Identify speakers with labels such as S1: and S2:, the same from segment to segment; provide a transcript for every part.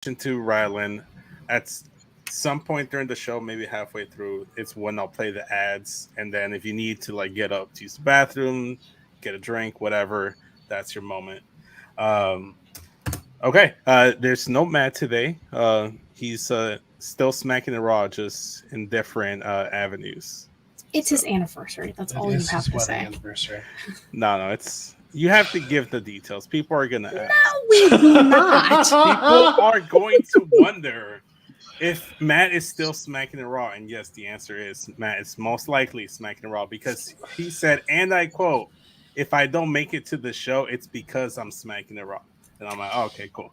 S1: to Rylan, at some point during the show, maybe halfway through, it's when I'll play the ads, and then if you need to like get up to use the bathroom, get a drink, whatever, that's your moment. Um, okay, there's no Matt today. He's still smacking it raw, just in different avenues.
S2: It's his anniversary. That's all you have to say.
S3: Anniversary.
S1: No, it's you have to give the details. People are gonna ask.
S2: No, we do not.
S1: People are going to wonder if Matt is still smacking it raw. And yes, the answer is Matt is most likely smacking it raw because he said, and I quote, "If I don't make it to the show, it's because I'm smacking it raw." And I'm like, oh, okay, cool.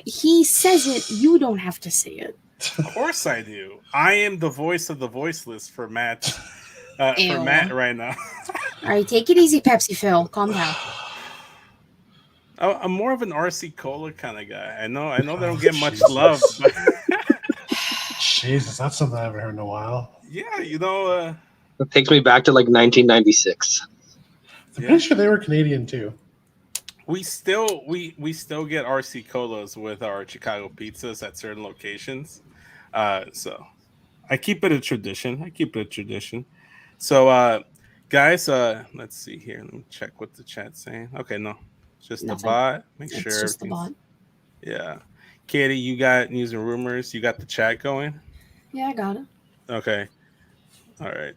S2: He says it. You don't have to say it.
S1: Of course I do. I am the voice of the voiceless for Matt. For Matt right now.
S2: All right, take it easy, Pepsi Phil. Calm down.
S1: I'm more of an RC Cola kind of guy. I know they don't get much love. But
S3: Jesus, that's something I haven't heard in a while.
S1: Yeah,
S4: it takes me back to like 1996.
S3: I'm pretty sure they were Canadian too.
S1: We still get RC Colas with our Chicago pizzas at certain locations. So I keep it a tradition. So guys, let's see here. Let me check what the chat's saying. Okay, no. Just the bot. Make sure
S2: it's just the bot.
S1: Yeah. Katie, you got news and rumors. You got the chat going?
S2: Yeah, I got it.
S1: Okay. All right.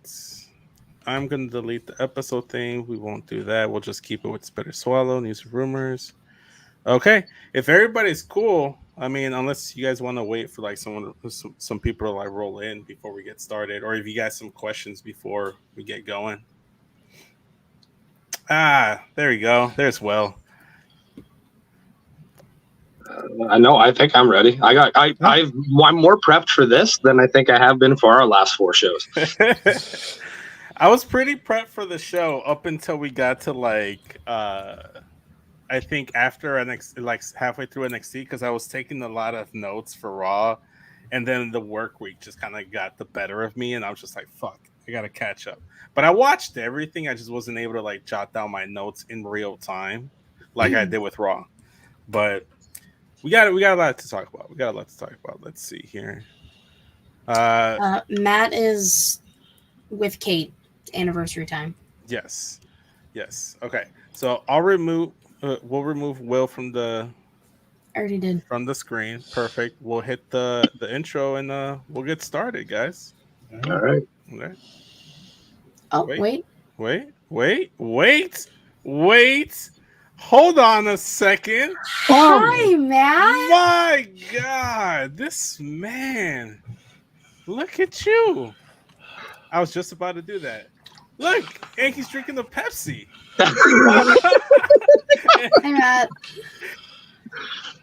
S1: I'm going to delete the episode thing. We won't do that. We'll just keep it with Spit or Swallow, news and rumors. Okay. If everybody's cool, I mean, unless you guys want to wait for like some people to like roll in before we get started, or if you got some questions before we get going. There we go. There's Will.
S4: I know. I think I'm ready. I'm more prepped for this than I think I have been for our last 4 shows.
S1: I was pretty prepped for the show up until we got to like I think after NXT, like halfway through NXT, because I was taking a lot of notes for Raw, and then the work week just kind of got the better of me, and I was just like, "Fuck, I gotta catch up." But I watched everything. I just wasn't able to like jot down my notes in real time, like I did with Raw. But we got a lot to talk about. Let's see here.
S2: Matt is with Kate. Anniversary time.
S1: Yes. Okay. So I'll remove. We'll remove Will from the.
S2: I already did.
S1: From the screen. Perfect. We'll hit the intro and we'll get started, guys.
S4: All right.
S1: Okay.
S2: Oh wait. Hold on a second. Hi, Matt.
S1: My God, this man. Look at you. I was just about to do that. Look, and he's drinking the Pepsi.
S2: Hi, Matt.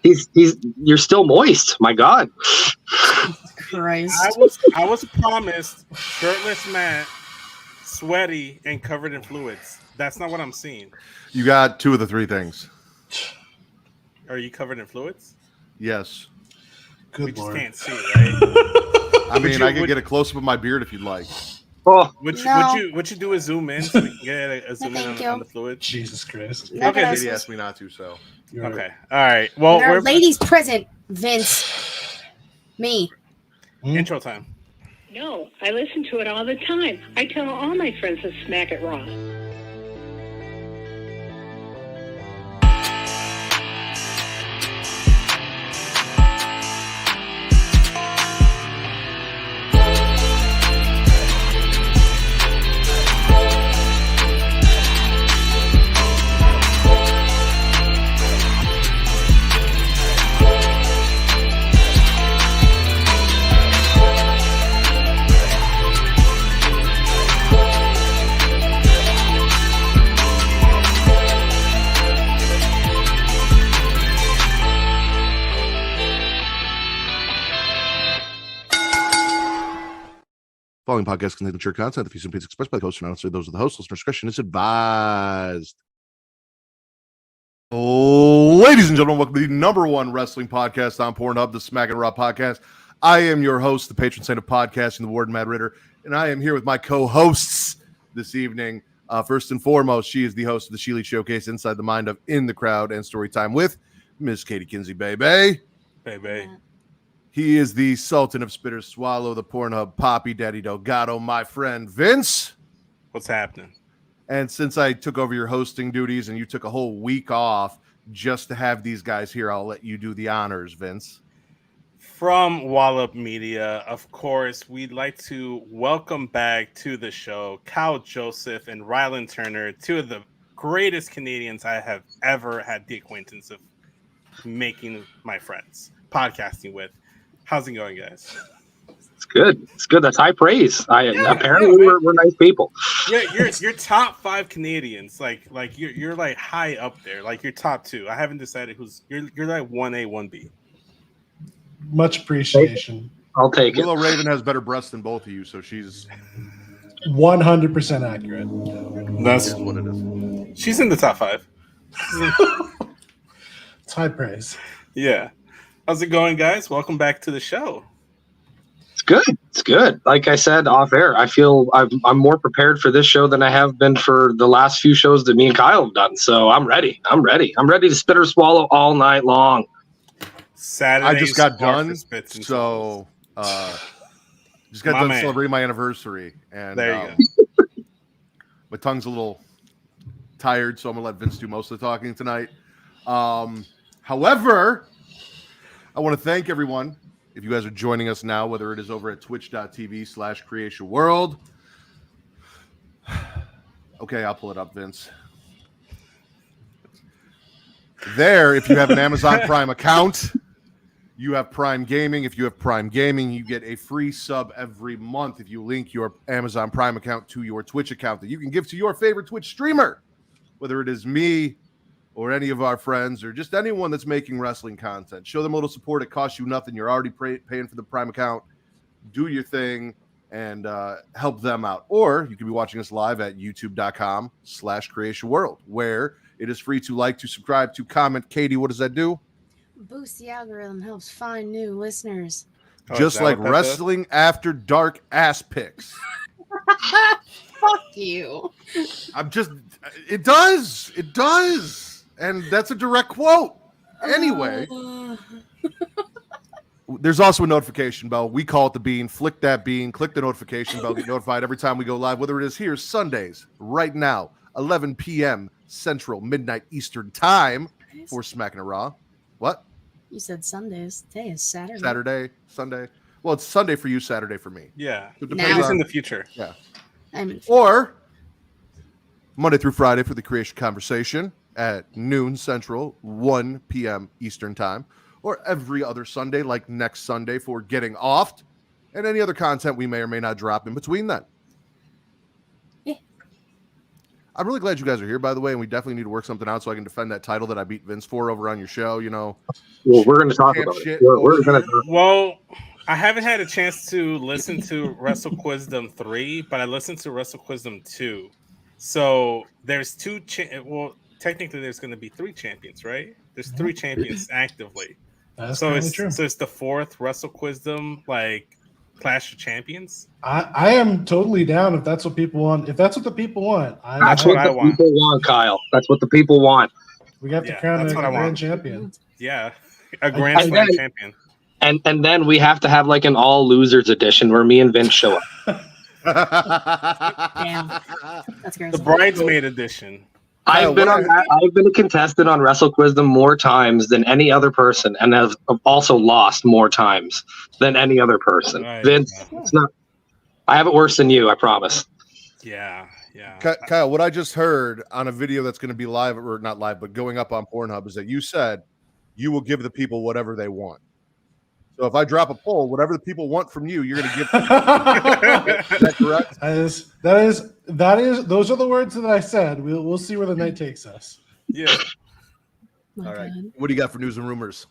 S4: You're still moist. My God.
S2: Christ.
S1: I was promised shirtless Matt, sweaty and covered in fluids. That's not what I'm seeing.
S5: You got 2 of the 3 things.
S1: Are you covered in fluids?
S5: Yes.
S3: Good
S1: we
S3: Lord.
S1: Just can't see, right?
S5: I mean, I could get a close up of my beard if you'd like.
S4: Oh,
S1: would you do a zoom in so we can get a zoom in on the fluid?
S3: Jesus Christ.
S2: No,
S5: Okay,
S2: guys.
S5: lady asked me not to, so.
S1: Okay. All right. Well,
S2: There are
S1: we're
S2: ladies present, Vince. Me.
S1: intro time.
S6: No, I listen to it all the time. I tell all my friends to smack it raw.
S5: Following podcast contains mature content. The views and opinions expressed by the host are not necessarily those of the host. Listener discretion is advised. Ladies and gentlemen, welcome to the #1 wrestling podcast on Pornhub, the Smackin It Raw Podcast. I am your host, the patron saint of podcasting, the Warden Matt Ritter, and I am here with my co-hosts this evening. First and foremost, she is the host of the Sheely Showcase, Inside the Mind of In the Crowd, and Storytime with Miss Katie Kinzy, baby.
S1: Baby.
S5: He is the Sultan of Spitters Swallow, the Pornhub Poppy Daddy Delgado, my friend Vince.
S1: What's happening?
S5: And since I took over your hosting duties and you took a whole week off just to have these guys here, I'll let you do the honors, Vince.
S1: From Wallop Media, of course, we'd like to welcome back to the show Kyle Joseph and Rylan Turner, two of the greatest Canadians I have ever had the acquaintance of making my friends, podcasting with. How's it going, guys?
S4: It's good. It's good. That's high praise. Apparently we're nice people.
S1: Yeah, you're top 5 Canadians. Like you're like high up there. Like you're top 2. I haven't decided who's you're like 1A, 1B.
S3: Much appreciation.
S4: I'll take
S5: Willow
S4: it.
S5: Raven has better breasts than both of you, so she's
S3: 100% accurate.
S1: That's
S5: what it is.
S1: She's in the top 5.
S3: It's high praise.
S1: Yeah. How's it going, guys? Welcome back to the show.
S4: It's good. It's good. Like I said off air, I feel I'm more prepared for this show than I have been for the last few shows that me and Kyle have done. So I'm ready. I'm ready to spit or swallow all night long.
S1: Saturday.
S5: I just got done,
S1: spits and
S5: so just got
S1: My
S5: done
S1: man.
S5: celebrating my anniversary, and
S1: There you go.
S5: my tongue's a little tired, so I'm gonna let Vince do most of the talking tonight. However, I want to thank everyone. If you guys are joining us now, whether it is over at twitch.tv/Creation World. Okay, I'll pull it up, Vince. There, if you have an Amazon Prime account, you have Prime Gaming. If you have Prime Gaming, you get a free sub every month if you link your Amazon Prime account to your Twitch account that you can give to your favorite Twitch streamer, whether it is me or any of our friends or just anyone that's making wrestling content. Show them a little support. It costs you nothing. You're already paying for the Prime account. Do your thing and help them out. Or you can be watching us live at youtube.com/Creation World, where it is free to like, to subscribe, to comment. Katie, what does that do?
S2: Boost the algorithm, helps find new listeners.
S1: Oh, is
S5: Just
S1: that
S5: like
S1: what that
S5: Wrestling After Dark ass picks.
S2: Fuck you.
S5: It does. And that's a direct quote. Anyway, there's also a notification bell. We call it the bean. Flick that bean, click the notification bell, get notified every time we go live, whether it is here Sundays, right now, 11 p.m. Central, midnight Eastern time for Smackin It Raw. What?
S2: You said Sundays. Today is Saturday.
S5: Saturday, Sunday. Well, it's Sunday for you, Saturday for me.
S1: Yeah.
S5: So it
S2: Now-
S5: depends
S1: He's
S5: on-
S1: in the future.
S5: yeah.
S2: I'm
S5: Or Monday through Friday for the Creation Conversation at noon Central, 1 p.m. Eastern time, or every other Sunday, like next Sunday for Getting Offed, and any other content we may or may not drop in between that.
S2: Yeah.
S5: I'm really glad you guys are here, by the way, and we definitely need to work something out so I can defend that title that I beat Vince for over on your show. You know,
S4: Well, we're going to talk
S5: Champ
S4: about
S5: shit.
S4: it. We're going to.
S1: Well, I haven't had a chance to listen to Wrestle Quizdom 3, but I listened to Wrestle Quizdom 2. So there's technically there's going to be 3 champions, right? There's 3 champions actively.
S3: That's
S1: So
S3: probably true.
S1: it's the 4th Wrestle Quizdom, like Clash of Champions.
S3: I am totally down if that's what people want. If that's what the people want,
S4: That's
S1: what
S4: what
S1: I
S4: the
S1: want.
S4: people want, Kyle. That's what the people want.
S3: we have to
S1: Yeah,
S3: crown
S1: that's
S3: a
S1: what I want.
S3: grand champion.
S1: Yeah, a Grand
S4: And
S1: Slam
S4: then-
S1: champion.
S4: And then we have to have like an all losers edition where me and Vince show up.
S2: Damn. That's gross.
S1: The Bridesmaid edition.
S5: Kyle,
S4: I've been
S5: what
S4: on that. I've been a contestant on Wrestle Quizdom more times than any other person, and have also lost more times than any other person.
S1: Right.
S4: Vince, it's not. I have it worse than you. I promise.
S1: Yeah.
S5: Kyle, what I just heard on a video that's going to be live, or not live, but going up on Pornhub, is that you said you will give the people whatever they want. So if I drop a poll, whatever the people want from you, you're going to give. Is that correct?
S3: That is. Those are the words that I said. We'll see where the night takes us.
S1: Yeah.
S2: My
S5: All right.
S2: God.
S5: What do you got for news and rumors?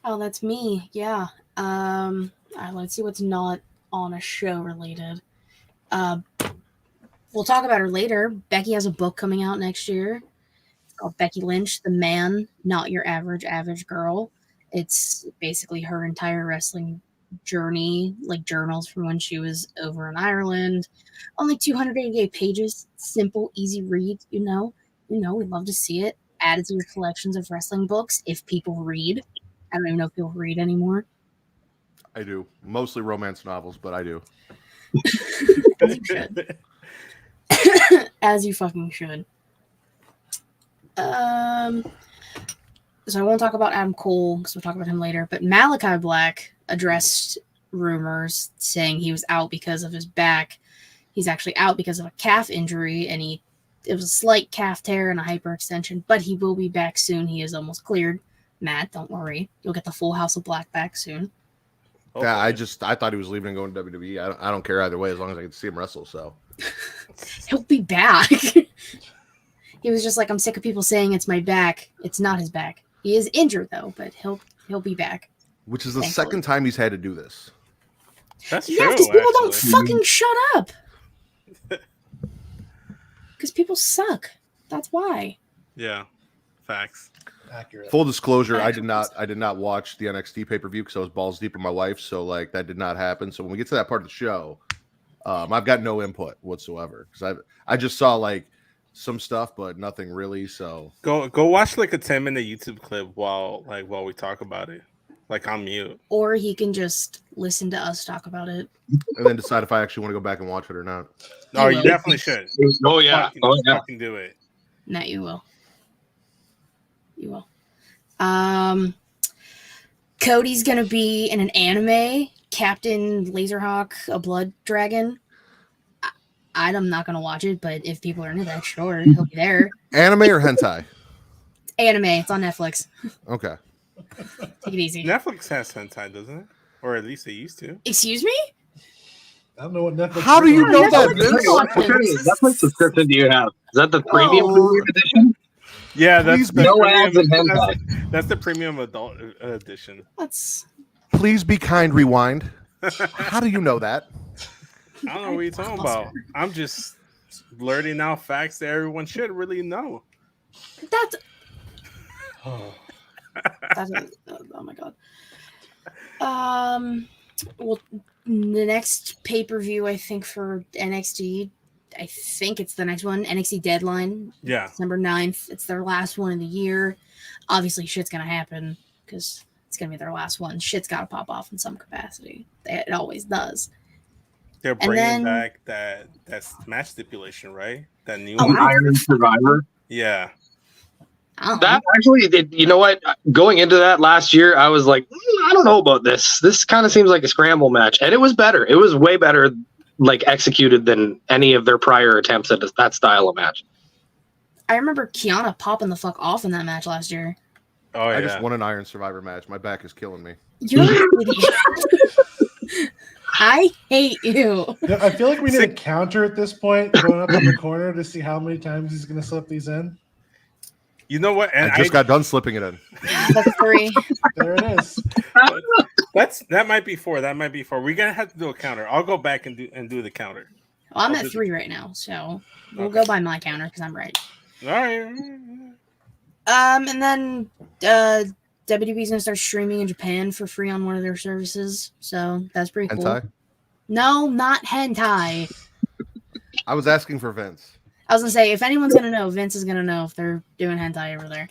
S2: Oh, that's me. Yeah. Let's see what's not on a show related. We'll talk about her later. Becky has a book coming out next year. It's called Becky Lynch, The Man, Not Your Average Girl. It's basically her entire wrestling journey, like journals from when she was over in Ireland. Only 288 pages. Simple, easy read. You know, we'd love to see it added to your collections of wrestling books if people read. I don't even know if he'll read anymore.
S5: I do. Mostly romance novels, but I do.
S2: As you should. As you fucking should. So I won't talk about Adam Cole because we'll talk about him later. But Malachi Black addressed rumors saying he was out because of his back. He's actually out because of a calf injury, and it was a slight calf tear and a hyperextension, but he will be back soon. He is almost cleared. Matt, don't worry. You'll get the full House of Black back soon.
S5: Yeah, I thought he was leaving and going to WWE. I don't care either way as long as I can see him wrestle. So
S2: He'll be back. He was just like, I'm sick of people saying it's my back. It's not his back. He is injured though, but he'll be back.
S5: Which is the
S2: Thankfully.
S5: second time he's had to do this.
S1: That's true.
S2: Yeah, because people don't
S1: actually.
S2: fucking shut up. Because people suck. That's why.
S1: Yeah, facts.
S3: Accurate.
S5: Full disclosure, I did not watch the NXT pay-per-view because I was balls deep in my wife, so like that did not happen. So when we get to that part of the show, I've got no input whatsoever because I just saw like some stuff, but nothing really. So
S1: Go watch like a 10-minute YouTube clip while we talk about it, like on mute.
S2: Or he can just listen to us talk about it.
S5: and then decide if I actually want to go back and watch it or not.
S1: Oh, you definitely should.
S4: Oh yeah.
S1: Fucking do it.
S2: No, you will. You will. Cody's gonna be in an anime, Captain Laserhawk, a blood dragon. I'm not gonna watch it, but if people are into that, sure, he'll be there.
S5: Anime or hentai?
S2: Anime, it's on Netflix.
S5: Okay.
S2: Take it easy.
S1: Netflix has hentai, doesn't it? Or at least they used to.
S2: Excuse me?
S3: I don't know what Netflix.
S5: How do you
S3: is.
S5: know
S2: Netflix
S5: that,
S2: is
S5: Vince?
S2: on
S4: What kind of Netflix subscription do you have? Is that the premium edition?
S1: Yeah, that's
S5: Please
S1: the
S4: no
S1: premium,
S4: ads and hentai.
S1: that's the premium adult edition.
S2: That's
S5: Please be kind. Rewind. How do you know that?
S1: I don't know what you're talking about. I'm just blurting out facts that everyone should really know.
S2: that's oh my god. Well, the next pay-per-view I think for NXT, I think it's the next one, NXT Deadline.
S1: Yeah.
S2: December 9th. It's their last one of the year. Obviously shit's gonna happen because it's gonna be their last one. Shit's gotta pop off in some capacity. It always does.
S1: They're
S2: And
S1: bringing
S2: then-
S1: back that match stipulation, right? That new
S2: Oh,
S1: one.
S4: Iron Survivor.
S1: Yeah.
S2: I don't
S4: That
S2: know.
S4: actually, you know what? Going into that last year, I was like, I don't know about this. This kind of seems like a scramble match, and it was better. It was way better, like executed than any of their prior attempts at that style of match.
S2: I remember Kiana popping the fuck off in that match last year.
S1: Oh
S5: I
S1: yeah.
S5: just won an Iron Survivor match. My back is killing me.
S2: You're an idiot. I hate you.
S3: Yeah, I feel like we need a counter at this point, going up in the corner to see how many times he's going to slip these in.
S1: You know what? And
S5: I just got done slipping it in.
S2: That's 3.
S3: There it is.
S1: that might be 4. That might be 4. We're gonna have to do a counter. I'll go back and do the counter.
S2: Well, I'm
S1: I'll
S2: at
S1: do-
S2: 3 right now, so we'll
S1: Okay.
S2: go by my counter because I'm right.
S1: All right.
S2: And then WWE's gonna start streaming in Japan for free on one of their services, so that's pretty cool.
S5: Hentai?
S2: No, not hentai.
S5: I was asking for Vince.
S2: I was gonna say if anyone's gonna know, Vince is gonna know if they're doing hentai over there.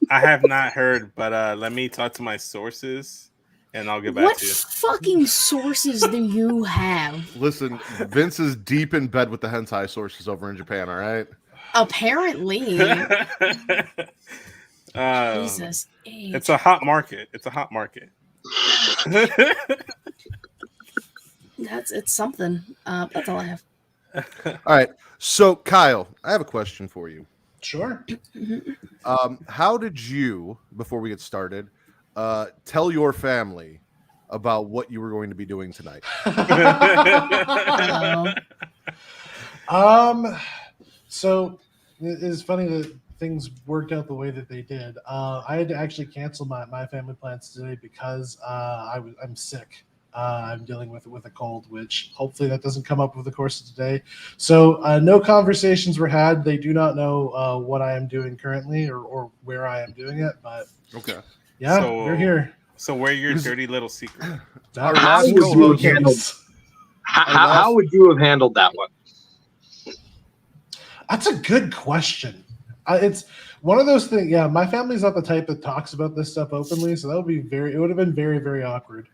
S1: I have not heard, but let me talk to my sources, and I'll get back
S2: What
S1: to you.
S2: fucking sources do you have?
S5: Listen, Vince is deep in bed with the hentai sources over in Japan, all right?
S2: Apparently,
S1: Um,
S2: Jesus. H.
S1: It's a hot market. It's a hot market.
S2: It's something. That's all I have.
S5: All right. So, Kyle, I have a question for you.
S3: Sure.
S5: How did you, before we get started, tell your family about what you were going to be doing tonight?
S2: Uh-oh.
S3: So it's funny that things worked out the way that they did. I had to actually cancel my family plans today because I'm sick. I'm dealing with a cold, which hopefully that doesn't come up over the course of today. So no conversations were had. They do not know what I am doing currently or where I am doing it. But
S5: Okay.
S3: yeah,
S1: So-
S3: we're here.
S1: So where's your dirty little secret?
S5: Our
S3: That
S5: last
S3: is
S4: would you
S3: the
S4: have handled-
S3: case.
S4: How would you have handled that one?
S3: That's a good question. One of those things, yeah. My family's not the type that talks about this stuff openly, so it would have been very, very awkward.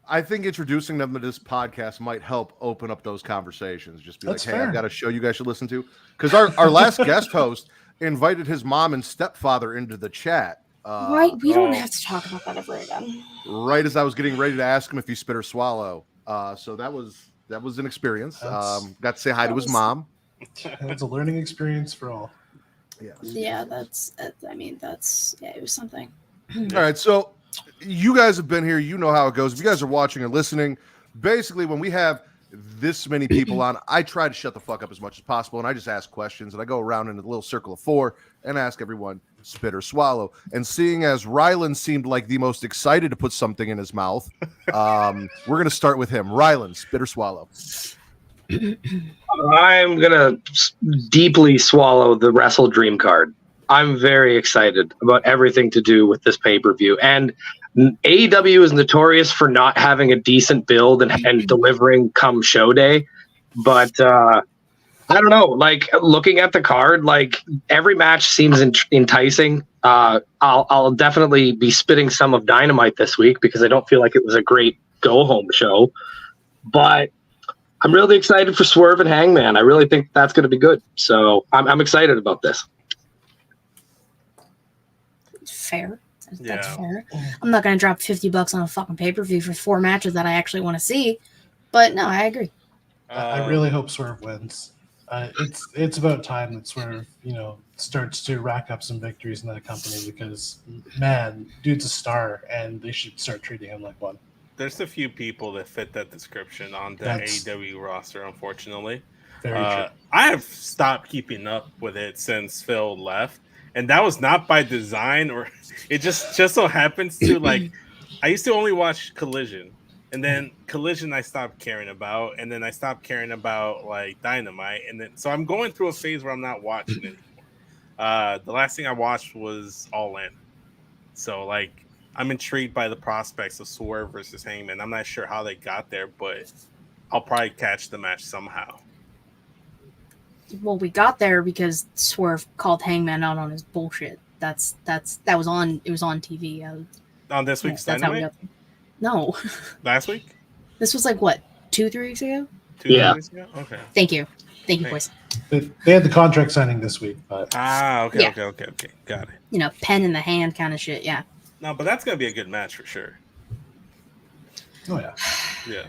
S5: I think introducing them to this podcast might help open up those conversations. Just be
S3: That's
S5: like, hey,
S3: fair.
S5: I've got a show you guys should listen to. Because our last guest host invited his mom and stepfather into the chat.
S2: Right, we don't have to talk about that ever again.
S5: Right as I was getting ready to ask him if he spit or swallow. So that was an experience. Got to say hi to his mom.
S3: It's a learning experience for all.
S5: Yes.
S2: Yeah, it was something.
S5: All right, so you guys have been here. You know how it goes. If you guys are watching or listening, basically when we have this many people on, I try to shut the fuck up as much as possible, and I just ask questions, and I go around in a little circle of 4 and ask everyone spit or swallow. And seeing as Rylan seemed like the most excited to put something in his mouth, we're going to start with him. Rylan, spit or swallow.
S4: I'm gonna deeply swallow the Wrestle Dream card. I'm very excited about everything to do with this pay-per-view. And AEW is notorious for not having a decent build and delivering come show day. But I don't know, like looking at the card, like every match seems enticing. I'll definitely be spitting some of Dynamite this week because I don't feel like it was a great go-home show. But I'm really excited for Swerve and Hangman. I really think that's going to be good. So I'm excited about this.
S2: Fair. That's fair. I'm not going to drop $50 on a fucking pay-per-view for 4 matches that I actually want to see. But no, I agree.
S3: I really hope Swerve wins. It's about time that Swerve, starts to rack up some victories in that company because, man, dude's a star, and they should start treating him like one.
S1: There's a few people that fit that description on the AEW roster, unfortunately.
S3: Very true.
S1: I have stopped keeping up with it since Phil left, and that was not by design, or it just so happens to, like, I used to only watch Collision, and then Collision I stopped caring about, and then I stopped caring about, like, Dynamite, and then so I'm going through a phase where I'm not watching anymore. The last thing I watched was All In. So, like, I'm intrigued by the prospects of Swerve versus Hangman. I'm not sure how they got there, but I'll probably catch the match somehow.
S2: Well, we got there because Swerve called Hangman out on his bullshit. It was on TV.
S1: On this week's
S2: that's how we
S1: Dynamite?
S2: got there. No.
S1: Last week?
S2: This was like, what, 2-3 weeks ago?
S4: 2
S1: weeks ago? Okay.
S2: Thank you, boys.
S3: They had the contract signing this week, but
S1: Okay.
S2: Yeah.
S1: Okay. Got it.
S2: Pen in the hand kind of shit, yeah.
S1: No, but that's going to be a good match for sure.
S3: oh yeah.
S1: Yeah.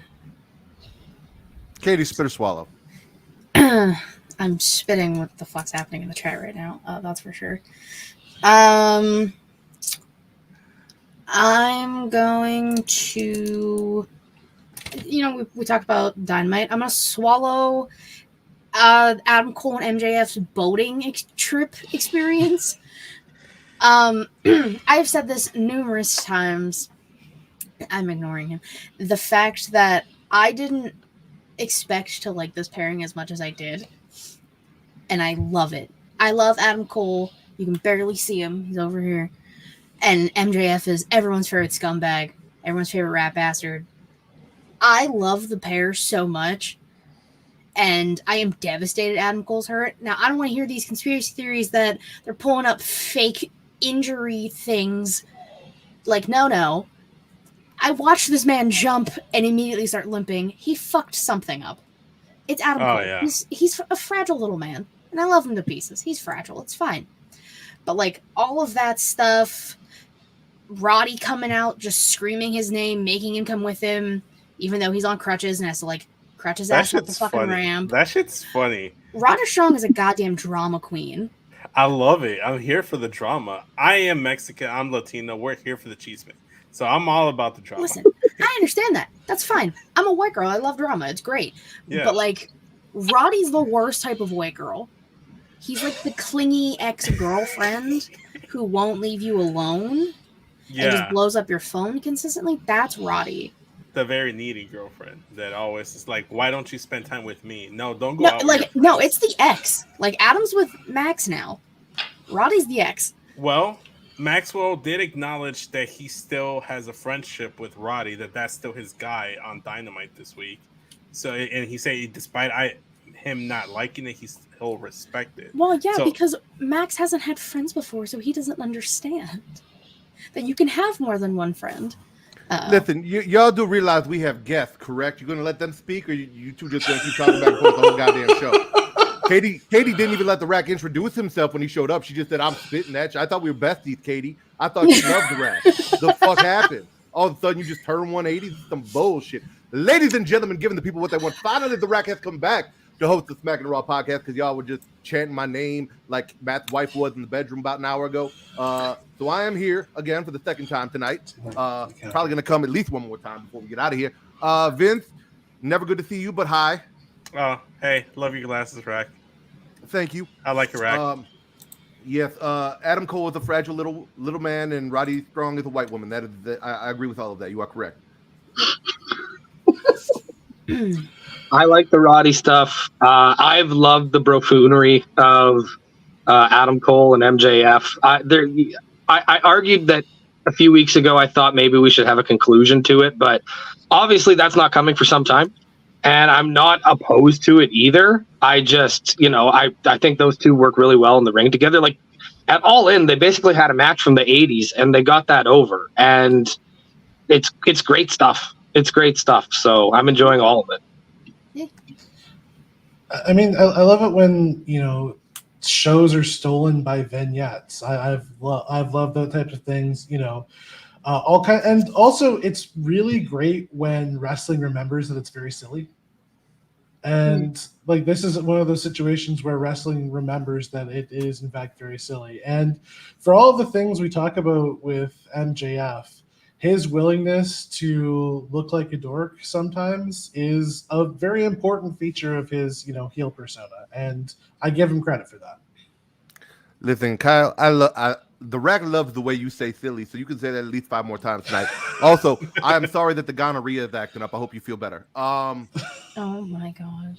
S5: Katie, spit or swallow.
S2: I'm spitting what the fuck's happening in the chat right now. That's for sure. I'm going to, we talked about Dynamite. I'm going to swallow Adam Cole and MJF's boating trip experience. I've said this numerous times. I'm ignoring him. The fact that I didn't expect to like this pairing as much as I did. And I love it. I love Adam Cole. You can barely see him. He's over here. And MJF is everyone's favorite scumbag. Everyone's favorite rat bastard. I love the pair so much. And I am devastated Adam Cole's hurt. Now, I don't want to hear these conspiracy theories that they're pulling up fake injury things. Like, no. I watched this man jump and immediately start limping. He fucked something up. It's Adam Cole.
S1: Yeah.
S2: He's a fragile little man. And I love him to pieces. He's fragile. It's fine. But, like, all of that stuff, Roddy coming out, just screaming his name, making him come with him, even though he's on crutches and has to, like, crutch his ass up the fucking ramp.
S1: That shit's funny.
S2: Roddy Strong is a goddamn drama queen.
S1: I love it. I'm here for the drama. I am Mexican. I'm Latino. We're here for the cheese man. So I'm all about the drama.
S2: Listen, I understand that. That's fine. I'm a white girl. I love drama. It's great.
S1: Yeah.
S2: But, like, Roddy's the worst type of white girl. He's like the clingy ex-girlfriend who won't leave you alone and just blows up your phone consistently. That's Roddy.
S1: The very needy girlfriend that always is like, why don't you spend time with me? No, don't go out.
S2: No, it's the ex. Like, Adam's with Max now. Roddy's the ex.
S1: Well, Maxwell did acknowledge that he still has a friendship with Roddy, that's still his guy on Dynamite this week. So, and he said, despite him not liking it, he'll respect it.
S2: Well, yeah,
S1: So-
S2: because Max hasn't had friends before, so he doesn't understand that you can have more than one friend.
S5: Listen, y'all do realize we have guests, correct? You're going to let them speak, or you two just going to keep talking back and forth the whole goddamn show? Katie didn't even let the Rack introduce himself when he showed up. She just said, "I'm spitting at you." I thought we were besties, Katie. I thought you loved the Rack. The fuck happened? All of a sudden, you just turn 180? This is some bullshit. Ladies and gentlemen, giving the people what they want. Finally, the Rack has come back to host the Smackin It Raw podcast because y'all were just chanting my name like Matt's wife was in the bedroom about an hour ago. So I am here again for the second time tonight. Probably going to come at least one more time before we get out of here. Vince, never good to see you, but hi.
S1: Oh, hey, love your glasses, Rack.
S5: Thank you.
S1: I like your Rack.
S5: Yes, Adam Cole is a fragile little man, and Roddy Strong is a white woman. I agree with all of that. You are correct.
S4: I like the Roddy stuff. I've loved the buffoonery of Adam Cole and MJF. I argued that a few weeks ago. I thought maybe we should have a conclusion to it, but obviously that's not coming for some time. And I'm not opposed to it either. I just, I think those two work really well in the ring together. Like at All In, they basically had a match from the 80s and they got that over. And it's great stuff. It's great stuff. So I'm enjoying all of it.
S3: I mean, I love it when, shows are stolen by vignettes. I've loved those types of things, and also it's really great when wrestling remembers that it's very silly. And like this is one of those situations where wrestling remembers that it is in fact very silly. And for all of the things we talk about with MJF, his willingness to look like a dork sometimes is a very important feature of his, heel persona. And I give him credit for that.
S5: Listen, Kyle, the Rack loves the way you say silly, so you can say that at least 5 more times tonight. Also, I am sorry that the gonorrhea is acting up. I hope you feel better.
S2: Oh my god.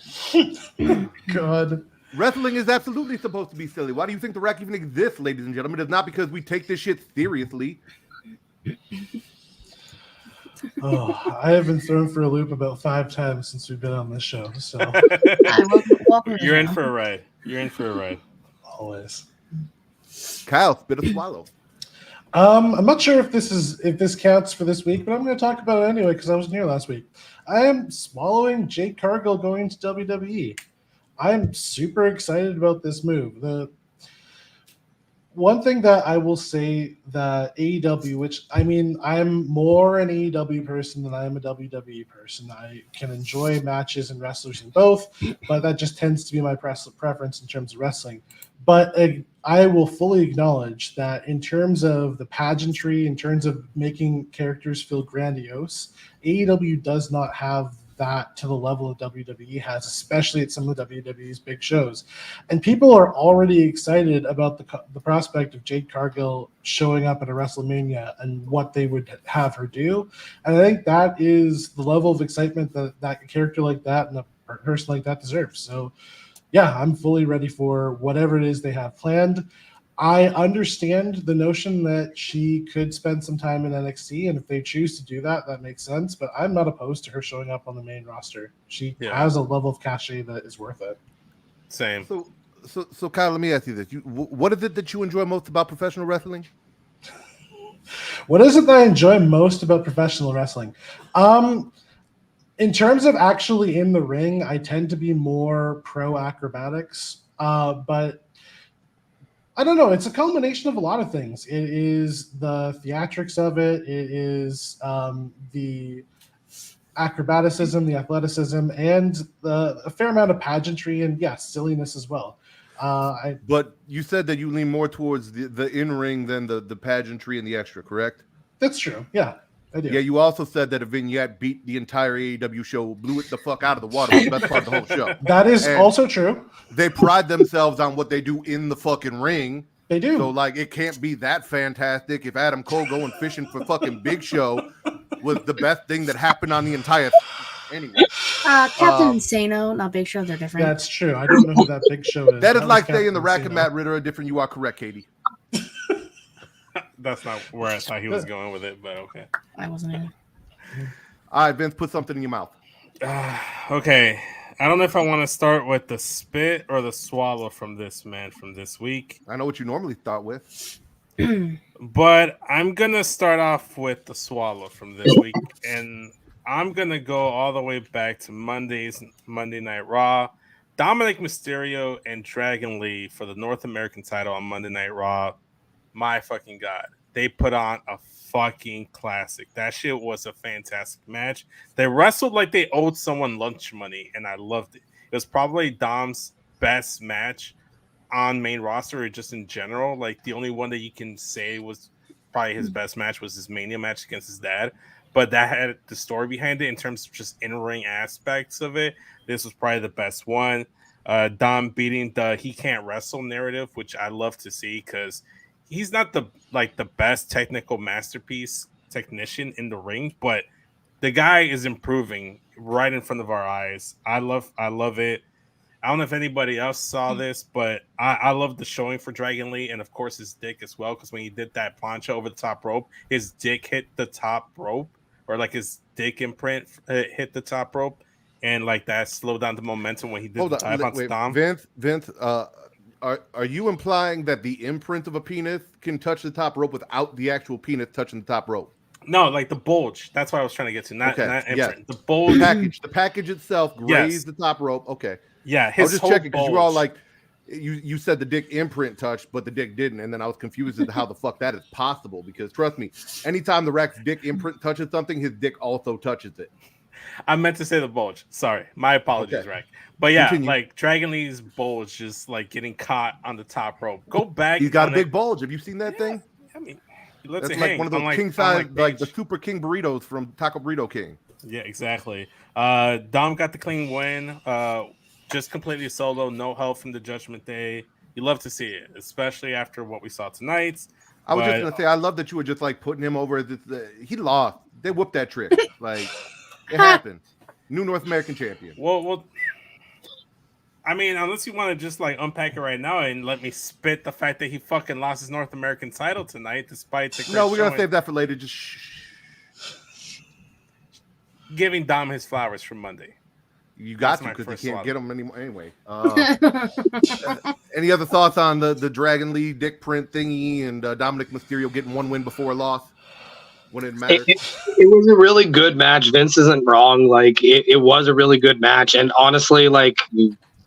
S3: God.
S5: Wrestling is absolutely supposed to be silly. Why do you think the Rack even exists, ladies and gentlemen? It's not because we take this shit seriously.
S3: I have been thrown for a loop about 5 times since we've been on this show. So
S2: Welcome
S1: You're in for a ride. You're in for a ride.
S3: always.
S5: Kyle, spit a swallow.
S3: I'm not sure if this counts for this week, but I'm going to talk about it anyway because I wasn't here last week. I am swallowing Jade Cargill going to WWE. I'm super excited about this move. The one thing that I will say that AEW, which I mean, I'm more an AEW person than I am a WWE person. I can enjoy matches and wrestlers in both, but that just tends to be my preference in terms of wrestling. But I will fully acknowledge that in terms of the pageantry, in terms of making characters feel grandiose, AEW does not have that to the level of WWE has, especially at some of the WWE's big shows. And people are already excited about the prospect of Jade Cargill showing up at a WrestleMania and what they would have her do. And I think that is the level of excitement that a character like that and a person like that deserves. So yeah, I'm fully ready for whatever it is they have planned. I understand the notion that she could spend some time in NXT, and if they choose to do that, that makes sense. But I'm not opposed to her showing up on the main roster. She has a level of cachet that is worth it.
S1: Same.
S5: So Kyle, let me ask you this: what is it that you enjoy most about professional wrestling?
S3: What is it that I enjoy most about professional wrestling? In terms of actually in the ring, I tend to be more pro acrobatics, but I don't know. It's a combination of a lot of things. It is the theatrics of it. It is the acrobaticism, the athleticism, and a fair amount of pageantry and, yes, silliness as well.
S5: But you said that you lean more towards the in-ring than the pageantry and the extra, correct?
S3: That's true. Yeah, I do.
S5: Yeah, you also said that a vignette beat the entire AEW show, blew it the fuck out of the water. Was the best part of the whole show.
S3: That is also true.
S5: They pride themselves on what they do in the fucking ring.
S3: They do.
S5: So, like, it can't be that fantastic if Adam Cole going fishing for fucking Big Show was the best thing that happened on the entire... Anyway.
S2: Captain Insano, not Big Show, they're different.
S3: That's true. I don't know who that Big Show is.
S5: That is like
S3: Captain
S5: saying the Rack
S3: Insano.
S5: and Matt Ritter are different. You are correct, Katie.
S1: That's not where I thought he was going with it, but okay.
S2: I wasn't in.
S5: All right, Vince, put something in your mouth.
S1: Okay. I don't know if I want to start with the spit or the swallow from this week.
S5: I know what you normally start with.
S1: But I'm going to start off with the swallow from this week. And I'm going to go all the way back to Monday Night Raw. Dominic Mysterio and Dragon Lee for the North American title on Monday Night Raw. My fucking God. They put on a fucking classic. That shit was a fantastic match. They wrestled like they owed someone lunch money, and I loved it. It was probably Dom's best match on main roster or just in general. Like, the only one that you can say was probably his best match was his Mania match against his dad. But that had the story behind it in terms of just in-ring aspects of it. This was probably the best one. Dom beating the he can't wrestle narrative, which I love to see because he's not the best technical masterpiece technician in the ring, but the guy is improving right in front of our eyes. I love it. I don't know if anybody else saw this, but I love the showing for Dragon Lee and of course his dick as well, because when he did that plancha over the top rope, his dick hit the top rope, or like his dick imprint hit the top rope, and like that slowed down the momentum when he did the dive onto Dom.
S5: Vince, are you implying that the imprint of a penis can touch the top rope without the actual penis touching the top rope?
S1: No, like the bulge. That's what I was trying to get to. Not imprint.
S5: Yeah.
S1: The bulge.
S5: The package itself grazed the top rope. Okay.
S1: Yeah,
S5: I was just checking because you were all like, you said the dick imprint touched, but the dick didn't, and then I was confused as to how the fuck that is possible. Because trust me, anytime the Rack's dick imprint touches something, his dick also touches it.
S1: I meant to say the bulge. Sorry, my apologies,
S5: Okay.
S1: Rack. But yeah,
S5: Continue.
S1: like Dragon Lee's bulge just like getting caught on the top rope. Go back.
S5: He's got a big bulge. Have you seen that thing?
S1: I mean, he lets
S5: That's
S1: it
S5: like
S1: hang.
S5: one of those king size, like the Super King burritos from Taco Burrito King.
S1: Yeah, exactly. Dom got the clean win. Just completely solo, no help from the Judgment Day. You love to see it, especially after what we saw tonight.
S5: I was just gonna say, I love that you were just like putting him over. He lost. They whooped that trick. Like it happened. New North American champion.
S1: Well, I mean, unless you want to just like unpack it right now and let me spit the fact that he fucking lost his North American title tonight, despite the
S5: No, we're gonna save that for later. Just
S1: giving Dom his flowers from Monday.
S5: You got
S1: That's
S5: to,
S1: my
S5: because
S1: first
S5: you can't
S1: thought.
S5: get them anymore anyway. Any other thoughts on the Dragon Lee dick print thingy and Dominic Mysterio getting one win before a loss when it mattered?
S4: It was a really good match. Vince isn't wrong. Like it was a really good match, and honestly, like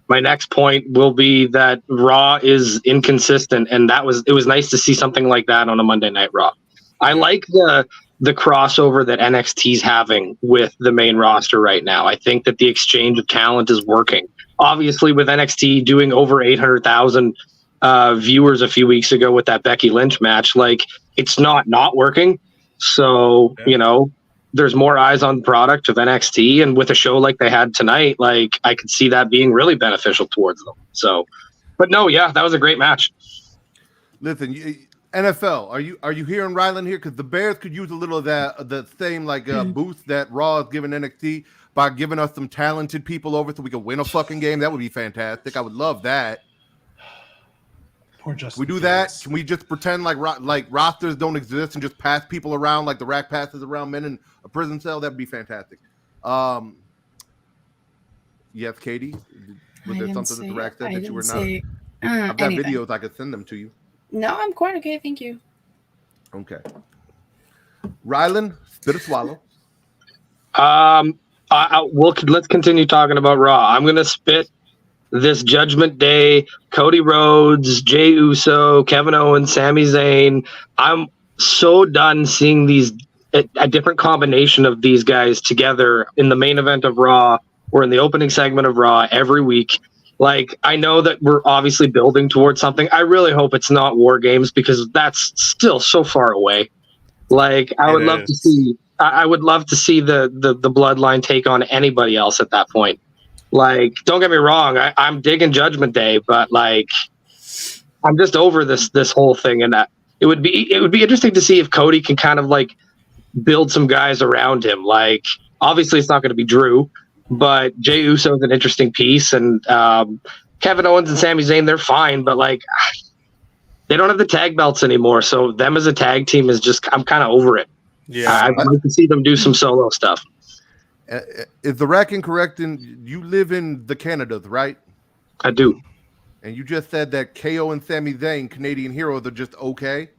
S4: my next point will be that Raw is inconsistent, and it was nice to see something like that on a Monday Night Raw. I like the crossover that NXT's having with the main roster right now. I think that the exchange of talent is working. Obviously, with NXT doing over 800,000 viewers a few weeks ago with that Becky Lynch match, like it's not working. So, there's more eyes on the product of NXT, and with a show like they had tonight, like I could see that being really beneficial towards them. So, but no, yeah, that was a great match.
S5: Listen, NFL, are you hearing Ryland here? Because the Bears could use a little of the same boost that Raw is giving NXT by giving us some talented people over so we could win a fucking game. That would be fantastic. I would love that.
S3: Poor Justin.
S5: We do that. Can we just pretend like rosters don't exist and just pass people around like the Rack passes around men in a prison cell? That'd be fantastic. Yes, Katie. Was there something that the Rack said that you were not? I've got videos. I could send them to you.
S2: No, I'm quite okay. Thank you.
S5: Okay. Ryland, spit or swallow.
S4: Let's continue talking about Raw. I'm gonna spit this Judgment Day, Cody Rhodes, Jey Uso, Kevin Owens, Sami Zayn. I'm so done seeing a different combination of these guys together in the main event of Raw or in the opening segment of Raw every week. Like, I know that we're obviously building towards something. I really hope it's not War Games, because that's still so far away. Like, I would love to see the Bloodline take on anybody else at that point. Like, don't get me wrong, I'm digging Judgment Day, but like, I'm just over this whole thing, and it would be interesting to see if Cody can kind of like build some guys around him. Like, obviously, it's not going to be Drew. But Jey Uso is an interesting piece, and Kevin Owens and Sami Zayn, they're fine, but like they don't have the tag belts anymore. So them as a tag team is just, I'm kind of over it.
S1: Yeah,
S4: I'd like to see them do some solo stuff.
S5: Is the rack incorrect? You live in the Canadas, right?
S4: I do.
S5: And you just said that KO and Sami Zayn, Canadian heroes, are just okay.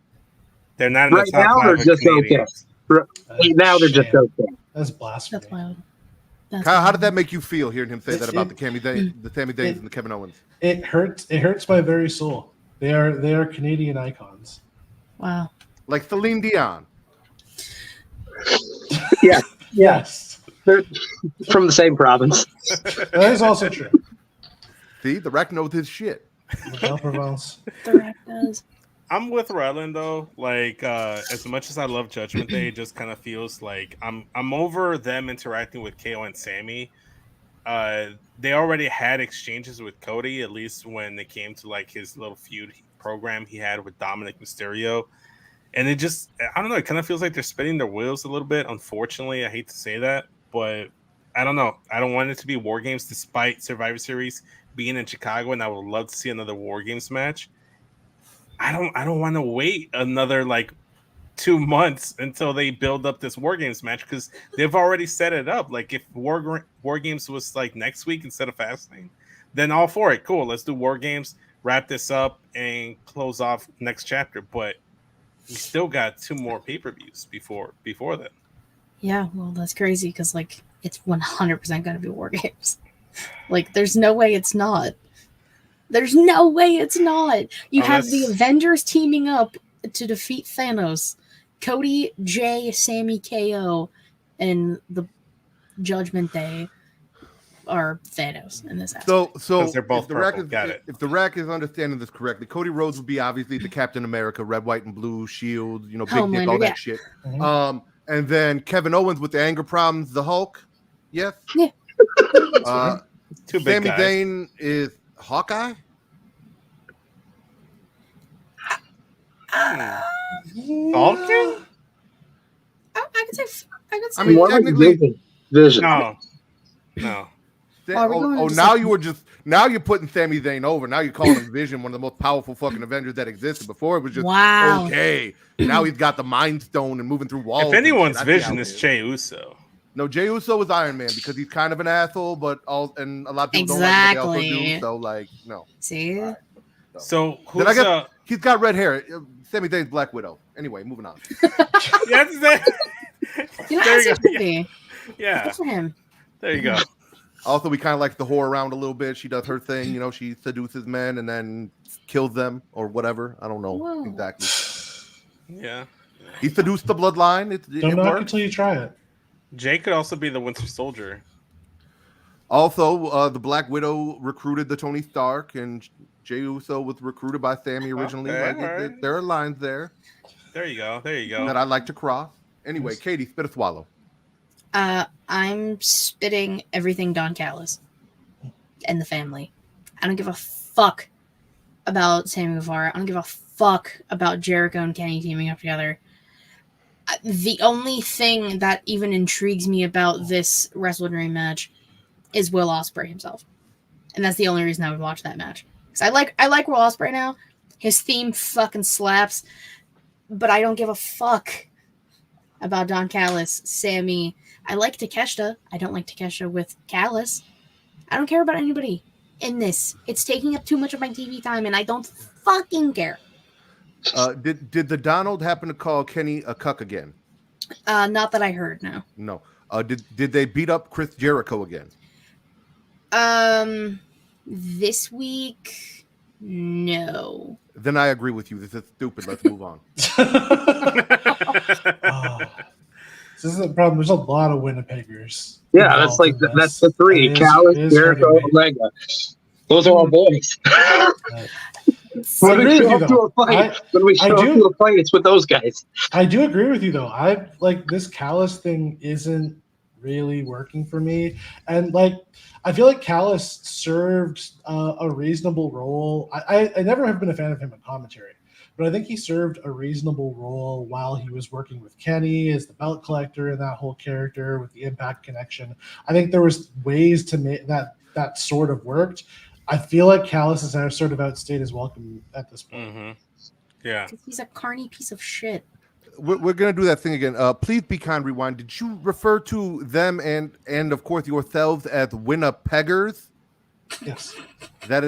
S1: They're not in
S4: Right
S1: the top
S4: now,
S1: 5
S4: they're
S1: of
S4: just
S1: Canadians.
S4: okay. Right now, they're just
S3: Shame.
S4: okay.
S3: That's blasphemy.
S2: That's wild. That's
S5: Kyle, how
S2: wild.
S5: did that make you feel hearing him say that about the Sami Zayn
S3: it-
S5: and the Kevin Owens?
S3: It hurts. It hurts my very soul. They are Canadian icons.
S2: Wow.
S5: Like Celine Dion.
S4: Yeah,
S3: Yes,
S4: they're from the same province.
S3: that is also true.
S5: See, the rack knows his shit.
S3: Miguel Provence.
S2: The rack does.
S1: I'm with Rylan though. Like, as much as I love Judgment Day, it just kind of feels like I'm over them interacting with KO and Sammy. They already had exchanges with Cody, at least when it came to like his little feud program he had with Dominic Mysterio. And it just, I don't know, it kind of feels like they're spinning their wheels a little bit. Unfortunately, I hate to say that, but I don't know. I don't want it to be War Games despite Survivor Series being in Chicago, and I would love to see another War Games match. I don't want to wait another like 2 months until they build up this War Games match because they've already set it up. Like if War Games was like next week instead of Fastlane, then all for it. Cool, let's do War Games, wrap this up, and close off next chapter. But we still got 2 more pay-per-views before then.
S2: Yeah, well, that's crazy because like it's 100% going to be War Games. Like, there's no way it's not. There's no way it's not. You have the Avengers teaming up to defeat Thanos. Cody, Jay, Sammy, KO, and the Judgment Day are Thanos in this aspect.
S5: So
S1: they're both
S5: if the rack
S1: purple. Got it.
S5: If the rack is understanding this correctly, Cody Rhodes would be obviously the Captain America, red, white, and blue shield, big dick, all
S2: Homelander,
S5: that
S2: yeah.
S5: shit.
S3: Mhm.
S5: And then Kevin Owens with the anger problems, the Hulk. Yes.
S2: Yeah.
S1: Two big
S5: Sami
S1: guys.
S5: Zayn is Hawkeye.
S1: Falcon?
S2: I could say.
S5: I mean,
S4: More like
S5: technically,
S4: Vision.
S1: No.
S2: Are we going to
S5: Now you're putting Sami Zayn over. Now you're calling him Vision, one of the most powerful fucking Avengers that existed. Before it was just
S2: Wow.
S5: okay. Now he's got the Mind Stone and moving through walls.
S1: If
S5: and
S1: anyone's
S5: shit.
S1: vision
S5: That's
S1: is
S5: how it
S1: Jey Uso.
S5: No, Jey Uso is Iron Man because he's kind of an asshole, and a lot of people don't like what they also
S2: Exactly.
S5: do. So, like, no.
S2: See?
S1: So
S5: Then
S1: who's
S5: I guess he's got red hair. Sami Zayn's Black Widow. Anyway, moving on.
S1: that's that.
S2: You know,
S1: There
S2: as
S1: you
S2: it
S1: go.
S2: should be.
S1: Yeah,
S2: Good for him.
S1: there you go.
S5: Also, we kind of like the whore around a little bit. She does her thing. She seduces men and then kills them or whatever. I don't know
S2: Whoa.
S5: exactly.
S1: Yeah.
S5: He seduced the bloodline. It
S3: Don't knock
S5: works.
S3: until you try it.
S1: Jay could also be the Winter Soldier.
S5: Also, the Black Widow recruited the Tony Stark, and Jey Uso was recruited by Sammy originally.
S1: Okay,
S5: Like,
S1: alright.
S5: there are lines there
S1: There you go. There you go.
S5: that I like to cross. Anyway, Katie, spit a swallow.
S2: I'm spitting everything Don Callis and the family. I don't give a fuck about Sammy Guevara. I don't give a fuck about Jericho and Kenny teaming up together. The only thing that even intrigues me about this Wrestle Dream match is Will Ospreay himself, and that's the only reason I would watch that match. Because I like Will Ospreay now. His theme fucking slaps, but I don't give a fuck about Don Callis, Sammy. I like Takeshita. I don't like Takeshita with Callis. I don't care about anybody in this. It's taking up too much of my TV time, and I don't fucking care.
S5: Did the Donald happen to call Kenny a cuck again?
S2: Not that I heard, no.
S5: No. Did they beat up Chris Jericho again?
S2: This week, no.
S5: Then I agree with you. This is stupid. Let's move on.
S3: This is the problem. There's a lot of Winnipeggers.
S4: Yeah, that's like
S3: involved in
S4: that's
S3: this.
S4: the three:
S3: It is
S4: Callis,
S3: hurting
S4: Jericho,
S3: me.
S4: Omega. Those are our boys.
S3: I
S4: When
S3: agree
S4: we
S3: with
S4: show
S3: you,
S4: up to
S3: though.
S4: a fight, it's with those guys.
S3: I do agree with you though. I like this Callis thing isn't really working for me, and like I feel like Callis served a reasonable role. I never have been a fan of him in commentary, but I think he served a reasonable role while he was working with Kenny as the belt collector and that whole character with the Impact connection. I think there was ways to make that sort of worked. I feel like Callis has now sort of outstayed his welcome at this point.
S1: Mm-hmm. Yeah.
S2: He's a carny piece of shit.
S5: we're gonna do that thing again. Please be kind. Rewind. Did you refer to them and of course yourselves as Winnipeggers?
S3: Yes.
S5: That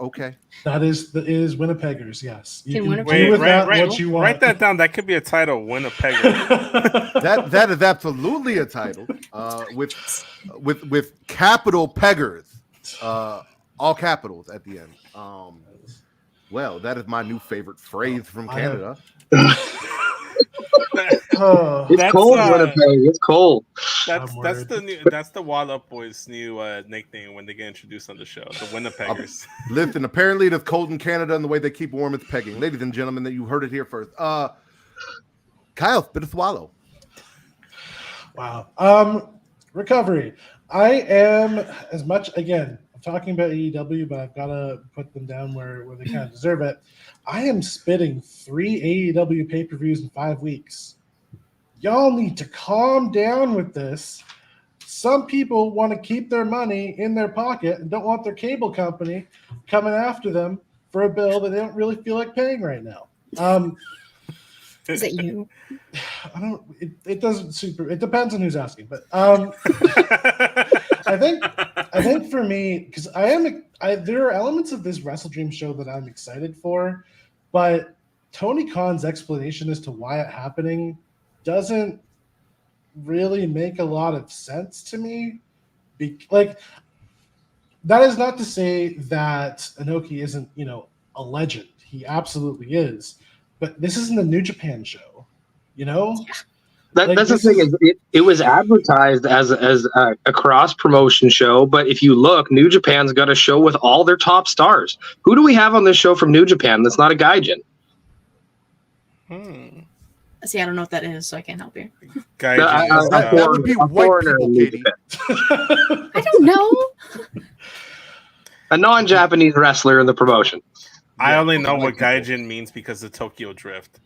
S5: okay.
S3: That is Winnipeggers. Yes. You
S2: Can
S3: can
S2: Winnipeg-
S3: do with that
S1: Wait,
S3: what you want.
S1: write that down. That could be a title, Winnipegger.
S5: That is absolutely a title. With capital peggers, all capitals at the end. Well, that is my new favorite phrase from Canada.
S3: Oh,
S4: It's
S1: That's,
S4: cold, Winnipeg. It's cold.
S1: That's the Wallop boys' new nickname when they get introduced on the show. The Winnipeggers.
S5: Listen, apparently it is cold in Canada, and the way they keep warm is pegging. Ladies and gentlemen, that you heard it here first. Kyle, bit of swallow.
S3: wow. Recovery. I am as much again. I'm talking about AEW, but I've got to put them down where they kind of deserve it. I am spitting 3 AEW pay-per-views in 5 weeks. Y'all need to calm down with this. Some people want to keep their money in their pocket and don't want their cable company coming after them for a bill that they don't really feel like paying right now.
S2: Is it you?
S3: I don't. It doesn't super. It depends on who's asking, but I think for me, because there are elements of this Wrestle Dream show that I'm excited for, but Tony Khan's explanation as to why it's happening doesn't really make a lot of sense to me. Like, that is not to say that Inoki isn't, a legend. He absolutely is. But this isn't a New Japan show,
S4: That's the thing is it was advertised as a cross promotion show, but if you look, New Japan's got a show with all their top stars. Who do we have on this show from New Japan that's not a gaijin?
S2: See, I don't know what that is, so I can't help you.
S5: That would be white people, Katie.
S2: I don't know.
S4: A non-Japanese wrestler in the promotion.
S1: I only know what Gaijin means because of Tokyo Drift.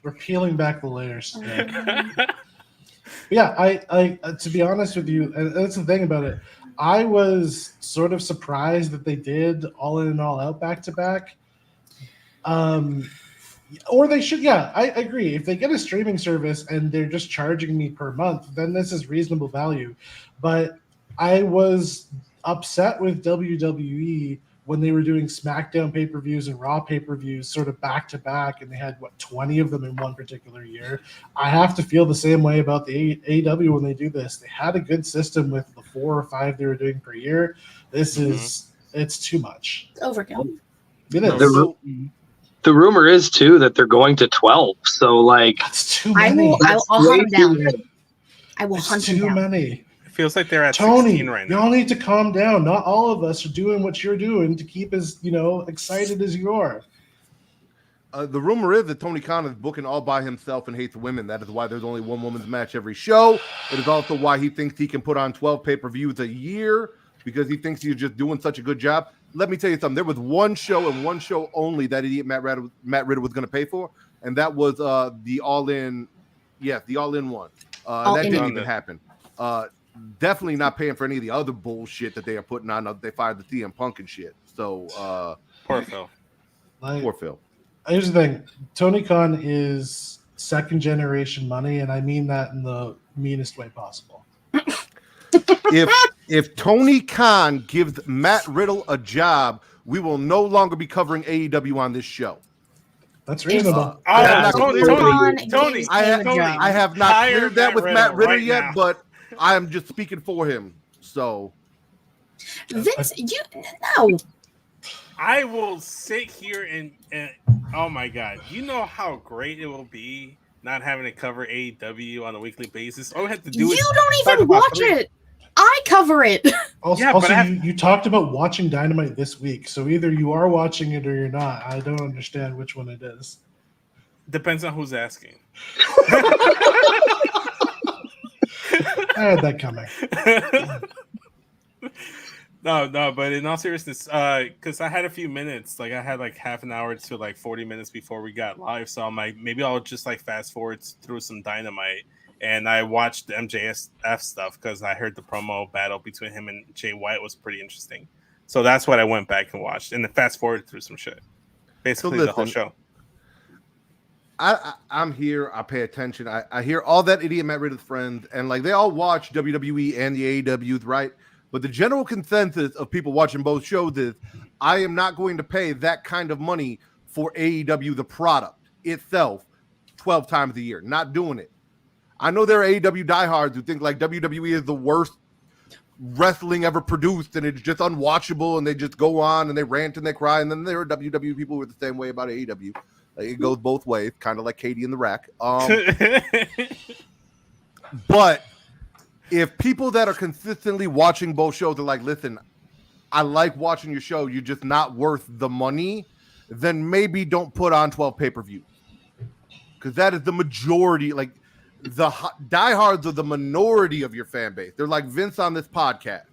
S3: We're peeling back the layers today. Yeah, I to be honest with you, and that's the thing about it. I was sort of surprised that they did All In and All Out back to back. Or they should, yeah, I agree. If they get a streaming service and they're just charging me per month, then this is reasonable value. But I was upset with WWE when they were doing SmackDown pay-per-views and Raw pay-per-views sort of back-to-back, and they had, 20 of them in one particular year. I have to feel the same way about the AEW when they do this. They had a good system with the 4 or 5 they were doing per year. This is, it's too much.
S2: It's overkill.
S3: It is.
S4: The rumor is, too, that they're going to 12. So,
S3: That's too many.
S2: I'll hunt them down. I will hunt them
S3: too
S2: down.
S3: many.
S1: It feels like they're at
S3: Tony,
S1: 16 right now.
S3: y'all need to calm down. Not all of us are doing what you're doing to keep as, excited as you are.
S5: The rumor is that Tony Khan is booking all by himself and hates women. That is why there's only one women's match every show. It is also why he thinks he can put on 12 pay-per-views a year because he thinks he's just doing such a good job. Let me tell you something. There was one show and one show only that idiot Matt Ritter was going to pay for, and that was the All-In. Yeah, the All-In one. That didn't even happen. Definitely not paying for any of the other bullshit that they are putting on. They fired the CM Punk and shit. So
S1: Poor Phil.
S5: Poor Phil.
S3: Here's the thing. Tony Khan is second generation money, and I mean that in the meanest way possible.
S5: If Tony Khan gives Matt Riddle a job, we will no longer be covering AEW on this show.
S3: That's reasonable.
S5: I have not
S1: Hire
S5: cleared that
S1: Matt
S5: with
S1: Riddle
S5: Matt Riddle
S1: right
S5: yet,
S1: now.
S5: but I am just speaking for him. So
S2: Vince, no.
S1: I will sit here and oh my god, you know how great it will be not having to cover AEW on a weekly basis. All we have to do is
S2: You don't
S1: talk
S2: even
S1: about
S2: watch it. I cover it.
S3: Also,
S1: Yeah, but
S3: you talked about watching Dynamite this week, so either you are watching it or you're not. I don't understand which one it is.
S1: Depends on who's asking.
S3: I had that coming.
S1: No, but in all seriousness, because I had a few minutes, I had half an hour to 40 minutes before we got live, so I'm maybe I'll just fast forward through some Dynamite, and I watched the MJF stuff because I heard the promo battle between him and Jay White was pretty interesting, so that's what I went back and watched, and then fast forward through some shit. basically the whole
S5: listen,
S1: show.
S5: I'm here. I pay attention. I hear all that idiot Matt Ritter's friends, and like they all watch WWE and the AEWs, right? But the general consensus of people watching both shows is, I am not going to pay that kind of money for AEW, the product itself, 12 times a year. Not doing it. I know there are AEW diehards who think like WWE is the worst wrestling ever produced, and it's just unwatchable, and they just go on and they rant and they cry. And then there are WWE people who are the same way about AEW. It goes both ways, kind of like Katie in the rack. But if people that are consistently watching both shows are like, listen, I like watching your show, you're just not worth the money, then maybe don't put on 12 pay-per-views. Because that is the majority. Like, the diehards are the minority of your fan base. They're like Vince on this podcast.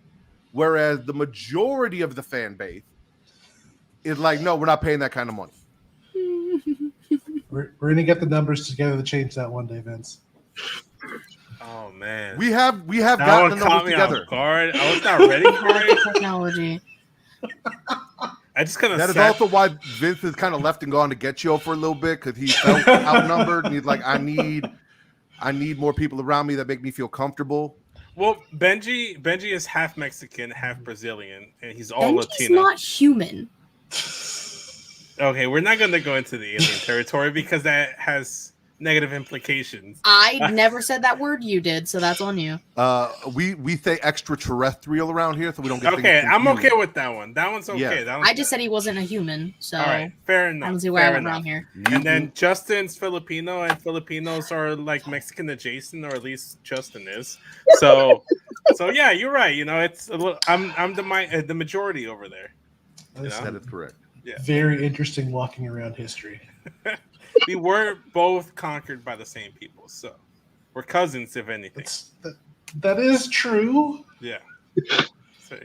S5: Whereas the majority of the fan base is like, no, we're not paying that kind of money.
S3: We're going to get the numbers together to change that one day, Vince.
S1: Oh man,
S5: We have
S1: that
S5: gotten
S1: one
S5: the
S1: caught
S5: numbers
S1: me
S5: together.
S1: off guard. I was not ready for it.
S2: Technology.
S1: I just kind of
S5: That is also why Vince has kind of left and gone to Get You for a little bit, because he felt outnumbered, and he's like, I need more people around me that make me feel comfortable.
S1: Well, Benji is half Mexican, half Brazilian, and he's all
S2: Benji's
S1: Latino.
S2: not human.
S1: Okay, we're not going to go into the alien territory because that has negative implications.
S2: I never said that word. You did, so that's on you.
S5: We say extraterrestrial around here, so we don't get.
S1: Okay,
S5: things
S1: I'm
S5: confused.
S1: okay with that one. That one's okay.
S5: Yeah.
S1: That one's
S2: I just said he wasn't a human, so
S1: all right. Fair enough.
S2: I don't see why I
S1: fair
S2: went
S1: enough.
S2: wrong here.
S1: And then Justin's Filipino, and Filipinos are like Mexican adjacent, or at least Justin is. So yeah, you're right. You know, it's a little. I'm the majority over there.
S3: That's
S5: That is correct.
S1: Yeah,
S3: very interesting walking around history.
S1: we were both conquered by the same people, so we're cousins, if anything.
S3: That is true.
S1: Yeah. So,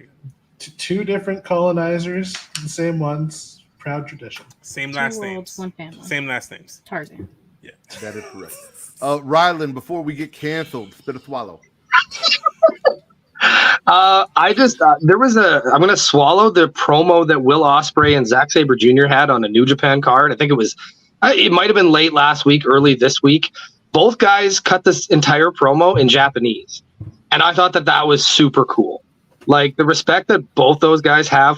S3: Two different colonizers, the same ones. Proud tradition.
S1: same
S2: Two
S1: last
S2: worlds,
S1: names.
S2: one family.
S1: Same last names.
S2: Tarzan.
S1: Yeah.
S5: That is correct. Rylan, before we get canceled, spit a swallow.
S4: There was I'm going to swallow the promo that Will Ospreay and Zack Sabre Jr. had on a New Japan card. I think it might have been late last week, early this week. Both guys cut this entire promo in Japanese. And I thought that was super cool. Like, the respect that both those guys have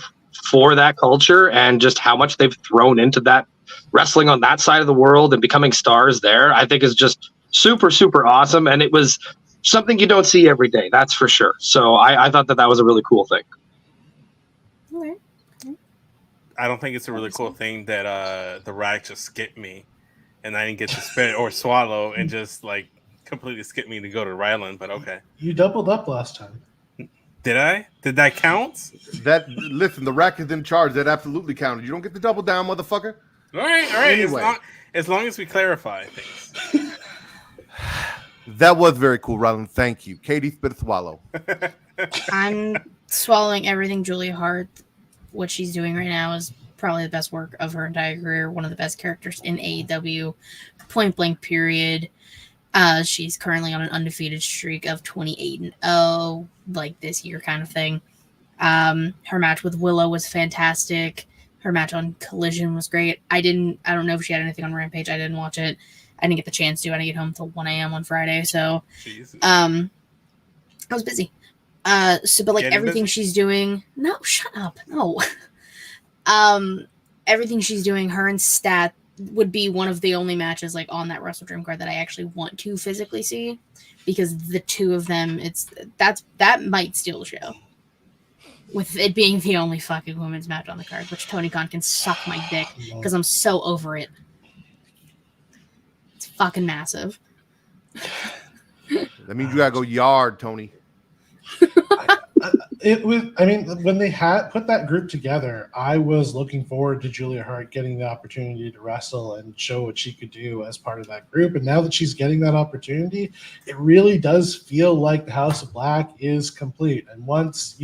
S4: for that culture and just how much they've thrown into that wrestling on that side of the world and becoming stars there, I think is just super, super awesome. And it was something you don't see every day, that's for sure. So I thought that was a really cool thing.
S2: Okay.
S1: I don't think it's a really cool thing that the rack just skipped me and I didn't get to spit or swallow and just like completely skipped me to go to Ryland, but okay.
S3: You doubled up last time.
S1: Did I? Did that count?
S5: Listen, the rack is in charge. That absolutely counted. You don't get the double down, motherfucker.
S1: All right.
S5: Anyway.
S1: As long as we clarify things.
S5: That was very cool, Rylan. Thank you. Katie, spit a swallow.
S2: I'm swallowing everything Julia Hart. What she's doing right now is probably the best work of her entire career. One of the best characters in AEW, point blank period. She's currently on an undefeated streak of 28-0, like this year kind of thing. Her match with Willow was fantastic. Her match on Collision was great. I don't know if she had anything on Rampage. I didn't watch it. I didn't get the chance to. I didn't get home until 1 a.m. on Friday, so
S1: Jesus.
S2: I was busy. But like
S1: Getting
S2: everything
S1: busy?
S2: she's doing, no, shut up, no. Everything she's doing, her and Stat would be one of the only matches like on that Wrestle Dream card that I actually want to physically see, because the two of them, that might steal the show. With it being the only fucking women's match on the card, which Tony Khan can suck my dick because I'm so over it. It's fucking massive.
S5: That means you gotta go yard, Tony.
S3: It was. I mean, when they had put that group together, I was looking forward to Julia Hart getting the opportunity to wrestle and show what she could do as part of that group. And now that she's getting that opportunity, it really does feel like the House of Black is complete. And once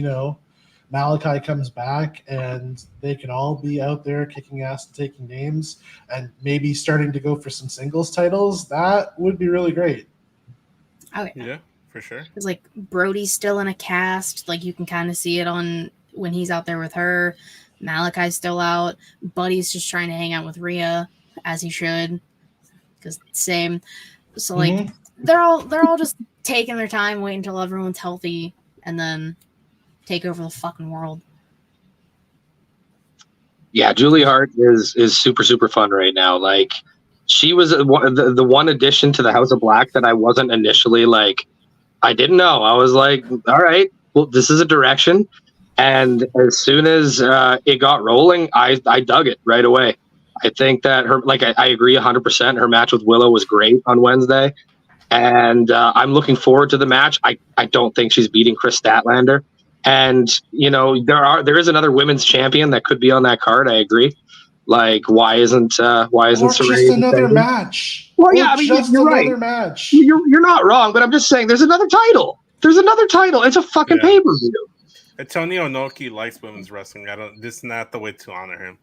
S3: Malachi comes back and they can all be out there kicking ass and taking names and maybe starting to go for some singles titles, that would be really great.
S2: Oh yeah.
S1: Yeah, for sure.
S2: Because like Brody's still in a cast, like you can kind of see it on when he's out there with her. Malachi's still out. Buddy's just trying to hang out with Rhea, as he should, because same. So like they're all just taking their time, waiting until everyone's healthy, and then take over the fucking world.
S4: Yeah, Julie Hart is super super fun right now. Like she was the one addition to the House of Black that I wasn't initially like. I didn't know. I was like, all right, well, this is a direction. And as soon as it got rolling, I dug it right away. I think that I agree 100%. Her match with Willow was great on Wednesday. And I'm looking forward to the match. I don't think she's beating Chris Statlander. And, you know, there is another women's champion that could be on that card. I agree. Like, why isn't
S3: just another match?
S4: Well, yeah, I mean, you're right.
S3: Match.
S4: You're not wrong, but I'm just saying there's another title. It's a fucking pay-per-view.
S1: Antonio Inoki likes women's wrestling. This is not the way to honor him.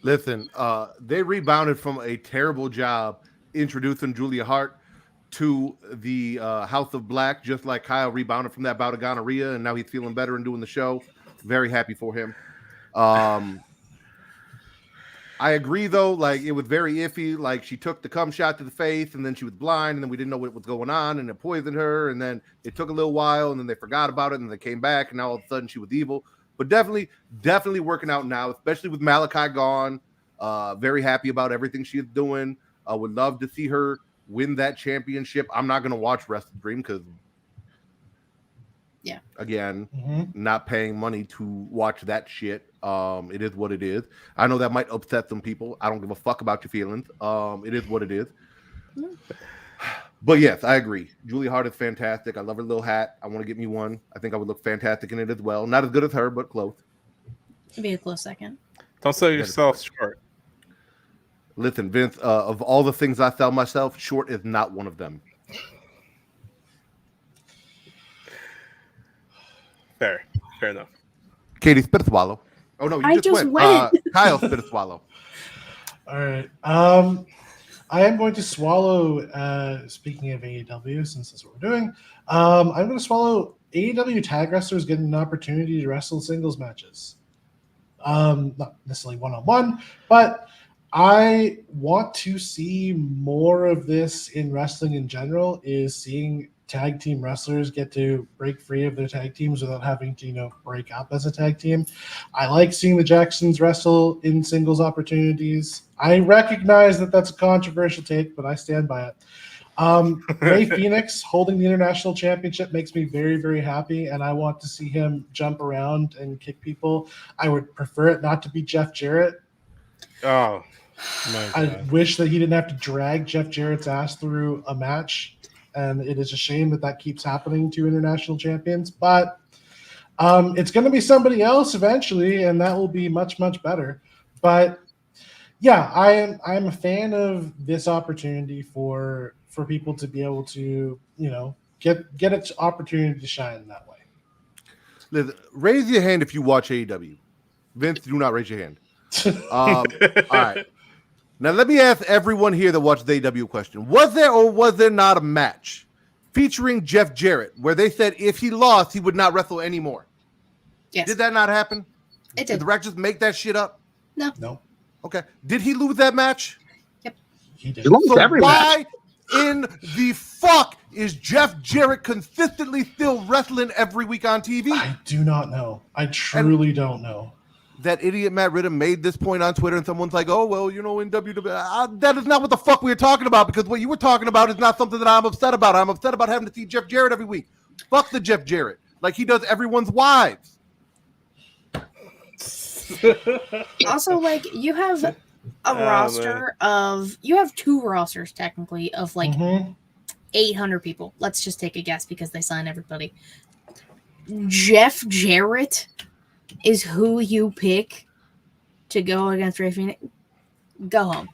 S5: Listen, they rebounded from a terrible job introducing Julia Hart to the House of Black, just like Kyle rebounded from that bout of gonorrhea, and now he's feeling better and doing the show. Very happy for him. I agree, though. Like, it was very iffy. Like, she took the cum shot to the face, and then she was blind, and then we didn't know what was going on, and it poisoned her, and then it took a little while, and then they forgot about it, and they came back, and now all of a sudden she was evil. But definitely working out now, especially with Malachi gone. Very happy about everything she is doing. I would love to see her win that championship. I'm not going to watch Wrestle Dream because, again, not paying money to watch that shit. It is what it is. I know that might upset some people. I don't give a fuck about your feelings. It is what it is. But yes, I agree. Julia Hart is fantastic. I love her little hat. I want to get me one. I think I would look fantastic in it as well. Not as good as her, but close.
S2: It'd be a close second.
S1: Don't sell yourself short.
S5: Listen, Vince, of all the things I sell myself, short is not one of them.
S1: Fair enough.
S5: Katie, spit a swallow. Oh, no, you just went. Kyle, spit a swallow.
S3: All right. I am going to swallow, speaking of AEW, since that's what we're doing, I'm going to swallow AEW tag wrestlers getting an opportunity to wrestle singles matches. Not necessarily one-on-one, but I want to see more of this in wrestling in general, is seeing tag team wrestlers get to break free of their tag teams without having to, break up as a tag team. I like seeing the Jacksons wrestle in singles opportunities. I recognize that that's a controversial take, but I stand by it. Ray Phoenix holding the international championship makes me very, very happy, and I want to see him jump around and kick people. I would prefer it not to be Jeff Jarrett.
S1: Oh, my God.
S3: I wish that he didn't have to drag Jeff Jarrett's ass through a match. And it is a shame that keeps happening to international champions. But it's going to be somebody else eventually, and that will be much, much better. But, yeah, I'm a fan of this opportunity for people to be able to, get its opportunity to shine that way.
S5: Listen, raise your hand if you watch AEW. Vince, do not raise your hand. All right. Now, let me ask everyone here that watched the AEW question. Was there or was there not a match featuring Jeff Jarrett where they said if he lost, he would not wrestle anymore?
S2: Yes.
S5: Did that not happen?
S2: It
S5: Did
S2: did.
S5: the Rack just make that shit up?
S3: No.
S5: Okay. Did he lose that match?
S2: Yep.
S3: He did.
S4: He lost
S5: So
S4: every
S5: why
S4: match.
S5: in the fuck is Jeff Jarrett consistently still wrestling every week on TV?
S3: I do not know. I truly don't know.
S5: That idiot Matt Riddle made this point on Twitter, and someone's like, "Oh well, in WWE, that is not what the fuck we were talking about, because what you were talking about is not something that I'm upset about. I'm upset about having to see Jeff Jarrett every week. Fuck the Jeff Jarrett, like he does everyone's wives."
S2: Also, like, you have a roster you have two rosters technically of 800 people. Let's just take a guess because they sign everybody. Jeff Jarrett is who you pick to go against Ray Phoenix. Go home.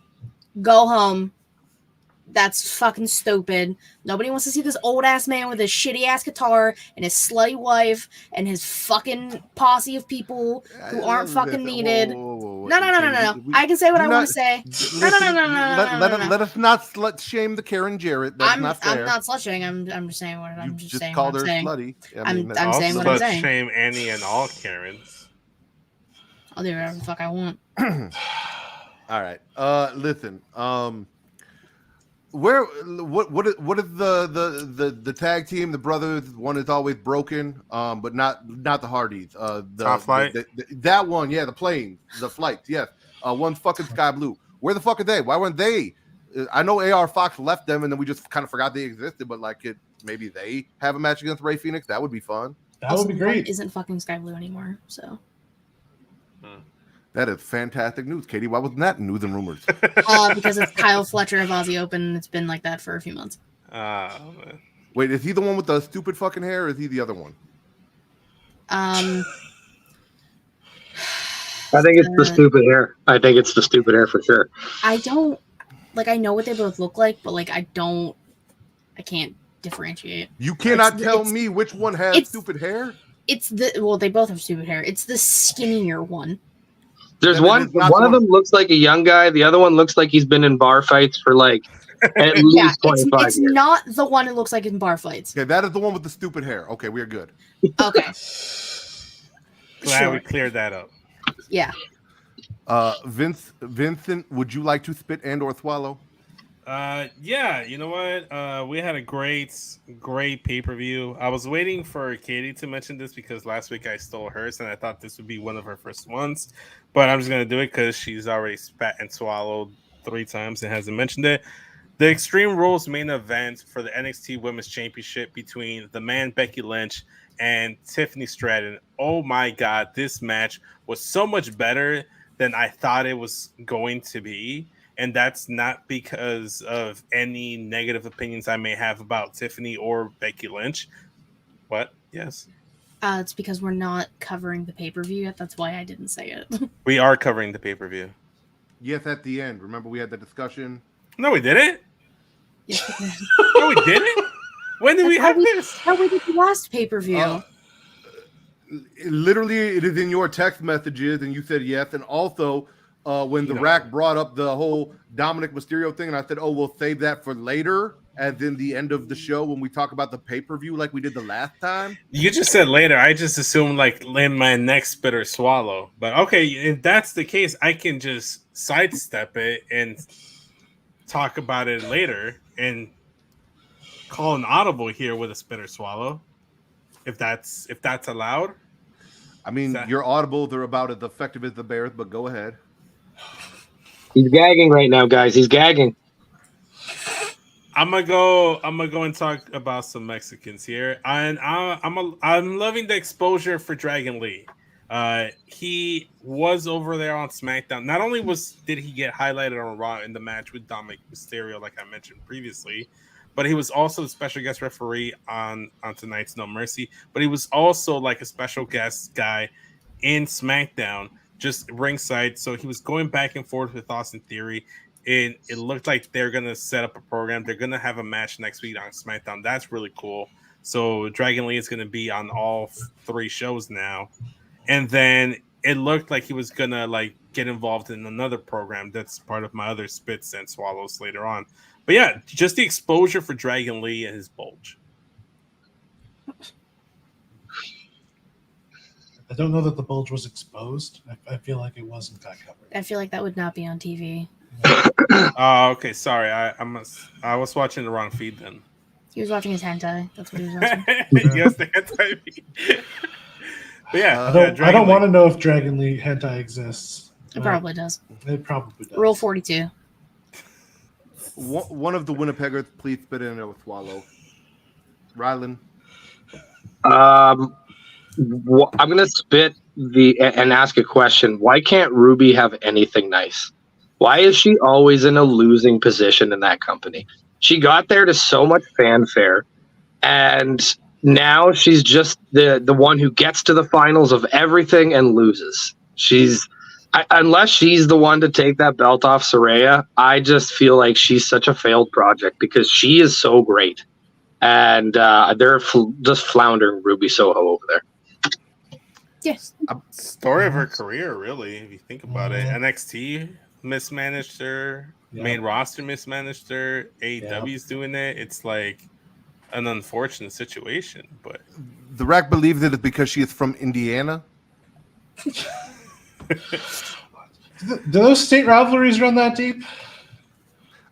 S2: Go home. That's fucking stupid. Nobody wants to see this old ass man with his shitty ass guitar and his slutty wife and his fucking posse of people who aren't fucking needed.
S5: Whoa.
S2: No. I can say what I want to say. No.
S5: Let us not slut shame the Karen Jarrett. That's not fair.
S2: I'm not slut shaming. I'm just saying what I'm
S5: You
S2: just saying.
S5: called
S2: what
S5: her
S2: I'm saying.
S5: slutty.
S2: I'm saying what I'm saying.
S1: Shame Annie and all Karens.
S2: I'll do whatever the fuck I want.
S5: All right. Listen. What is the tag team? The brothers. One is always broken. But not the Hardys.
S1: Top Flight.
S5: That one. Yeah. The plane. The flights. Yes. One's fucking sky blue. Where the fuck are they? Why weren't they? I know AR Fox left them, and then we just kind of forgot they existed. But like, maybe they have a match against Ray Phoenix. That would be fun.
S3: That would be great.
S2: Isn't fucking Sky Blue anymore, so.
S5: That is fantastic news, Katie. Why wasn't that news and rumors?
S2: Because it's Kyle Fletcher of Aussie Open, and it's been like that for a few months.
S1: Man.
S5: Wait, is he the one with the stupid fucking hair, or is he the other one?
S4: I think it's the stupid hair. I think it's the stupid hair for sure.
S2: I don't like. I know what they both look like, but like, I can't differentiate.
S5: You cannot tell me which one has stupid hair.
S2: They both have stupid hair. It's the skinnier one.
S4: There's one of them looks like a young guy. The other one looks like he's been in bar fights for like at least 25
S2: it's
S4: years.
S2: not the one that looks like in bar fights.
S5: Okay, that is the one with the stupid hair. Okay, we're good.
S2: Okay.
S1: Glad we cleared that up.
S2: Yeah.
S5: Vincent, would you like to spit and or swallow?
S1: Yeah, you know what? We had a great pay-per-view. I was waiting for Katie to mention this because last week I stole hers and I thought this would be one of her first ones. But I'm just gonna do it because she's already spat and swallowed 3 times and hasn't mentioned it. The Extreme Rules main event for the NXT Women's Championship between the man Becky Lynch and Tiffany Stratton. Oh my god, this match was so much better than I thought it was going to be. And that's not because of any negative opinions I may have about Tiffany or Becky Lynch. What? Yes.
S2: It's because we're not covering the pay-per-view yet. That's why I didn't say it.
S1: We are covering the pay-per-view.
S5: Yes, at the end. Remember we had the discussion?
S1: No, we didn't.
S2: Yes, we did.
S1: No, we didn't. When did we have this?
S2: How we did the last pay-per-view?
S5: Literally, it is in your text messages, and you said yes. And also, when the rack brought up the whole Dominic Mysterio thing, and I said, "Oh, we'll save that for later," as in the end of the show when we talk about the pay-per-view, like we did the last time.
S1: You just said later. I just assumed like in my next spit or swallow. But okay, if that's the case, I can just sidestep it and talk about it later and call an audible here with a spit or swallow. If that's allowed.
S5: I mean, your audibles are about as effective as the Bears, but go ahead.
S4: He's gagging right now, guys. He's gagging.
S1: I'm gonna go and talk about some Mexicans here. And I'm loving the exposure for Dragon Lee. He was over there on SmackDown. Not only did he get highlighted on Raw in the match with Dominic Mysterio, like I mentioned previously, but he was also the special guest referee on tonight's No Mercy. But he was also like a special guest guy in SmackDown, just ringside. So he was going back and forth with Austin Theory. And it looked like they're going to set up a program. They're going to have a match next week on SmackDown. That's really cool. So Dragon Lee is going to be on all 3 shows now. And then it looked like he was going to like get involved in another program. That's part of my other spits and swallows later on. But yeah, just the exposure for Dragon Lee and his bulge.
S3: I don't know that the bulge was exposed. I feel like it wasn't that covered.
S2: I feel like that would not be on TV.
S1: Oh, okay. Sorry, I was watching the wrong feed then.
S2: He was watching his hentai. That's what he was watching.
S1: Yes, the hentai feed. But yeah,
S3: I don't want to know if Dragon Lee hentai exists.
S2: It probably does.
S3: It probably does.
S2: Rule 42.
S5: One of the Winnipeggers, please spit in or swallow. Rylan.
S4: I'm gonna spit and ask a question. Why can't Ruby have anything nice? Why is she always in a losing position in that company? She got there to so much fanfare, and now she's just the one who gets to the finals of everything and loses. Unless she's the one to take that belt off Saraya, I just feel like she's such a failed project because she is so great. And they're just floundering Ruby Soho over there.
S2: Yes.
S1: Story of her career, really, if you think about it.
S3: Mhm.
S1: NXT mismanaged her,
S3: Yep.
S1: main roster mismanaged her, AEW's doing it. It's like an unfortunate situation, but
S5: The Rack believes it is because she is from Indiana.
S3: Do those state rivalries run that deep?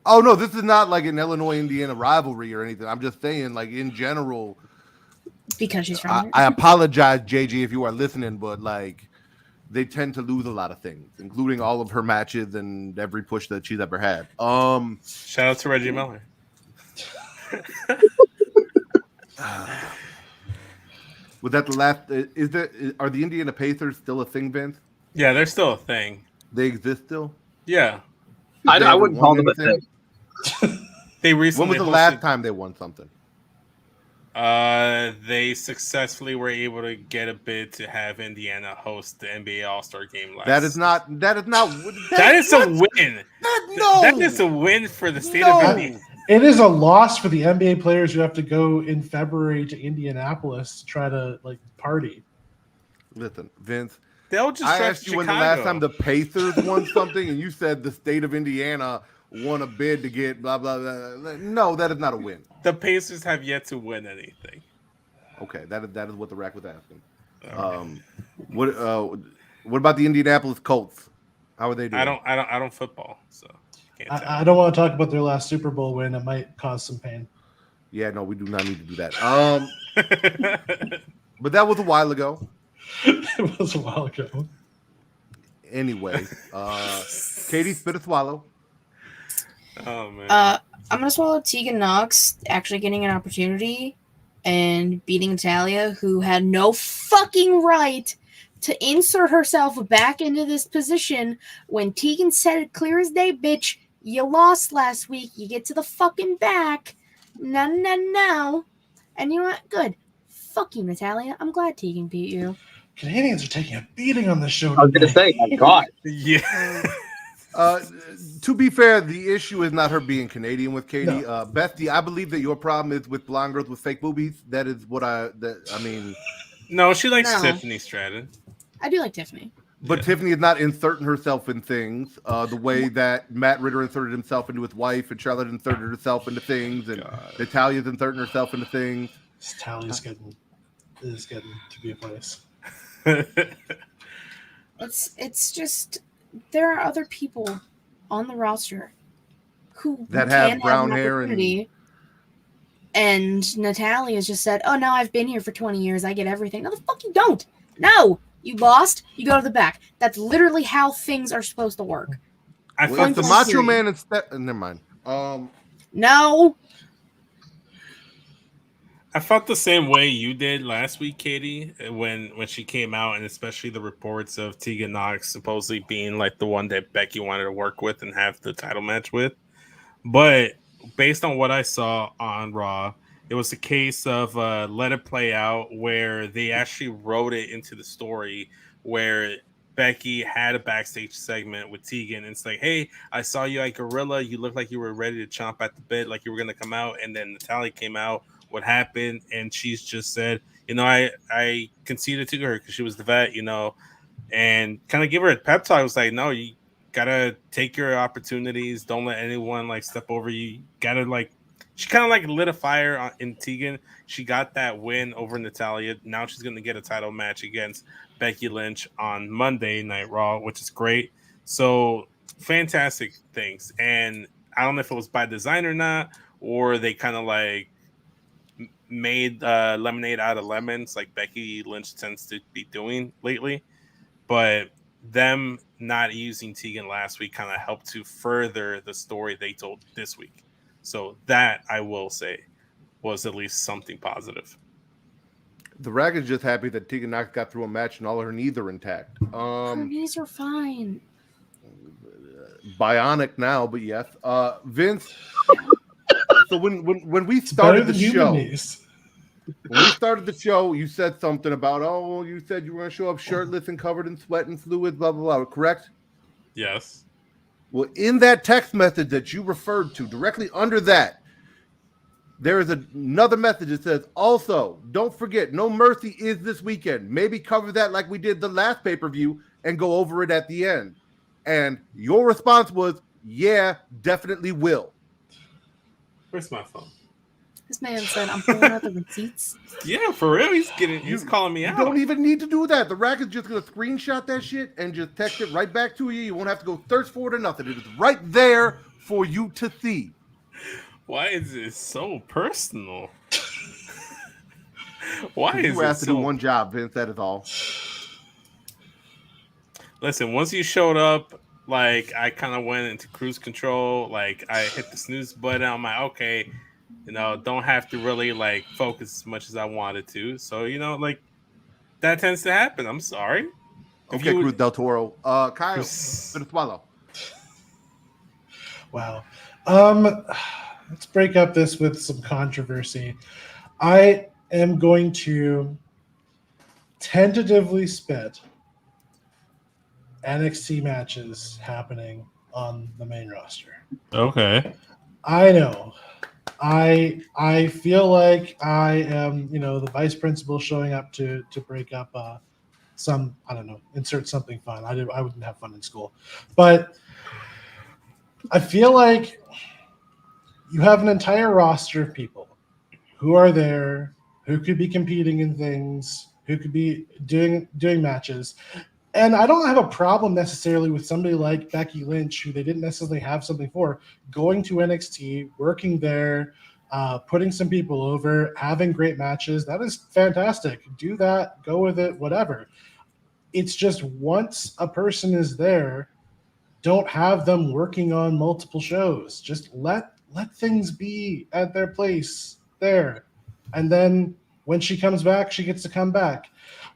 S5: Oh no, this is not like an Illinois-Indiana rivalry or anything. I'm just saying, like in general.
S2: Because she's from there.
S5: I apologize, JG, if you are listening, but like they tend to lose a lot of things, including all of her matches and every push that she's ever had.
S1: shout out to Reggie Miller.
S5: Was that the last? Are the Indiana Pacers still a thing, Vince?
S1: Yeah, they're still a thing.
S5: They exist still?
S1: Yeah.
S5: Did they
S4: I
S5: ever
S4: wouldn't
S5: won
S4: call them a
S5: anything?
S4: thing.
S1: They
S5: When
S1: recently
S5: was the
S1: hosted-
S5: last time they won something?
S1: They successfully were able to get a bid to have Indiana host the NBA All-Star Game last.
S5: That is not. That is
S1: a win.
S5: No,
S1: That is a win for the state
S5: No.
S1: of Indiana.
S3: It is a loss for the NBA players who have to go in February to Indianapolis to try to like party.
S5: Listen, Vince.
S1: They'll just
S5: I
S1: drive
S5: asked
S1: to
S5: you when the
S1: Chicago.
S5: last time the Pacers won something, and you said the state of Indiana won a bid to get blah blah blah. No, that is not a win.
S1: The Pacers have yet to win anything.
S5: Okay, that is what the Rack was asking.
S1: Okay.
S5: What about the Indianapolis Colts? How are they doing?
S1: I don't football, so can't tell.
S3: I don't want to talk about their last Super Bowl win. It might cause some pain.
S5: Yeah, no, we do not need to do that. But that was a while ago.
S3: It was a while ago.
S5: Anyway, Katie, spit a swallow.
S1: Oh man.
S2: I'm gonna swallow Tegan Knox actually getting an opportunity and beating Natalia, who had no fucking right to insert herself back into this position when Tegan said it clear as day, bitch. You lost last week. You get to the fucking back. No. And you know what? Good. Fuck you, Natalia. I'm glad Tegan beat you.
S3: Canadians are taking a beating on this show.
S4: I was going to say, my God.
S1: yeah.
S5: To be fair, the issue is not her being Canadian with Katie. Bestie, I believe that your problem is with blonde girls with fake boobies. That is what I mean.
S1: No, she likes
S2: No.
S1: Tiffany Stratton.
S2: I do like Tiffany.
S5: But
S1: Yeah.
S5: Tiffany is not inserting herself in things the way that Matt Ritter inserted himself into his wife, and Charlotte inserted herself into things, and Natalia's inserting herself into things.
S3: This tally is getting to be a place.
S2: It's just there are other people on the roster who
S5: That have
S2: can
S5: brown
S2: an
S5: hair and-
S2: opportunity. And Natalia just said, "Oh no, I've been here for 20 years. I get everything." No, the fuck you don't. No, you lost. You go to the back. That's literally how things are supposed to work.
S1: I
S5: Well,
S1: felt
S5: if the
S2: Point
S5: Macho
S2: period.
S5: Man instead, never mind.
S2: No,
S1: I felt the same way you did last week, Katie, when she came out, and especially the reports of Tegan Knox supposedly being like the one that Becky wanted to work with and have the title match with. But based on what I saw on Raw, it was a case of let it play out, where they actually wrote it into the story where Becky had a backstage segment with Tegan. And it's like, hey, I saw you at Gorilla. You looked like you were ready to chomp at the bit, like you were going to come out. And then Natalia came out. What happened? And she's just said, I conceded to her because she was the vet, and kind of give her a pep talk. I was like, no, you gotta take your opportunities. Don't let anyone like step over you. You gotta she kind of like lit a fire in Tegan. She got that win over Natalia. Now she's gonna get a title match against Becky Lynch on Monday Night Raw, which is great. So fantastic things. And I don't know if it was by design or not, or they kind of like made lemonade out of lemons like Becky Lynch tends to be doing lately. But them not using Tegan last week kind of helped to further the story they told this week. So that, I will say, was at least something positive.
S5: The Rag is just happy that Tegan Knox got through a match and all her knees are intact.
S2: her knees are fine.
S5: Bionic now, but yes. Vince, so when we
S3: Better
S5: started the
S3: than human
S5: show,
S3: knees.
S5: when we started the show, you said something about, you said you were going to show up shirtless and covered in sweat and fluids, blah, blah, blah, correct?
S1: Yes.
S5: Well, in that text message that you referred to, directly under that, there is another message that says, also, don't forget, No Mercy is this weekend. Maybe cover that like we did the last pay-per-view and go over it at the end. And your response was, yeah, definitely will.
S1: Where's my phone?
S2: This man said, I'm pulling out the receipts.
S1: Yeah, for real. He's calling me out.
S5: You don't even need to do that. The rack is just going to screenshot that shit and just text it right back to you. You won't have to go search for it or nothing. It is right there for you to see.
S1: Why is it so personal? Why is
S5: you
S1: it
S5: have to
S1: so...
S5: do one job, Vince. That is all.
S1: Listen, once you showed up, like, I kind of went into cruise control. Like, I hit the snooze button. I'm like, okay, don't have to really, like, focus as much as I wanted to. So, like, that tends to happen. I'm sorry.
S5: Okay, Cruz Del Toro. Kyle, swallow.
S3: Wow. Let's break up this with some controversy. I am going to tentatively spit NXT matches happening on the main roster.
S1: Okay.
S3: I know. I feel like I am, the vice principal showing up to break up some, I don't know, insert something fun. I wouldn't have fun in school. But I feel like you have an entire roster of people who are there, who could be competing in things, who could be doing matches. And I don't have a problem necessarily with somebody like Becky Lynch, who they didn't necessarily have something for, going to NXT, working there, putting some people over, having great matches. That is fantastic. Do that, go with it, whatever. It's just once a person is there, don't have them working on multiple shows. Just let things be at their place there. And then when she comes back, she gets to come back.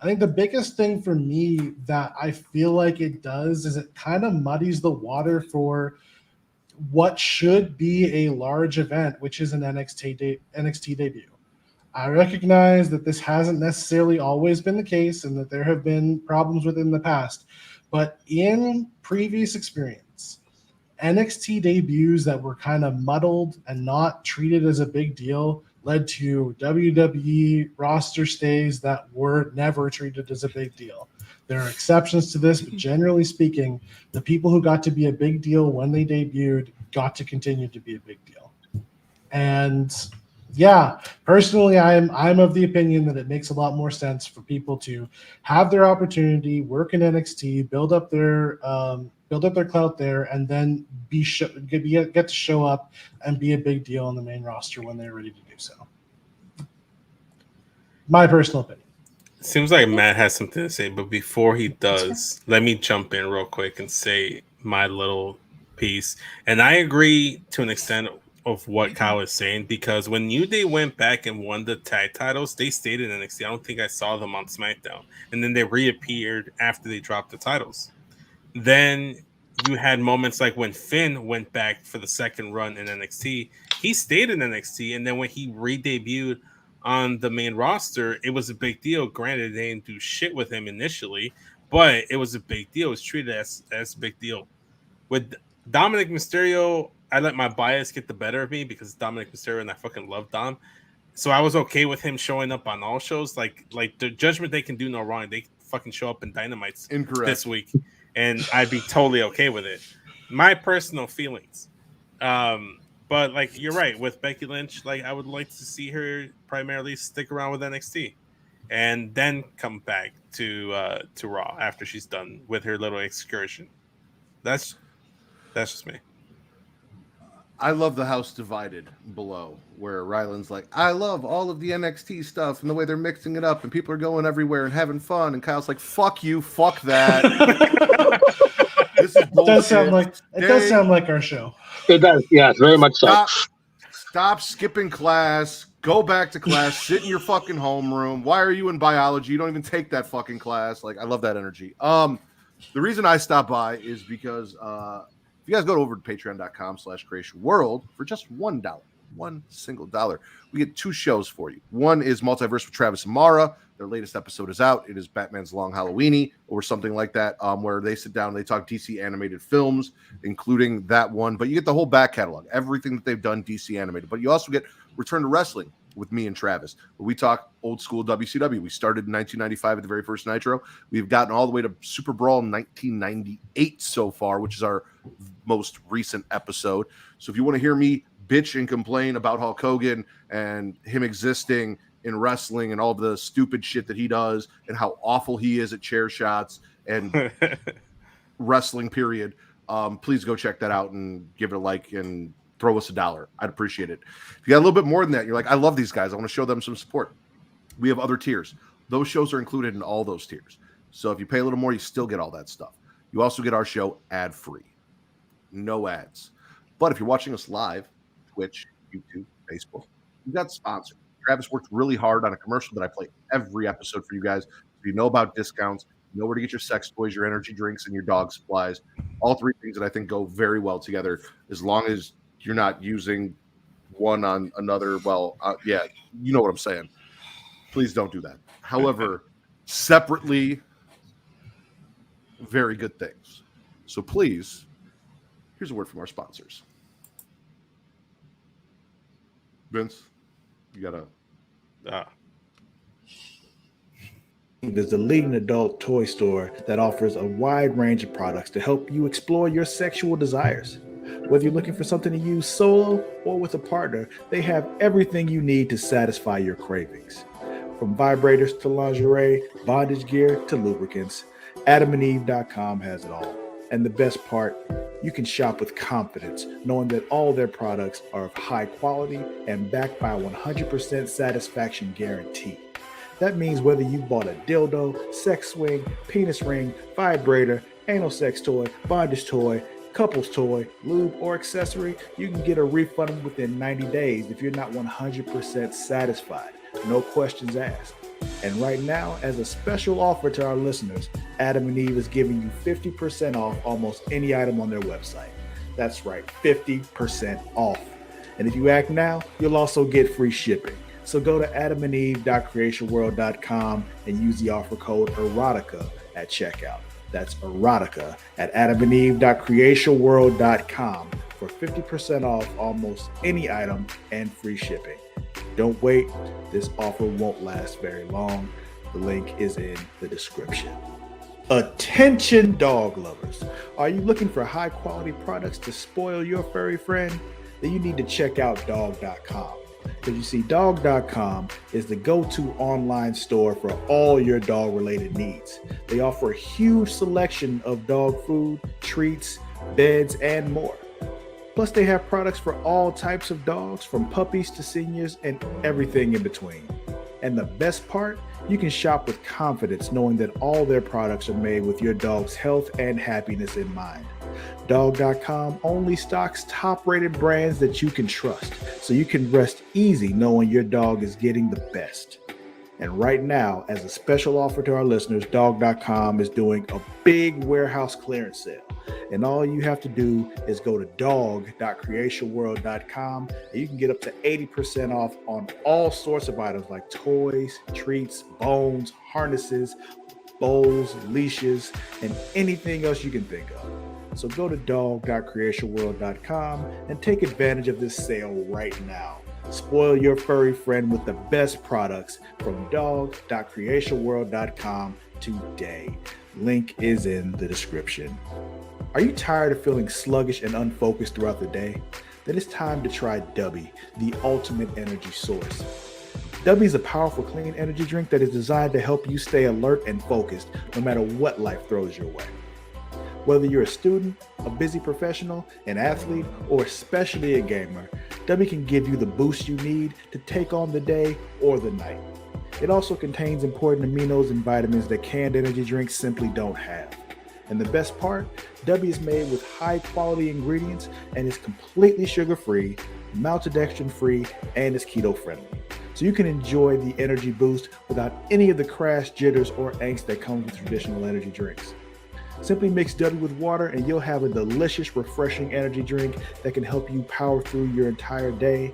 S3: I think the biggest thing for me that I feel like it does is it kind of muddies the water for what should be a large event, which is an NXT debut. I recognize that this hasn't necessarily always been the case and that there have been problems within the past. But in previous experience, NXT debuts that were kind of muddled and not treated as a big deal led to WWE roster stays that were never treated as a big deal. There are exceptions to this, but generally speaking, the people who got to be a big deal when they debuted got to continue to be a big deal. And yeah, personally, I'm of the opinion that it makes a lot more sense for people to have their opportunity, work in NXT, build up their clout there, and then get to show up and be a big deal on the main roster when they're ready to do so. My personal opinion.
S1: Seems like Matt has something to say, but before he does, let me jump in real quick and say my little piece. And I agree to an extent of what Kyle is saying, because when New Day went back and won the tag titles, they stayed in NXT. I don't think I saw them on SmackDown. And then they reappeared after they dropped the titles. Then you had moments like when Finn went back for the second run in NXT. He stayed in NXT, and then when he re-debuted on the main roster, it was a big deal. Granted, they didn't do shit with him initially, but it was a big deal. It was treated as a big deal. With Dominic Mysterio, I let my bias get the better of me because Dominic Mysterio and I fucking love Dom. So I was okay with him showing up on all shows. Like the Judgment Day can do no wrong. They fucking show up in Dynamite's this week, and I'd be totally okay with it. My personal feelings. But like you're right with Becky Lynch, like I would like to see her primarily stick around with NXT, and then come back to Raw after she's done with her little excursion. That's just me.
S5: I love the house divided below, where Ryland's like, I love all of the NXT stuff and the way they're mixing it up, and people are going everywhere and having fun. And Kyle's like, fuck you, fuck that. This is bullshit.
S3: It does sound like our show.
S4: It does, yeah, very much so.
S5: Stop skipping class. Go back to class. Sit in your fucking homeroom. Why are you in biology? You don't even take that fucking class. Like, I love that energy. The reason I stopped by is because if you guys go over to patreon.com/creationworld for just $1, $1 single. We get 2 shows for you. One is Multiverse with Travis and Mara. Their latest episode is out. It is Batman's Long Halloweeny or something like that, where they sit down and they talk DC animated films, including that one. But you get the whole back catalog, everything that they've done DC animated. But you also get Return to Wrestling with me and Travis, where we talk old school WCW. We started in 1995 at the very first Nitro. We've gotten all the way to Super Brawl in 1998 so far, which is our most recent episode. So if you want to hear me bitch and complain about Hulk Hogan and him existing in wrestling and all the stupid shit that he does and how awful he is at chair shots and wrestling period, please go check that out and give it a like and throw us $1. I'd appreciate it. If you got a little bit more than that, you're like, I love these guys, I want to show them some support. We have other tiers. Those shows are included in all those tiers. So if you pay a little more, you still get all that stuff. You also get our show ad-free. No ads. But if you're watching us live, Twitch, YouTube, Facebook, you got sponsored. Travis worked really hard on a commercial that I play every episode for you guys. So you know about discounts, you know where to get your sex toys, your energy drinks, and your dog supplies. All 3 things that I think go very well together, as long as you're not using one on another. Well, yeah, you know what I'm saying. Please don't do that. However, separately, very good things. So please, here's a word from our sponsors. Vince, you gotta.
S7: Is the leading adult toy store that offers a wide range of products to help you explore your sexual desires. Whether you're looking for something to use solo or with a partner, they have everything you need to satisfy your cravings. From vibrators to lingerie, bondage gear to lubricants, AdamandEve.com has it all. And the best part, you can shop with confidence, knowing that all their products are of high quality and backed by a 100% satisfaction guarantee. That means whether you bought a dildo, sex swing, penis ring, vibrator, anal sex toy, bondage toy, couples toy, lube, or accessory, you can get a refund within 90 days if you're not 100% satisfied. No questions asked. And right now, as a special offer to our listeners, Adam and Eve is giving you 50% off almost any item on their website. That's right, 50% off. And if you act now, you'll also get free shipping. So go to adamandeve.creationworld.com and use the offer code erotica at checkout. That's erotica at adamandeve.creationworld.com for 50% off almost any item and free shipping. Don't wait. This offer won't last very long. The link is in the description. Attention dog lovers. Are you looking for high quality products to spoil your furry friend? Then you need to check out dog.com. Because you see, dog.com is the go-to online store for all your dog-related needs. They offer a huge selection of dog food, treats, beds, and more. Plus, they have products for all types of dogs, from puppies to seniors and everything in between. And the best part, you can shop with confidence knowing that all their products are made with your dog's health and happiness in mind. Dog.com only stocks top-rated brands that you can trust, so you can rest easy knowing your dog is getting the best. And right now, as a special offer to our listeners, Dog.com is doing a big warehouse clearance sale. And all you have to do is go to dog.creationworld.com and you can get up to 80% off on all sorts of items like toys, treats, bones, harnesses, bowls, leashes, and anything else you can think of. So go to dog.creationworld.com and take advantage of this sale right now. Spoil your furry friend with the best products from dog.creationworld.com today. Link is in the description. Are you tired of feeling sluggish and unfocused throughout the day? Then it's time to try DUBBY, the ultimate energy source. DUBBY is a powerful clean energy drink that is designed to help you stay alert and focused no matter what life throws your way. Whether you're a student, a busy professional, an athlete, or especially a gamer, DUBBY can give you the boost you need to take on the day or the night. It also contains important aminos and vitamins that canned energy drinks simply don't have. And the best part, DUBBY is made with high quality ingredients and is completely sugar-free, maltodextrin-free, and is keto-friendly. So you can enjoy the energy boost without any of the crash, jitters, or angst that comes with traditional energy drinks. Simply mix DUBBY with water and you'll have a delicious, refreshing energy drink that can help you power through your entire day.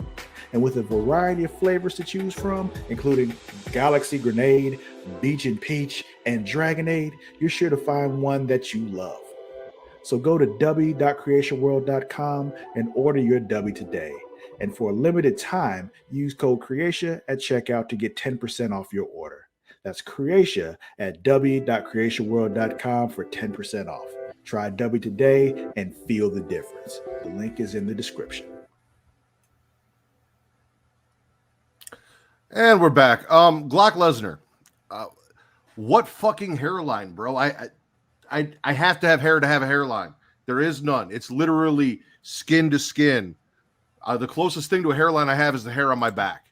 S7: And with a variety of flavors to choose from, including Galaxy Grenade, Beach and Peach, and Dragonade, you're sure to find one that you love. So go to dubby.creationworld.com and order your Dubby today. And for a limited time, use code Creatia at checkout to get 10% off your order. That's Creatia at dubby.creationworld.com for 10% off. Try Dubby today and feel the difference. The link is in the description.
S5: And we're back. Glock Lesnar. What fucking hairline, bro? I have to have hair to have a hairline. There is none. It's literally skin to skin. The closest thing to a hairline I have is the hair on my back,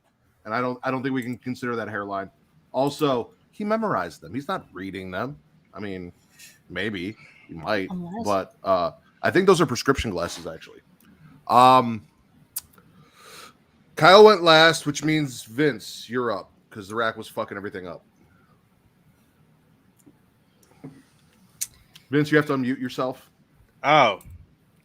S5: and I don't think we can consider that a hairline. Also, he memorized them. He's not reading them. I mean, maybe he might, but I think those are prescription glasses actually. Kyle went last, which means Vince, you're up because the rack was fucking everything up. Vince, you have to unmute yourself.
S1: Oh,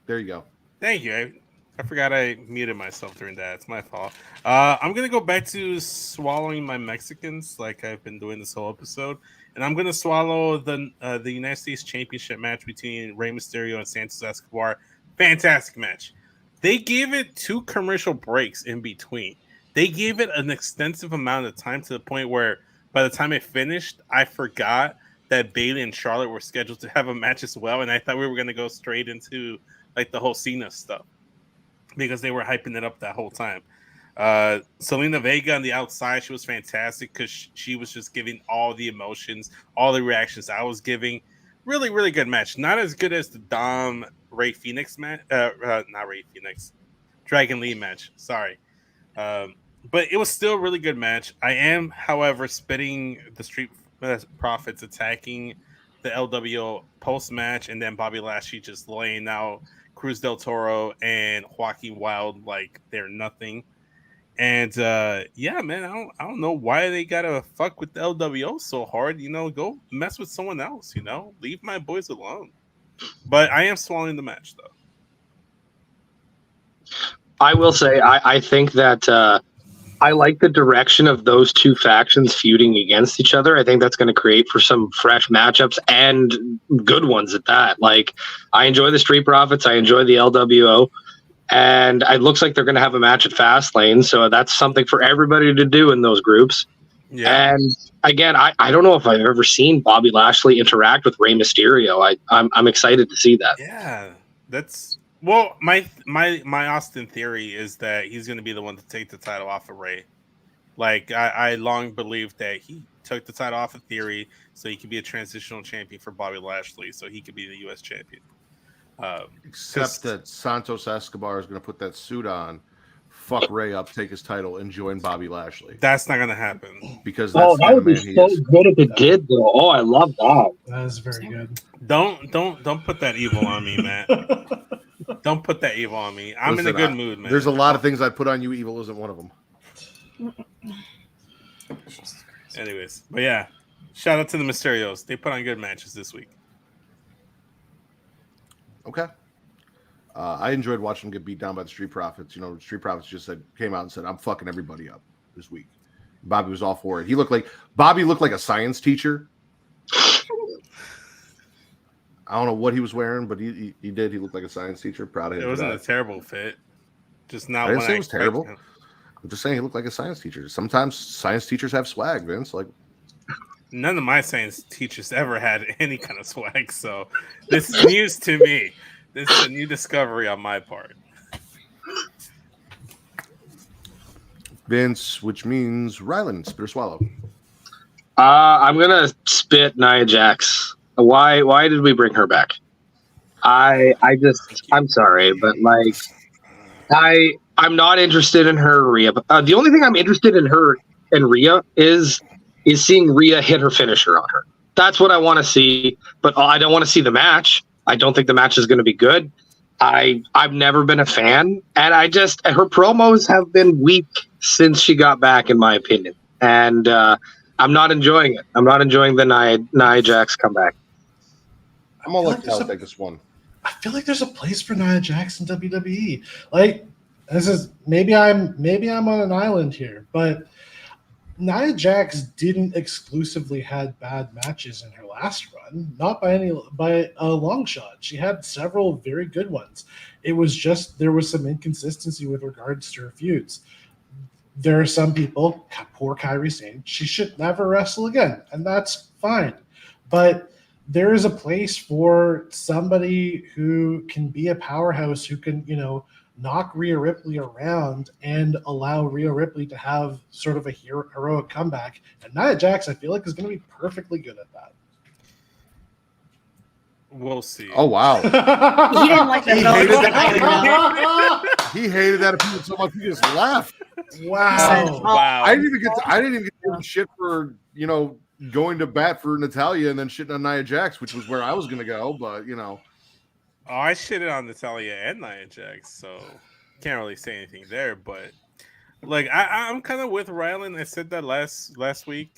S5: there you go.
S1: Thank you. I forgot I muted myself during that. It's my fault. I'm gonna go back to swallowing my Mexicans like I've been doing this whole episode, and I'm gonna swallow the United States Championship match between Rey Mysterio and Santos Escobar. Fantastic match. They gave it 2 commercial breaks in between. They gave it an extensive amount of time to the point where by the time it finished, I forgot that Bayley and Charlotte were scheduled to have a match as well, and I thought we were gonna go straight into like the whole Cena stuff, because they were hyping it up that whole time. Selena Vega on the outside, she was fantastic because she was just giving all the emotions, all the reactions I was giving. Really, really good match. Not as good as the Dom Ray Phoenix match. Not Ray Phoenix. Dragon Lee match. Sorry. But it was still a really good match. I am, however, spitting the Street Profits attacking the LWO post-match, and then Bobby Lashley just laying out Cruz del Toro and Joaquin Wilde like they're nothing. And yeah, man, I don't know why they gotta fuck with the LWO so hard. You know, go mess with someone else. You know, leave my boys alone. But I am swallowing the match though.
S4: I will say I think that I like the direction of those two factions feuding against each other. I think that's going to create for some fresh matchups and good ones at that. Like, I enjoy the Street Profits. I enjoy the LWO. And it looks like they're going to have a match at Fastlane. So that's something for everybody to do in those groups. Yeah. And again, I don't know if I've ever seen Bobby Lashley interact with Rey Mysterio. I'm excited to see that.
S1: Yeah, that's... Well, my Austin theory is that he's going to be the one to take the title off of Ray. Like, I long believed that he took the title off of Theory so he could be a transitional champion for Bobby Lashley, so he could be the U.S. champion.
S5: Except that Santos Escobar is going to put that suit on, fuck Ray up, take his title, and join Bobby Lashley.
S1: That's not going to happen.
S5: Because that's
S4: that would be so good if it did, though. Oh, I love that.
S3: That is very good.
S1: Don't put that evil on me, Matt. Don't put that evil on me. I'm in a good mood, man.
S5: There's a lot of things I'd put on you. Evil isn't one of them.
S1: Anyways, but yeah, shout out to the Mysterios. They put on good matches this week.
S5: Okay. I enjoyed watching them get beat down by the Street Profits. You know, Street Profits just came out and said, "I'm fucking everybody up this week." Bobby was all for it. Bobby looked like a science teacher. I don't know what he was wearing, but he did. He looked like a science teacher. Proud of him.
S1: It wasn't a terrible fit. Just not.
S5: I didn't say it was terrible. I'm just saying he looked like a science teacher. Sometimes science teachers have swag, Vince. Like,
S1: none of my science teachers ever had any kind of swag, so this is news to me. This is a new discovery on my part.
S5: Vince, which means Ryland, spit or swallow.
S4: I'm gonna spit Nia Jax. Why did we bring her back? I'm sorry, but like, I'm not interested in her Rhea. The only thing I'm interested in her and Rhea is seeing Rhea hit her finisher on her. That's what I want to see, but I don't want to see the match. I don't think the match is going to be good. I've never been a fan, and her promos have been weak since she got back, in my opinion, and I'm not enjoying it. I'm not enjoying the Nia Jax comeback.
S5: I'm gonna let Cal take this one.
S3: I feel like there's a place for Nia Jax in WWE. Like, this is maybe I'm on an island here, but Nia Jax didn't exclusively had bad matches in her last run, not by a long shot. She had several very good ones. It was just there was some inconsistency with regards to her feuds. There are some people, poor Kairi Sane, she should never wrestle again, and that's fine. But there is a place for somebody who can be a powerhouse, who can, knock Rhea Ripley around and allow Rhea Ripley to have sort of a heroic comeback. And Nia Jax, I feel like, is going to be perfectly good at that.
S1: We'll see.
S5: Oh wow.
S2: He didn't like that.
S5: He hated that opinion so much he just left.
S3: Wow.
S1: Wow.
S5: I didn't even get to give shit for going to bat for Natalya and then shitting on Nia Jax, which was where I was gonna go, but
S1: Oh, I shitted on Natalya and Nia Jax, so can't really say anything there. But like, I'm kind of with Rylan. I said that last week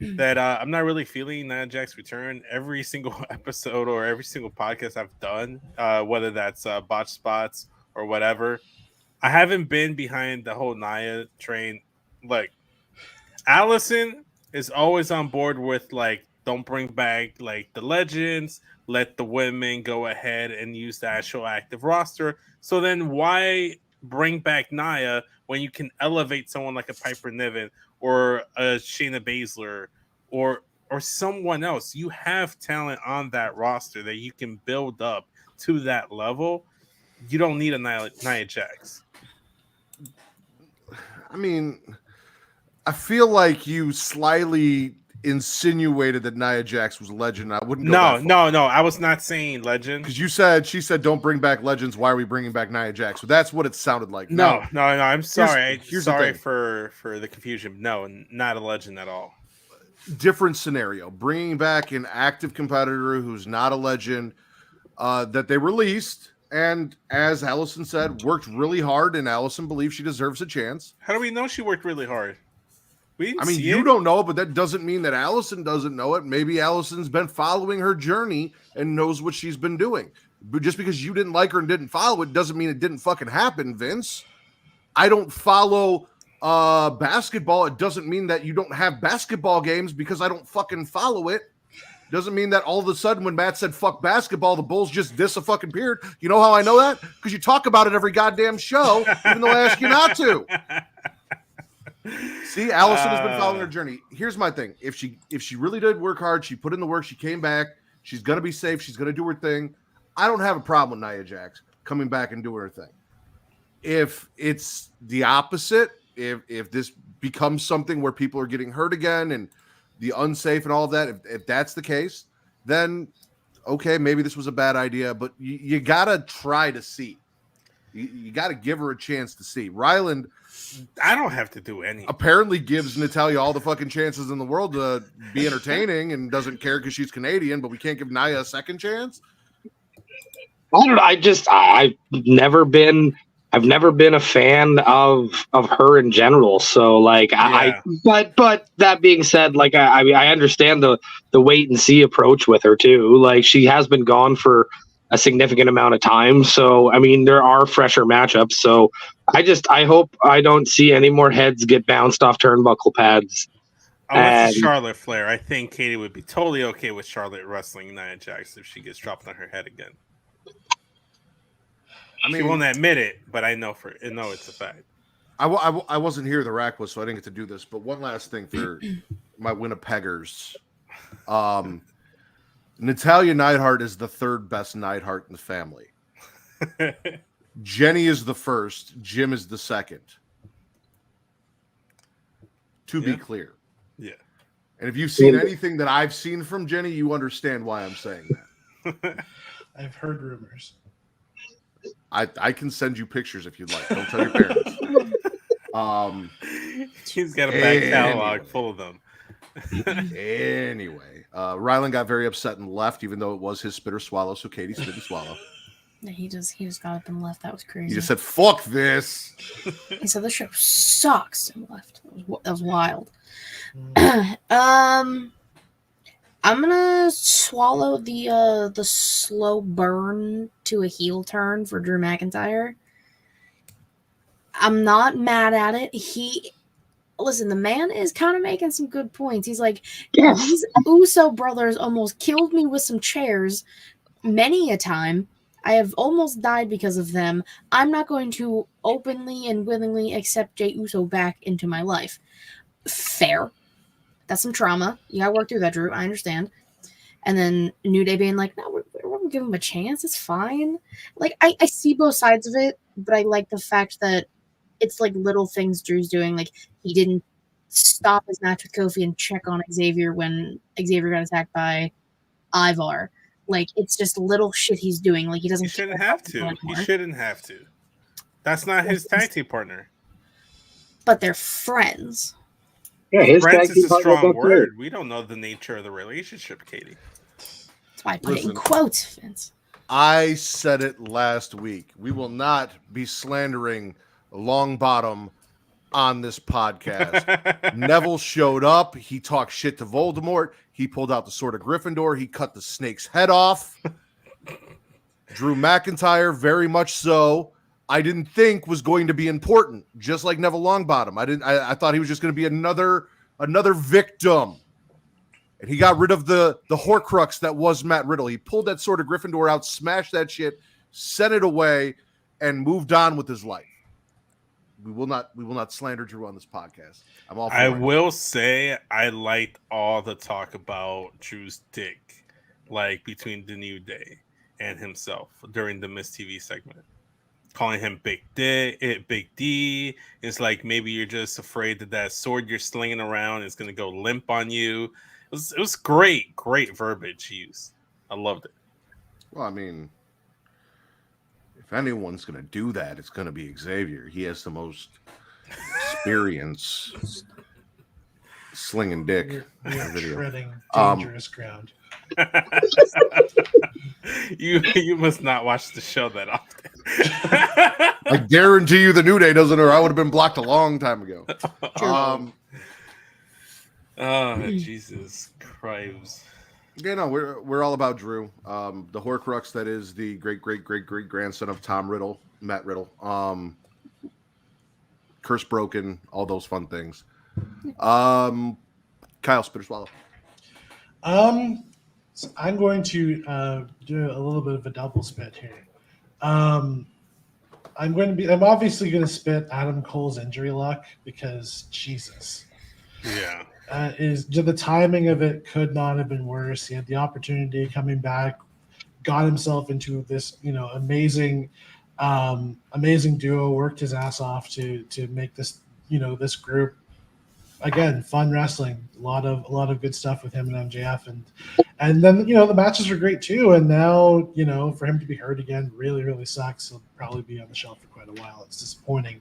S1: that I'm not really feeling Nia Jax return. Every single episode or every single podcast I've done, whether that's botch spots or whatever, I haven't been behind the whole Nia train. Like, Allison is always on board with like, don't bring back like the legends. Let the women go ahead and use the actual active roster. So then why bring back Nia when you can elevate someone like a Piper Niven or a Shayna Baszler or someone else? You have talent on that roster that you can build up to that level. You don't need a Nia Jax.
S5: I mean, I feel like you slyly insinuated that Nia Jax was a legend. I wouldn't go
S1: No. I was not saying legend.
S5: Because she said, don't bring back legends. Why are we bringing back Nia Jax? So that's what it sounded like.
S1: No. I'm sorry.
S5: Here's
S1: sorry for the confusion. No, not a legend at all.
S5: Different scenario. Bringing back an active competitor who's not a legend that they released, and as Allison said, worked really hard, and Allison believes she deserves a chance.
S1: How do we know she worked really hard?
S5: You don't know, but that doesn't mean that Allison doesn't know it. Maybe Allison's been following her journey and knows what she's been doing. But just because you didn't like her and didn't follow it doesn't mean it didn't fucking happen, Vince. I don't follow basketball. It doesn't mean that you don't have basketball games because I don't fucking follow it. Doesn't mean that all of a sudden when Matt said fuck basketball, the Bulls just disappeared. You know how I know that? Because you talk about it every goddamn show, even though I ask you not to. See, Allison has been following her journey. Here's my thing. If she really did work hard, she put in the work, she came back, she's going to be safe, she's going to do her thing. I don't have a problem with Nia Jax coming back and doing her thing. If it's the opposite, if this becomes something where people are getting hurt again and the unsafe and all of that, if that's the case, then okay, maybe this was a bad idea, but you got to try to see. You got to give her a chance to see. Ryland,
S1: I don't have to do any.
S5: Apparently gives Natalya all the fucking chances in the world to be entertaining and doesn't care because she's Canadian, but we can't give Nia a second chance.
S4: I don't know. I've never been a fan of her in general. So like,
S1: Yeah.
S4: but that being said, like, I understand the wait and see approach with her too. Like, she has been gone for a significant amount of time. So, I mean, there are fresher matchups. So I hope I don't see any more heads get bounced off turnbuckle pads.
S1: Unless it's Charlotte Flair. I think Katie would be totally okay with Charlotte wrestling Nia Jax if she gets dropped on her head again. I mean, she won't admit it, but I know it's a fact.
S5: I wasn't here. The rack was, so I didn't get to do this. But one last thing for my Winnipeggers. Natalya Neidhart is the third best Neidhart in the family. Jenny is the first. Jim is the second. To be clear.
S1: Yeah.
S5: And if you've seen anything that I've seen from Jenny, you understand why I'm saying that.
S3: I've heard rumors.
S5: I can send you pictures if you'd like. Don't tell your parents.
S1: He's got a back catalog full of them.
S5: Anyway, Rylan got very upset and left, even though it was his spit or swallow, so Katie spit and swallow.
S2: He just got up and left. That was crazy.
S5: He just said, fuck this.
S2: He said, the show sucks, and left. That was wild. I'm gonna swallow the slow burn to a heel turn for Drew McIntyre. I'm not mad at it. Listen, the man is kind of making some good points. He's like,
S4: Yes.
S2: these Uso brothers almost killed me with some chairs many a time. I have almost died because of them. I'm not going to openly and willingly accept Jey Uso back into my life. Fair. That's some trauma. You gotta work through that, Drew. I understand. And then New Day being like, no, we're going to give him a chance. It's fine. Like, I see both sides of it, but I like the fact that it's like little things Drew's doing. Like, he didn't stop his match with Kofi and check on Xavier when Xavier got attacked by Ivar. Like, it's just little shit he's doing. Like, he doesn't.
S1: He shouldn't have to. He shouldn't have to. That's not his tag team partner.
S2: But they're friends.
S4: Yeah, his
S1: Friends
S4: tag
S1: is a
S4: team
S1: strong
S4: partner's up there.
S1: word. We don't know the nature of the relationship, Katie.
S2: That's why I put it in
S5: Listen.
S2: quotes, Vince.
S5: I said it last week. We will not be slandering Longbottom on this podcast. Neville showed up. He talked shit to Voldemort. He pulled out the sword of Gryffindor. He cut the snake's head off. Drew McIntyre, very much so. I didn't think was going to be important, just like Neville Longbottom. I thought he was just going to be another victim. And he got rid of the Horcrux that was Matt Riddle. He pulled that sword of Gryffindor out, smashed that shit, sent it away, and moved on with his life. We will not slander Drew on this podcast. I'm all for
S1: I
S5: it.
S1: will say I liked all the talk about Drew's dick, like between the New Day and himself during the Miss TV segment. Calling him Big D. It's like maybe you're just afraid that sword you're slinging around is going to go limp on you. It was great verbiage used. I loved it.
S5: Well, I mean, if anyone's going to do that, it's going to be Xavier. He has the most experience slinging dick.
S3: We are
S5: video.
S3: treading dangerous ground.
S1: You must not watch the show that often.
S5: I guarantee you the New Day doesn't, or I would have been blocked a long time ago.
S1: Oh, Jesus Christ.
S5: Yeah, no, we're all about Drew. The Horcrux that is the great grandson of Tom Riddle, Matt Riddle. Curse broken, all those fun things. Kyle, spit or swallow.
S3: So I'm going to do a little bit of a double spit here. I'm obviously going to spit Adam Cole's injury luck because Jesus.
S1: Yeah.
S3: The timing of it could not have been worse. He had the opportunity coming back, got himself into this, amazing duo, worked his ass off to make this, this group again, fun wrestling. A lot of good stuff with him and MJF, and then the matches were great too. And now for him to be hurt again really, really sucks. He'll probably be on the shelf for quite a while. It's disappointing.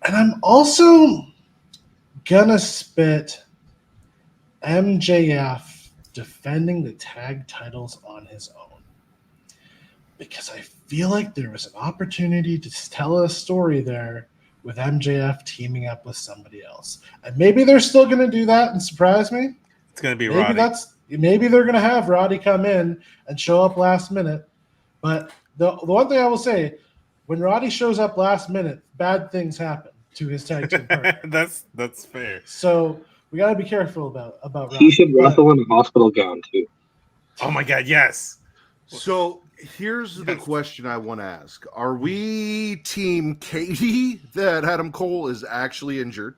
S3: And I'm also gonna spit MJF defending the tag titles on his own, because I feel like there was an opportunity to tell a story there with MJF teaming up with somebody else. And maybe they're still going to do that and surprise me.
S1: It's going to be
S3: Maybe
S1: Roddy.
S3: Maybe they're going to have Roddy come in and show up last minute. But the one thing I will say, when Roddy shows up last minute, bad things happen to his tag team partner.
S1: That's fair.
S3: So we got to be careful about Roddy.
S4: He should wrestle in a hospital gown too.
S1: Oh my God, yes.
S5: So here's the question I want to ask. Are we team Katie that Adam Cole is actually injured?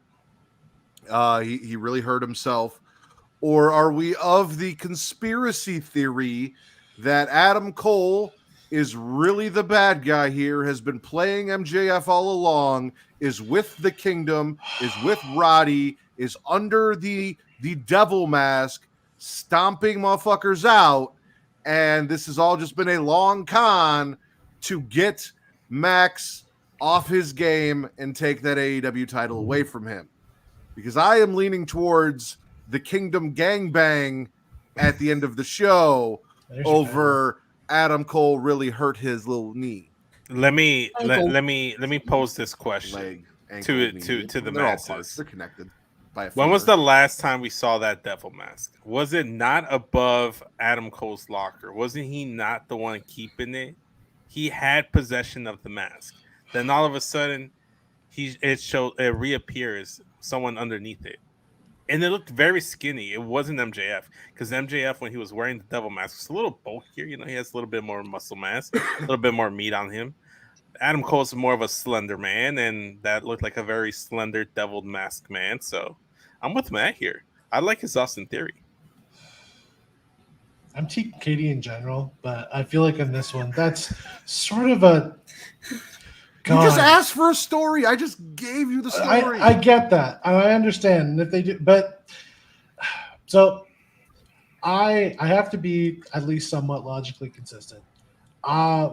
S5: He really hurt himself. Or are we of the conspiracy theory that Adam Cole is really the bad guy here, has been playing MJF all along, is with the Kingdom, is with Roddy, is under the devil mask, stomping motherfuckers out, and this has all just been a long con to get Max off his game and take that AEW title away from him? Because I am leaning towards the Kingdom gangbang at the end of the show over Adam Cole really hurt his little knee.
S1: Let me pose this question
S5: Leg, ankle,
S1: to the
S5: They're all parts.
S1: masses.
S5: They're connected by a
S1: When was
S5: finger.
S1: the last time we saw that devil mask? Was it not above Adam Cole's locker? Wasn't he not the one keeping it? He had possession of the mask. Then all of a sudden, it reappears someone underneath it. And it looked very skinny. It wasn't MJF because MJF, when he was wearing the devil mask, was a little bulkier. You know, he has a little bit more muscle mass, a little bit more meat on him. Adam Cole's more of a slender man, and that looked like a very slender devil mask man. So I'm with Matt here. I like his Austin Theory.
S3: I'm Team Katie in general, but I feel like in this one, that's sort of a.
S5: God. You just asked for a story. I just gave you the story.
S3: I get that. I understand. And if they do, but so I have to be at least somewhat logically consistent.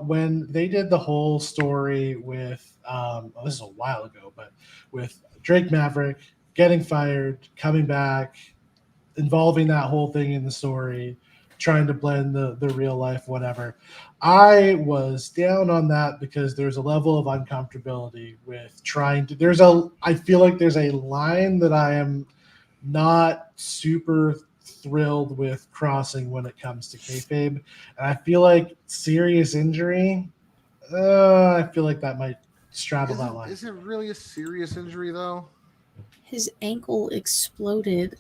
S3: When they did the whole story with, this is a while ago, but with Drake Maverick getting fired, coming back, involving that whole thing in the story, trying to blend the real life, whatever. I was down on that because there's a level of uncomfortability with trying to, I feel like there's a line that I am not super thrilled with crossing when it comes to kayfabe. And I feel like serious injury, I feel like that might straddle that line.
S5: Is it really a serious injury though?
S2: His ankle exploded.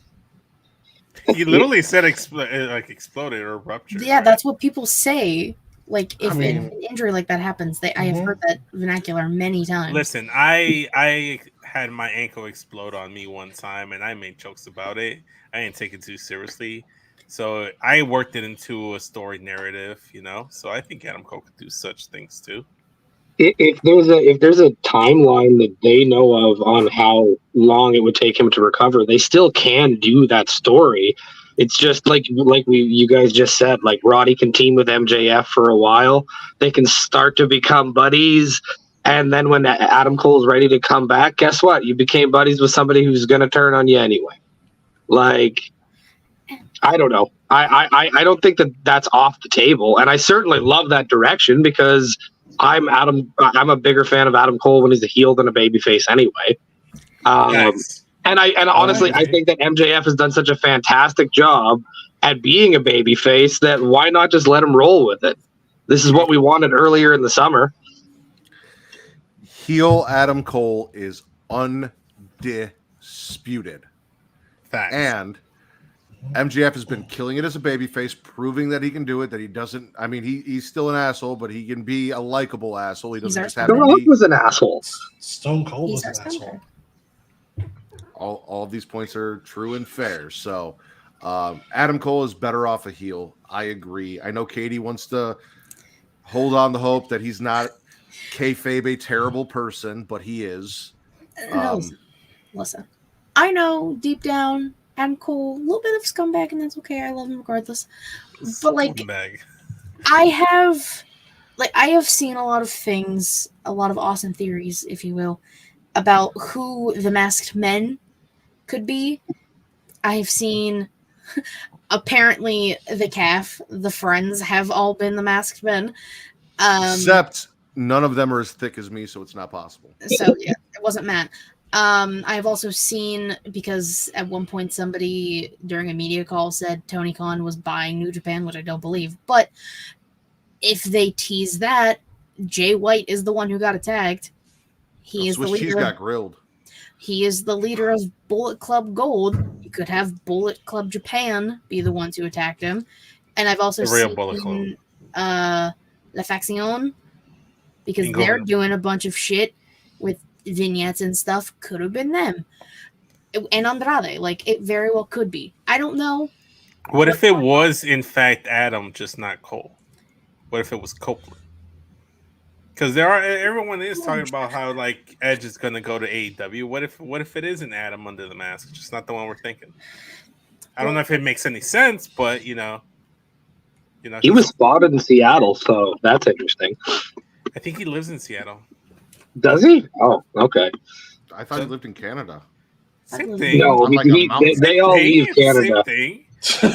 S1: He literally said exploded or ruptured.
S2: Yeah,
S1: right?
S2: that's what people say. Like if an injury like that happens, I have heard that vernacular many times.
S1: Listen, I had my ankle explode on me one time, and I made jokes about it. I didn't take it too seriously, so I worked it into a story narrative. You know, so I think Adam Cole could do such things too.
S4: If there's a timeline that they know of on how long it would take him to recover, they still can do that story. It's just like you guys just said, like Roddy can team with MJF for a while. They can start to become buddies. And then when Adam Cole's ready to come back, guess what? You became buddies with somebody who's going to turn on you anyway. Like, I don't know. I don't think that's off the table. And I certainly love that direction because I'm a bigger fan of Adam Cole when he's a heel than a babyface anyway.
S1: Yes.
S4: And honestly, I think that MJF has done such a fantastic job at being a babyface that why not just let him roll with it? This is what we wanted earlier in the summer.
S5: Heel Adam Cole is undisputed.
S1: Facts.
S5: And MJF has been killing it as a babyface, proving that he can do it, that he doesn't. I mean, he's still an asshole, but he can be a likable asshole. He doesn't just have
S4: The
S5: to
S4: Rock
S5: be.
S4: was an asshole.
S3: Stone Cold was an asshole.
S5: All of these points are true and fair. So Adam Cole is better off a heel. I agree. I know Katie wants to hold on to hope that he's not kayfabe a terrible person, but he is.
S2: Listen, I know deep down Adam Cole, a little bit of scumbag, and that's okay. I love him regardless. But like,
S1: Scumbag.
S2: I have seen a lot of things, a lot of awesome theories, if you will, about who the masked men could be. I've seen apparently the calf, the friends have all been the masked men.
S5: Except none of them are as thick as me, so it's not possible.
S2: So yeah, it wasn't Matt. I've also seen, because at one point somebody during a media call said Tony Khan was buying New Japan, which I don't believe. But if they tease that, Jay White is the one who got attacked. He is the leader.
S5: Cheese got grilled.
S2: He is the leader of Bullet Club Gold. You could have Bullet Club Japan be the ones who attacked him. And I've also seen La Faction, because they're doing a bunch of shit with vignettes and stuff. Could have been them. And Andrade, like, it very well could be. I don't know.
S1: What if it was in fact Adam, just not Cole? What if it was Copeland? Because everyone is talking about how like Edge is going to go to AEW. What if it isn't Adam under the mask, just not the one we're thinking? I don't know if it makes any sense, but you know,
S4: he was spotted in Seattle, so that's interesting.
S1: I think he lives in Seattle.
S4: Does he? Oh, okay.
S5: I thought he lived in Canada.
S1: Same thing.
S4: No, they all leave Canada.
S1: Same thing.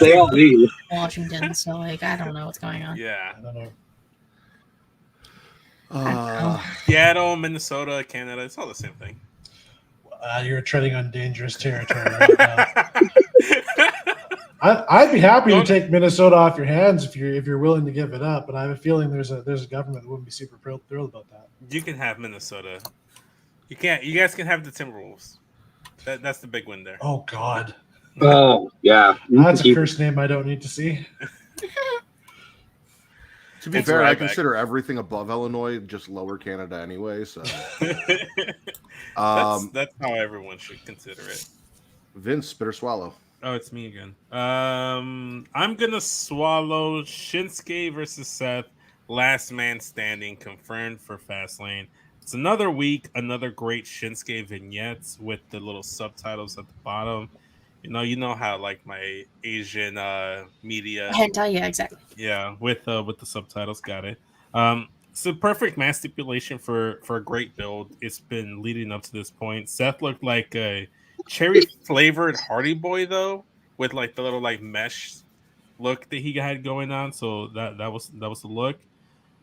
S4: They all leave
S2: Washington, so like I don't know what's going on.
S1: Yeah.
S3: I don't know.
S1: Seattle, Minnesota, Canada, it's all the same thing.
S3: You're treading on dangerous territory right now. I'd be happy to take Minnesota off your hands if you're willing to give it up, but I have a feeling there's a government that wouldn't be super thrilled about that.
S1: You can have Minnesota. You can't. You guys can have the Timberwolves. That's the big win there.
S3: Oh God,
S4: Oh yeah,
S3: that's a cursed name I don't need to see.
S5: To be
S1: It's
S5: fair, I
S1: Ryback.
S5: consider everything above Illinois just lower Canada anyway. So,
S1: that's how everyone should consider it.
S5: Vince, spit or swallow.
S1: Oh, it's me again. I'm gonna swallow Shinsuke versus Seth. Last man standing confirmed for Fastlane. It's another week, another great Shinsuke vignettes with the little subtitles at the bottom. You know how like my Asian media,
S2: Hentai, yeah, exactly.
S1: yeah, with the subtitles, got it. It's a perfect mass stipulation for a great build. It's been leading up to this point. Seth looked like a cherry flavored Hardy Boy though, with like the little like mesh look that he had going on. So that was the look.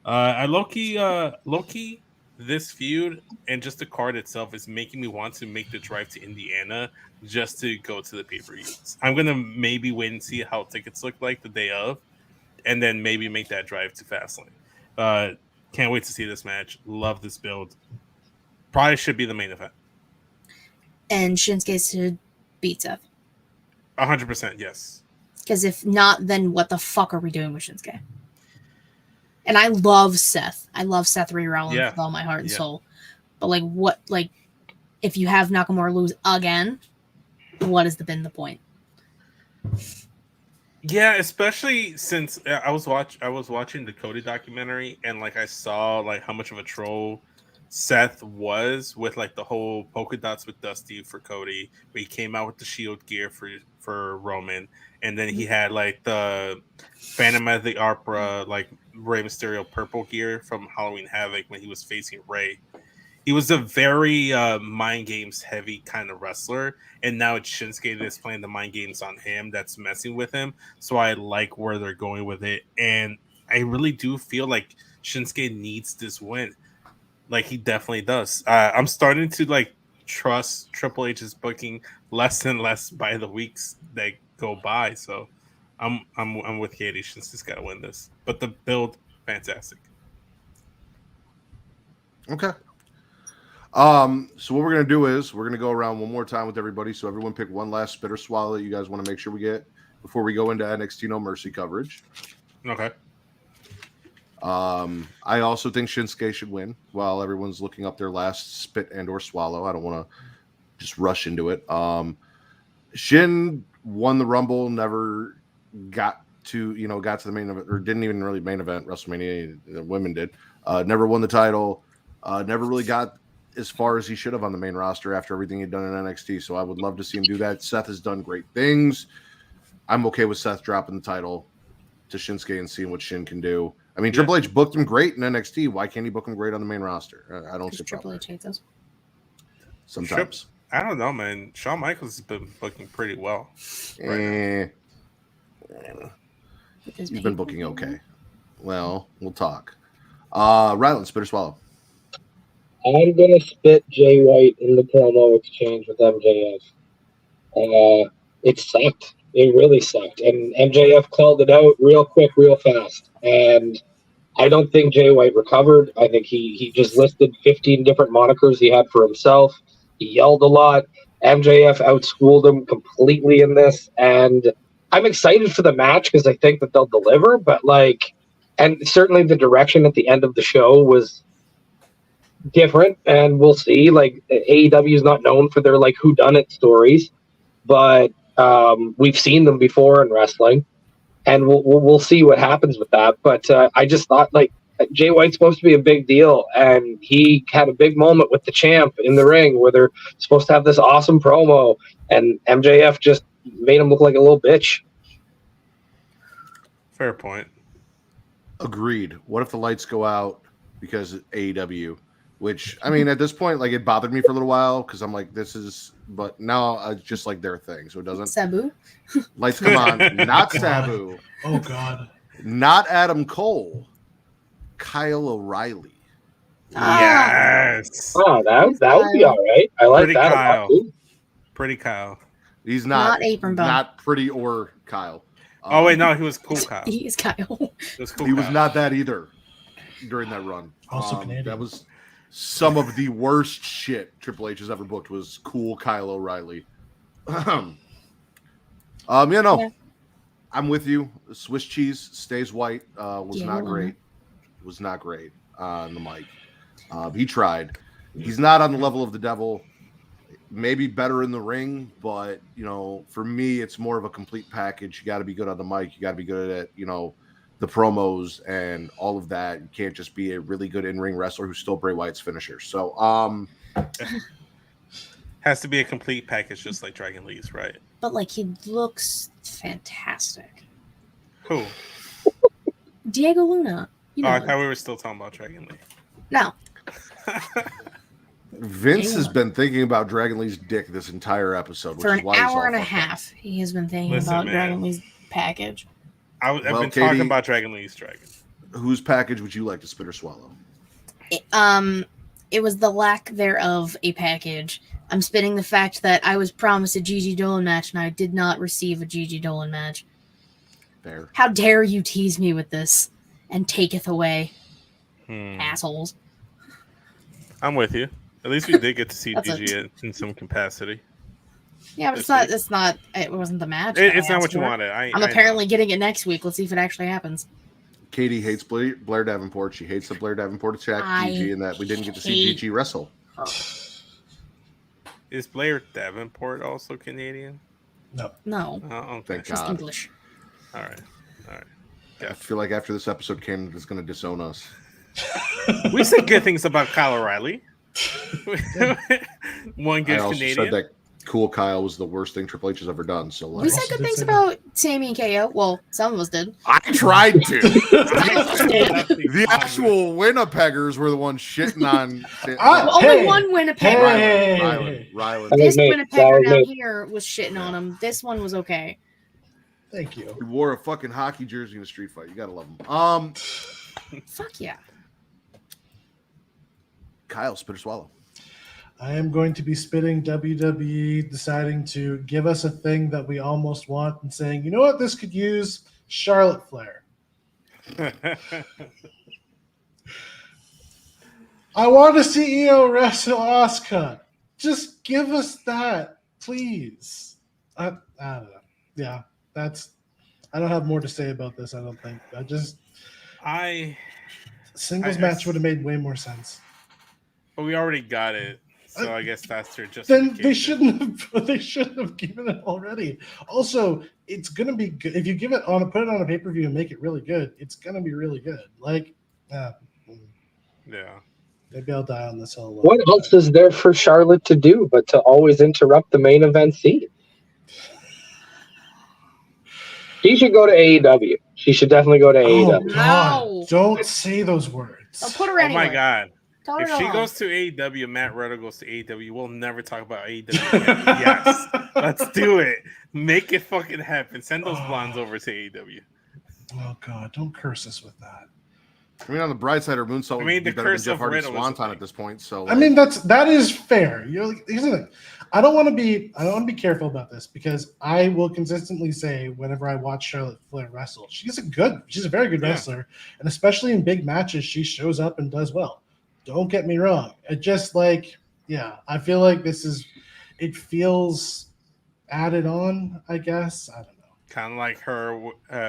S1: I Loki, this feud and just the card itself is making me want to make the drive to Indiana just to go to the pay-per-views. I'm gonna maybe wait and see how tickets look like the day of, and then maybe make that drive to Fastlane. Can't wait to see this match. Love this build. Probably should be the main event.
S2: And Shinsuke should beat Seth.
S1: 100%, yes.
S2: Because if not, then what the fuck are we doing with Shinsuke? And I love Seth. I love Seth Rollins with all my heart and soul. But if you have Nakamura lose again, what has been the point?
S1: Yeah, especially since I was watching the Cody documentary and like I saw like how much of a troll Seth was with like the whole polka dots with Dusty for Cody. He came out with the Shield gear for Roman, and then he had like the Phantom of the Opera like Rey Mysterio purple gear from Halloween Havoc when he was facing Rey. He was a very mind games heavy kind of wrestler, and now it's Shinsuke that's playing the mind games on him that's messing with him. So I like where they're going with it, and I really do feel like Shinsuke needs this win. Like he definitely does. I'm starting to like trust Triple H's booking less and less by the weeks that go by. So I'm with Katie. Shinsuke's got to win this, but the build fantastic.
S5: Okay. So what we're gonna do is we're gonna go around one more time with everybody. So everyone pick one last spit or swallow that you guys want to make sure we get before we go into NXT No Mercy coverage.
S1: Okay.
S5: I also think Shinsuke should win while everyone's looking up their last spit and or swallow. I don't want to just rush into it. Shin won the Rumble, never got to the main event, or didn't even really main event WrestleMania. The women did. Never won the title. Never really got as far as he should have on the main roster after everything he'd done in NXT. So I would love to see him do that. Seth has done great things. I'm okay with Seth dropping the title to Shinsuke and seeing what Shin can do. I mean, Triple H booked him great in NXT. Why can't he book him great on the main roster? I don't see
S2: Triple H hates us.
S5: Sometimes.
S1: I don't know, man. Shawn Michaels has been booking pretty well.
S5: He's been booking okay. Well, we'll talk. Ryland, spit or swallow?
S4: I'm gonna spit Jay White in the promo exchange with MJF. It sucked. It really sucked. And MJF called it out real quick, real fast. And I don't think Jay White recovered. I think he just listed 15 different monikers he had for himself. He yelled a lot. MJF outschooled him completely in this. And I'm excited for the match because I think that they'll deliver. But and certainly the direction at the end of the show was different. And we'll see. AEW is not known for their whodunit stories. But we've seen them before in wrestling, and we'll see what happens with that. But I just thought Jay White's supposed to be a big deal, and he had a big moment with the champ in the ring where they're supposed to have this awesome promo, and MJF just made him look like a little bitch.
S1: Fair point.
S5: Agreed. What if the lights go out because of AEW? Which, I mean, at this point, it bothered me for a little while because I'm like, this is, but now it's just their thing. So it doesn't.
S2: Sabu?
S5: Lights come on. Not Sabu.
S3: Oh, God.
S5: Not Adam Cole. Kyle O'Reilly.
S1: Yes.
S4: Oh, that would be all right. I like
S1: Pretty
S4: that
S1: Kyle.
S4: a lot, too.
S1: Pretty Kyle.
S5: He's not
S2: Apron Bum.
S5: not pretty or Kyle.
S1: Oh, wait, no, he was cool Kyle.
S2: He is Kyle.
S1: He was cool
S5: He was
S1: Kyle.
S5: not that either during that run.
S3: Also Canadian.
S5: That was some of the worst shit Triple H has ever booked was cool Kyle O'Reilly.
S2: Yeah.
S5: I'm with you. Swiss cheese stays white. Was
S2: Yeah,
S5: not
S2: well.
S5: great. Was not great on the mic. He tried. He's not on the level of the devil. Maybe better in the ring, but for me, it's more of a complete package. You got to be good on the mic. You got to be good at the promos and all of that. You can't just be a really good in-ring wrestler who's still Bray Wyatt's finisher. So,
S1: has to be a complete package, just like Dragon Lee's, right?
S2: But like he looks fantastic.
S1: Who?
S2: Diego Luna. You know
S1: I
S2: him.
S1: thought we were still talking about Dragon Lee.
S2: No.
S5: Vince has been thinking about Dragon Lee's dick this entire episode. Which
S2: For
S5: is
S2: an
S5: why he's all
S2: hour and a
S5: fucked up.
S2: half, he has been thinking
S1: Listen,
S2: about
S1: man.
S2: Dragon Lee's package.
S1: I've
S5: Well,
S1: been
S5: Katie-
S1: talking about Dragon Lee's dragon.
S5: Whose package would you like to spit or swallow?
S2: It was the lack thereof a package. I'm spitting the fact that I was promised a Gigi Dolan match and I did not receive a Gigi Dolan match.
S5: Fair.
S2: How dare you tease me with this and taketh away, assholes.
S1: I'm with you. At least we did get to see
S2: That's
S1: Gigi in some capacity.
S2: Yeah, but it wasn't the match.
S1: It's
S2: I
S1: not
S2: asked
S1: what you
S2: for.
S1: wanted.
S2: I'm apparently getting it next week. Let's see if it actually happens.
S5: Katie hates Blair Davenport. She hates the Blair Davenport attack Gigi, and that we didn't get to see
S2: hate
S5: Gigi wrestle.
S1: Is Blair Davenport also Canadian?
S2: No,
S1: Oh, okay.
S5: Thank
S2: just
S5: God.
S2: English.
S1: All right.
S5: I feel like after this episode, Canada's going to disown us.
S1: We said good things about Kyle O'Reilly. One
S5: I
S1: good
S5: also
S1: Canadian.
S5: said that Cool Kyle was the worst thing Triple H has ever done. So
S2: We said
S3: Also
S2: good
S3: did
S2: things
S3: say
S2: about Sammy and KO. Well, some of us did.
S5: I tried to.
S1: the
S5: The actual Winnipeggers were the ones shitting on.
S2: Only one Winnipegger.
S3: Hey.
S5: Ryland.
S2: This
S4: That
S2: Winnipegger
S4: was
S2: down
S4: me.
S2: here was shitting on him. This one was okay.
S3: Thank you.
S5: He wore a fucking hockey jersey in a street fight. You gotta love him.
S2: Fuck yeah.
S5: Kyle, spit or swallow.
S3: I am going to be spitting WWE deciding to give us a thing that we almost want and saying, you know what, this could use Charlotte Flair. I want to see Io wrestle Asuka. Just give us that, please. I don't know. Yeah, I don't have more to say about this, I don't think. Singles match would have made way more sense.
S1: But we already got it, so I guess that's their
S3: Then
S1: justification.
S3: they shouldn't have given it already. Also, it's gonna be good if you put it on a pay-per-view and make it really good, it's gonna be really good. Like
S1: Yeah.
S3: maybe I'll die on this hill.
S4: What else is there for Charlotte to do but to always interrupt the main event scene? She should go to AEW. She should definitely go to
S3: Oh
S4: AEW.
S3: God!
S2: No.
S3: Don't say those words.
S2: I'll put her
S1: Oh
S2: anywhere.
S1: my God.
S2: Tell her
S1: If
S2: to
S1: she
S2: go
S1: goes to AEW, Matt Riddle goes to AEW, we'll never talk about AEW again. Yes. Let's do it. Make it fucking happen. Send those blondes over to AEW.
S3: Oh God! Don't curse us with that.
S5: I mean, on the bright side, her moonsault would
S1: the
S5: be better than
S1: curse
S5: Jeff
S1: of
S5: Hardy's
S1: Riddle is
S5: Swanton
S1: the
S5: at this point. So,
S3: I mean, that is fair. You're like, here's the thing. I don't want to be careful about this because I will consistently say whenever I watch Charlotte Flair wrestle, she's a very good wrestler, and especially in big matches, she shows up and does well. Don't get me wrong. It just I feel like it feels added on, I guess. I don't know.
S1: Kind of like her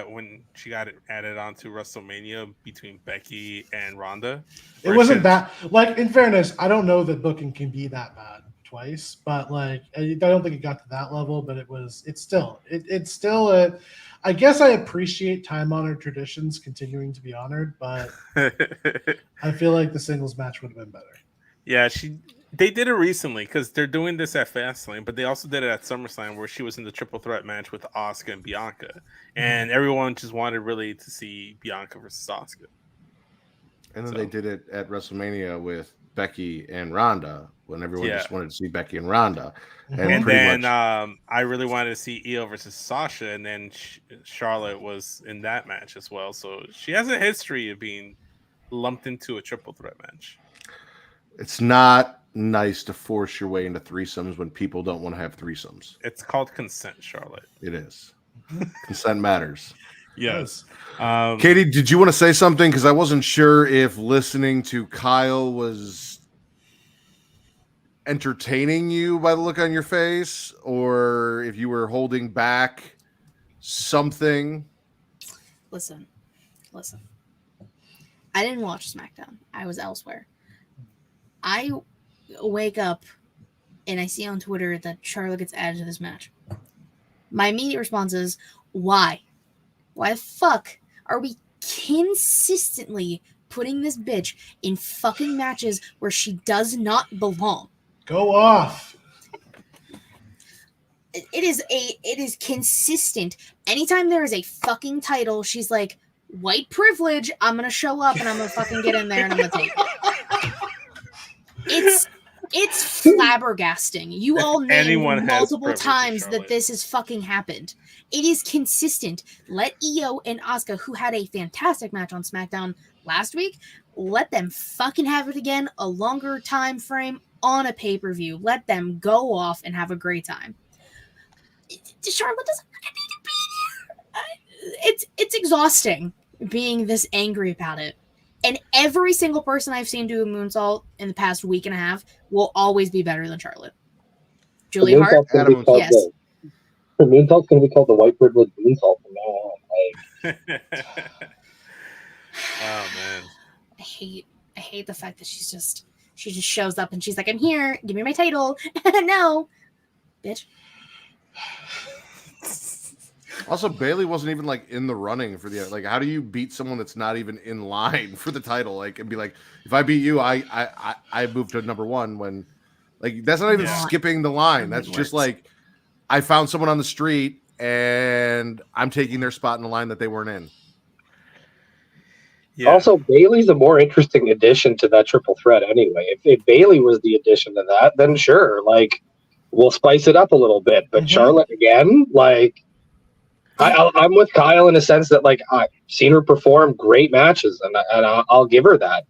S1: when she got it added on to WrestleMania between Becky and Ronda.
S3: It wasn't that, in fairness, I don't know that booking can be that bad twice, but I don't think it got to that level, but it's still I guess I appreciate time-honored traditions continuing to be honored, but I feel like the singles match would have been better.
S1: Yeah, they did it recently because they're doing this at Fastlane, but they also did it at SummerSlam where she was in the triple threat match with Asuka and Bianca, and everyone just wanted really to see Bianca versus Asuka.
S5: and then they did it at WrestleMania with Becky and Ronda when everyone just wanted to see Becky and Ronda.
S1: And
S5: pretty
S1: then
S5: much,
S1: I really wanted to see Io versus Sasha, and then Charlotte was in that match as well. So she has a history of being lumped into a triple threat match.
S5: it's not nice to force your way into threesomes when people don't want to have threesomes.
S1: It's called consent, Charlotte.
S5: It is. Consent matters.
S1: Yes.
S5: Katie, did you want to say something? Because I wasn't sure if listening to Kyle was entertaining you by the look on your face, or if you were holding back something.
S2: Listen. I didn't watch SmackDown. I was elsewhere. I wake up and I see on Twitter that Charlotte gets added to this match. My immediate response is, why? Why the fuck are we consistently putting this bitch in fucking matches where she does not belong?
S3: Go off.
S2: It is consistent. Anytime there is a fucking title, she's like, white privilege, I'm gonna show up and I'm gonna fucking get in there and I'm gonna take it. It's flabbergasting. You all named multiple times that this has fucking happened. It is consistent. Let Io and Asuka, who had a fantastic match on SmackDown last week, let them fucking have it again, a longer time frame on a pay-per-view. Let them go off and have a great time. Charlotte doesn't need to be there. It's exhausting being this angry about it. And every single person I've seen do a moonsault in the past week and a half will always be better than Charlotte. Julia Hart? Yes.
S4: The moonsault's going to be called the white privilege moonsault from now on.
S1: Oh, man.
S2: I hate the fact that she just shows up and she's like, I'm here, give me my title. No. Bitch.
S5: Also, Bailey wasn't even like in the running for the like. How do you beat someone that's not even in line for the title? Like, and be like, if I beat you, I move to number one. When like that's not even skipping the line. That's just like I found someone on the street and I'm taking their spot in the line that they weren't in.
S4: Yeah. Also, Bailey's a more interesting addition to that triple threat. Anyway, if Bailey was the addition to that, then sure, like we'll spice it up a little bit. But Charlotte again, like. I'm with Kyle in a sense that like I've seen her perform great matches and I'll give her that.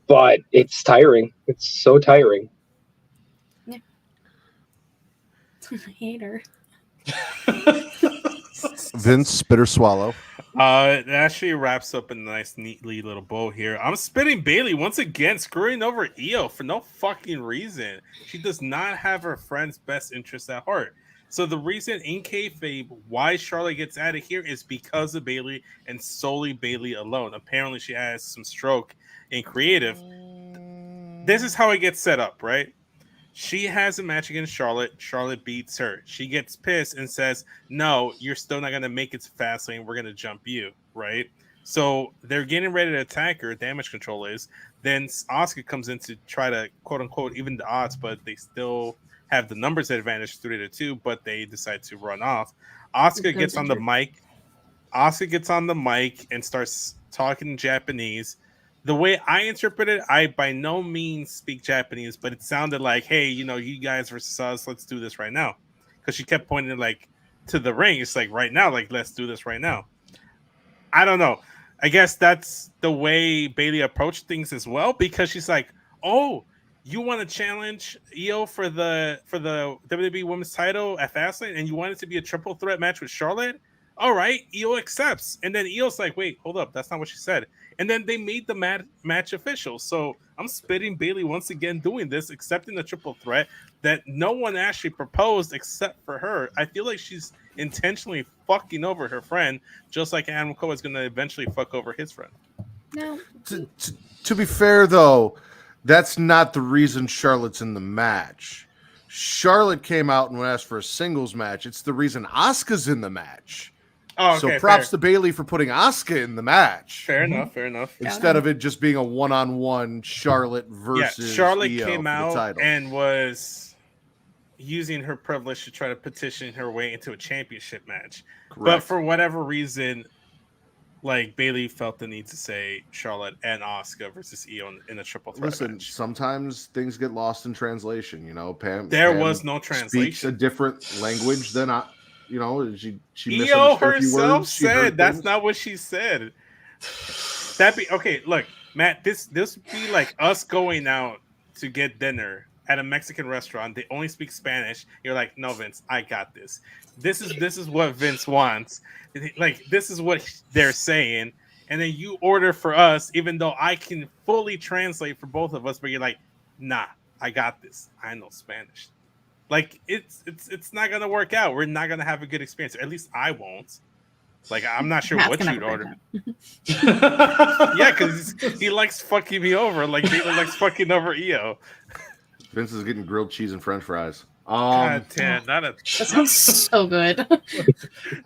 S4: But it's tiring. It's so tiring.
S2: Yeah. I hate her.
S5: Vince, spit or swallow.
S1: It actually wraps up in a nice, neatly little bow here. I'm spitting Bailey once again, screwing over Io for no fucking reason. She does not have her friend's best interest at heart. So the reason in kayfabe why Charlotte gets out of here is because of Bailey and solely Bailey alone. Apparently she has some stroke in creative. This is how it gets set up, right? She has a match against Charlotte. Charlotte beats her. She gets pissed and says, no, you're still not going to make it to Fastlane. We're going to jump you, right? So they're getting ready to attack her. Damage control is. Then Asuka comes in to try to, quote unquote, even the odds, but they still have the numbers advantage 3-2, but they decide to run off. Asuka gets on the mic. Asuka gets on the mic and starts talking Japanese. The way I interpret it, I by no means speak Japanese, but it sounded like, hey, you know, you guys versus us, let's do this right now. Because she kept pointing like to the ring. It's like right now, like let's do this right now. I don't know. I guess that's the way Bailey approached things as well, because she's like, oh, you want to challenge Io for the WWE Women's title at Fastlane, and you want it to be a triple threat match with Charlotte? All right, Io accepts. And then Io's like, wait, hold up, that's not what she said. And then they made the match official. So I'm spitting Bailey once again doing this, accepting the triple threat that no one actually proposed except for her. I feel like she's intentionally fucking over her friend, just like Adam Cole is going to eventually fuck over his friend.
S2: No.
S5: To be fair, though, that's not the reason Charlotte's in the match. Charlotte came out and asked for a singles match. It's the reason Asuka's in the match.
S1: Oh, okay,
S5: so props to Bailey for putting Asuka in the match.
S1: Fair enough.
S5: Instead of it just being a one-on-one Charlotte versus
S1: Charlotte
S5: Io
S1: came out
S5: title.
S1: and was using her privilege to try to petition her way into a championship match. Correct. But for whatever reason, like Bailey felt the need to say Charlotte and Asuka versus Io in a triple threat match.
S5: Sometimes things get lost in translation. You know, Pam.
S1: There was no translation.
S5: Speaks a different language than I. You know, she
S1: Io herself said that's not what she said. That'd be okay. Look, Matt, this would be like us going out to get dinner at a Mexican restaurant. They only speak Spanish. You're like, no, Vince, I got this. This is what Vince wants. Like, this is what they're saying, and then you order for us, even though I can fully translate for both of us. But you're like, nah, I got this. I know Spanish. Like it's not gonna work out. We're not gonna have a good experience. At least I won't. Like I'm not sure
S2: Matt's
S1: what
S2: gonna
S1: you'd
S2: have a
S1: order.
S2: great time.
S1: Yeah, because he likes fucking me over. Like Caitlin likes fucking over EO.
S5: Vince is getting grilled cheese and French fries.
S1: God damn, not a
S2: That sounds so good.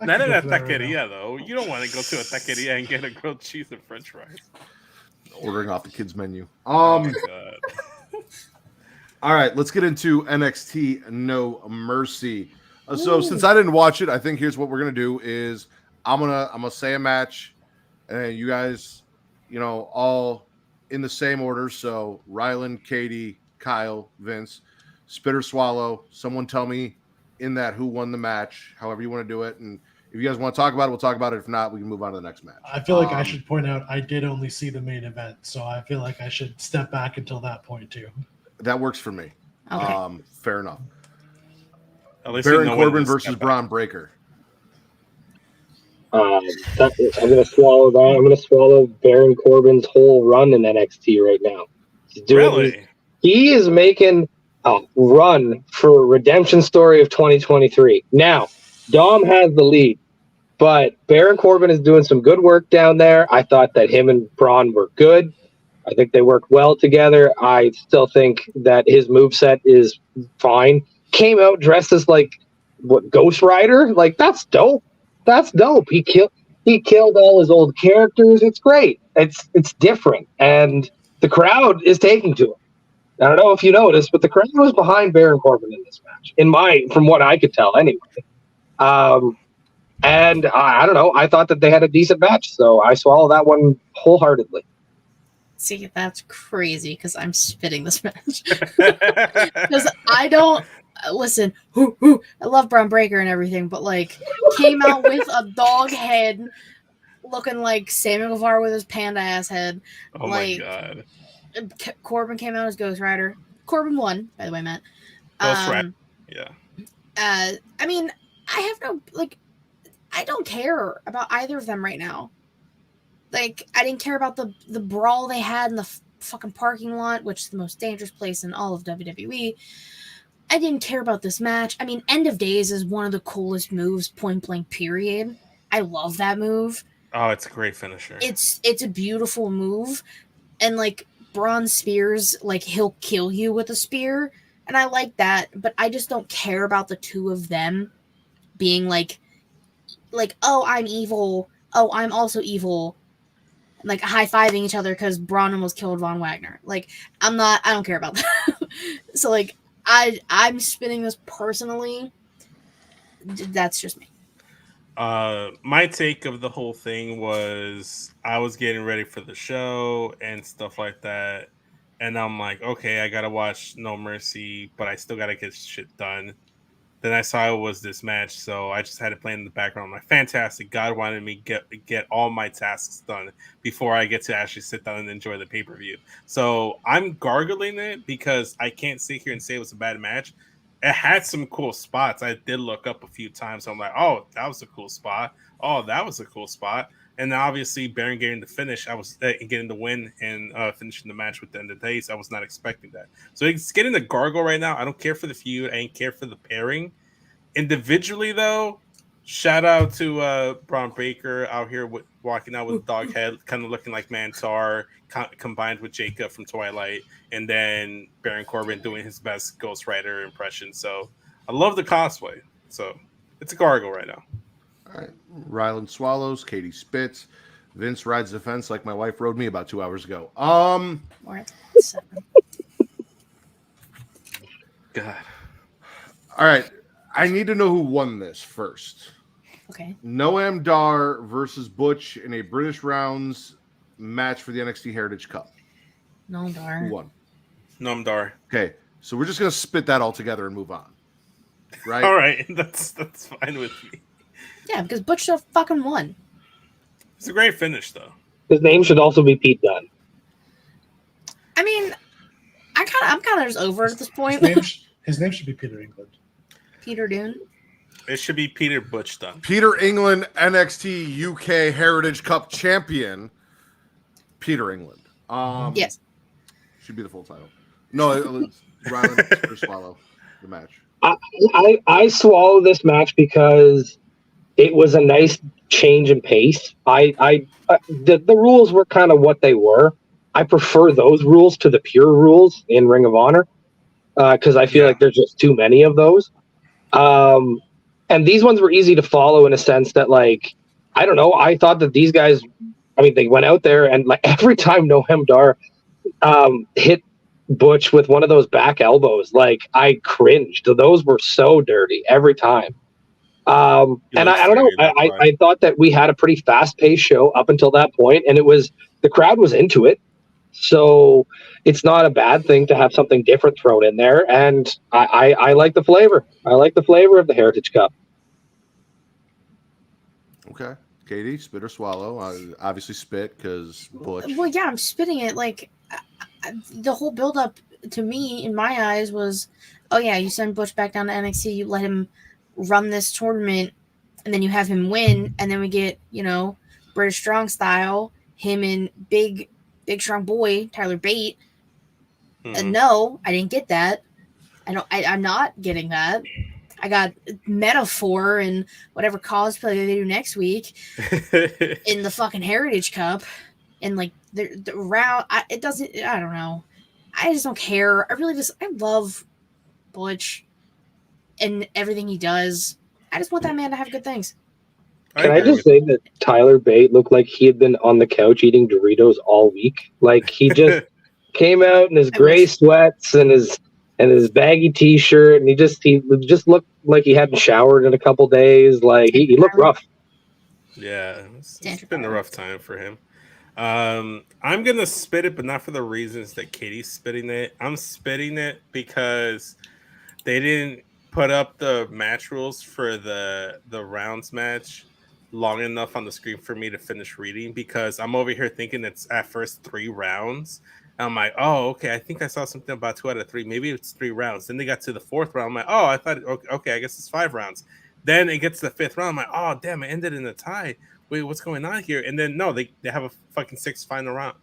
S1: not at a
S3: I could go for that right
S1: taqueria though. You don't want to go to a taqueria and get a grilled cheese and French fries.
S5: Ordering off the kids menu.
S1: Oh my God.
S5: All right, let's get into NXT No Mercy. So since I didn't watch it, I think here's what we're gonna do is I'm gonna say a match, and you guys, all in the same order. So Rylan, Katie, Kyle, Vince, spit or swallow. Someone tell me in that who won the match, however you want to do it. And if you guys want to talk about it, we'll talk about it. If not, we can move on to the next match.
S3: I feel like I should point out I did only see the main event, so I feel like I should step back until that point too.
S5: That works for me.
S2: Okay.
S5: Fair enough.
S1: At least
S5: Baron
S1: you know when
S5: Corbin
S1: to
S5: versus
S1: step back.
S5: Braun Breaker.
S4: I'm gonna swallow that. I'm gonna swallow Baron Corbin's whole run in NXT right now.
S1: Really?
S4: He is making a run for redemption story of 2023. Now, Dom has the lead, but Baron Corbin is doing some good work down there. I thought that him and Braun were good. I think they worked well together. I still think that his moveset is fine. Came out dressed as Ghost Rider? Like, that's dope. That's dope. He killed all his old characters. It's great. It's different. And the crowd is taking to him. I don't know if you noticed, but the crowd was behind Baron Corbin in this match. From what I could tell anyway. And I don't know. I thought that they had a decent match, so I swallow that one wholeheartedly.
S2: See, that's crazy because I'm spitting this match. Because I don't listen. I love Braun Breaker and everything, but came out with a dog head, looking like Sammy Guevara with his panda ass head.
S1: Oh my God.
S2: Corbin came out as Ghost Rider. Corbin won, by the way, Matt.
S1: Ghost Rider. Yeah.
S2: I mean, I have no I don't care about either of them right now. I didn't care about the brawl they had in the fucking parking lot, which is the most dangerous place in all of WWE. I didn't care about this match. I mean, End of Days is one of the coolest moves, point blank, period. I love that move.
S1: Oh, it's a great finisher.
S2: It's a beautiful move. And Braun Spears, he'll kill you with a spear. And I like that, but I just don't care about the two of them being oh, I'm evil. Oh, I'm also evil. High-fiving each other because Braun almost killed Von Wagner. I don't care about that. So, I'm spinning this personally. That's just me.
S1: My take of the whole thing was I was getting ready for the show and stuff like that. And I'm like, okay, I got to watch No Mercy, but I still got to get shit done. Then I saw it was this match, so I just had it playing in the background. I'm like, fantastic. God wanted me to get all my tasks done before I get to actually sit down and enjoy the pay-per-view. So I'm gargling it because I can't sit here and say it was a bad match. It had some cool spots. I did look up a few times. So I'm like, oh, that was a cool spot. Oh, that was a cool spot. And then obviously Baron getting the finish, I was getting the win and finishing the match with the End of Days. I was not expecting that. So it's getting the gargle right now. I don't care for the feud. I ain't care for the pairing. Individually, though, shout out to Braun Breaker out here walking out with a dog head, kind of looking like Mantar, combined with Jacob from Twilight, and then Baron Corbin doing his best Ghost Rider impression. So I love the cosplay. So it's a gargle right now.
S5: All right. Rylan swallows, Katie spits, Vince rides the fence like my wife rode me about 2 hours ago.
S2: Or 7.
S1: God.
S5: All right. I need to know who won this first.
S2: Okay.
S5: Noam Dar versus Butch in a British rounds match for the NXT Heritage Cup.
S2: No,
S5: Who
S2: darn.
S5: won?
S1: Noam Dar.
S5: Okay. So we're just going to spit that all together and move on. Right?
S1: All right. That's fine with me.
S2: Yeah, because Butch still fucking won.
S1: It's a great finish, though.
S4: His name should also be Pete Dunne.
S2: I mean, I'm kind of just over it at this point.
S3: His name should be Peter England.
S2: Peter Dune.
S1: It should be Peter Butch Dunne.
S5: Peter England, NXT UK Heritage Cup champion. Peter England.
S2: Yes.
S5: Should be the full title. No, Ryland or Swallow the match.
S4: I swallow this match because it was a nice change in pace. The rules were kind of what they were. I prefer those rules to the pure rules in Ring of Honor because I feel like there's just too many of those. And these ones were easy to follow in a sense that, like, I don't know. I thought that these guys, I mean, they went out there and like every time Noam Dar hit Butch with one of those back elbows, like I cringed. Those were so dirty every time. And I don't know. I thought that we had a pretty fast-paced show up until that point, and the crowd was into it. So it's not a bad thing to have something different thrown in there. And I like the flavor. I like the flavor of the Heritage Cup.
S5: Okay. Katie, spit or swallow? Obviously spit because Butch.
S2: Well, yeah, I'm spitting it. Like, the whole build-up to me, in my eyes, was, oh, yeah, you send Butch back down to NXT, you let him run this tournament, and then you have him win, and then we get, British Strong style, him and big strong boy, Tyler Bate. And no, I didn't get that. I'm not getting that. I got Metaphor and whatever cosplay they do next week in the fucking Heritage Cup. And like the round, I don't know. I just don't care. I love Butch and everything he does. I just want that man to have good things.
S4: Can I just say that Tyler Bate looked like he had been on the couch eating Doritos all week? Like he just came out in his gray sweats and his baggy t-shirt, and he just looked like he hadn't showered in a couple days. Like he looked rough.
S1: Yeah, it's been a rough time for him. I'm gonna spit it, but not for the reasons that Katie's spitting it. I'm spitting it because they didn't put up the match rules for the rounds match long enough on the screen for me to finish reading, because I'm over here thinking it's at first 3 rounds. And I'm like, oh, okay, I think I saw something about 2 out of 3. Maybe it's 3 rounds. Then they got to the 4th round. I'm like, oh, I thought, okay, I guess it's 5 rounds. Then it gets to the 5th round. I'm like, oh, damn, it ended in a tie. Wait, what's going on here? And then, no, they have a fucking 6th final round.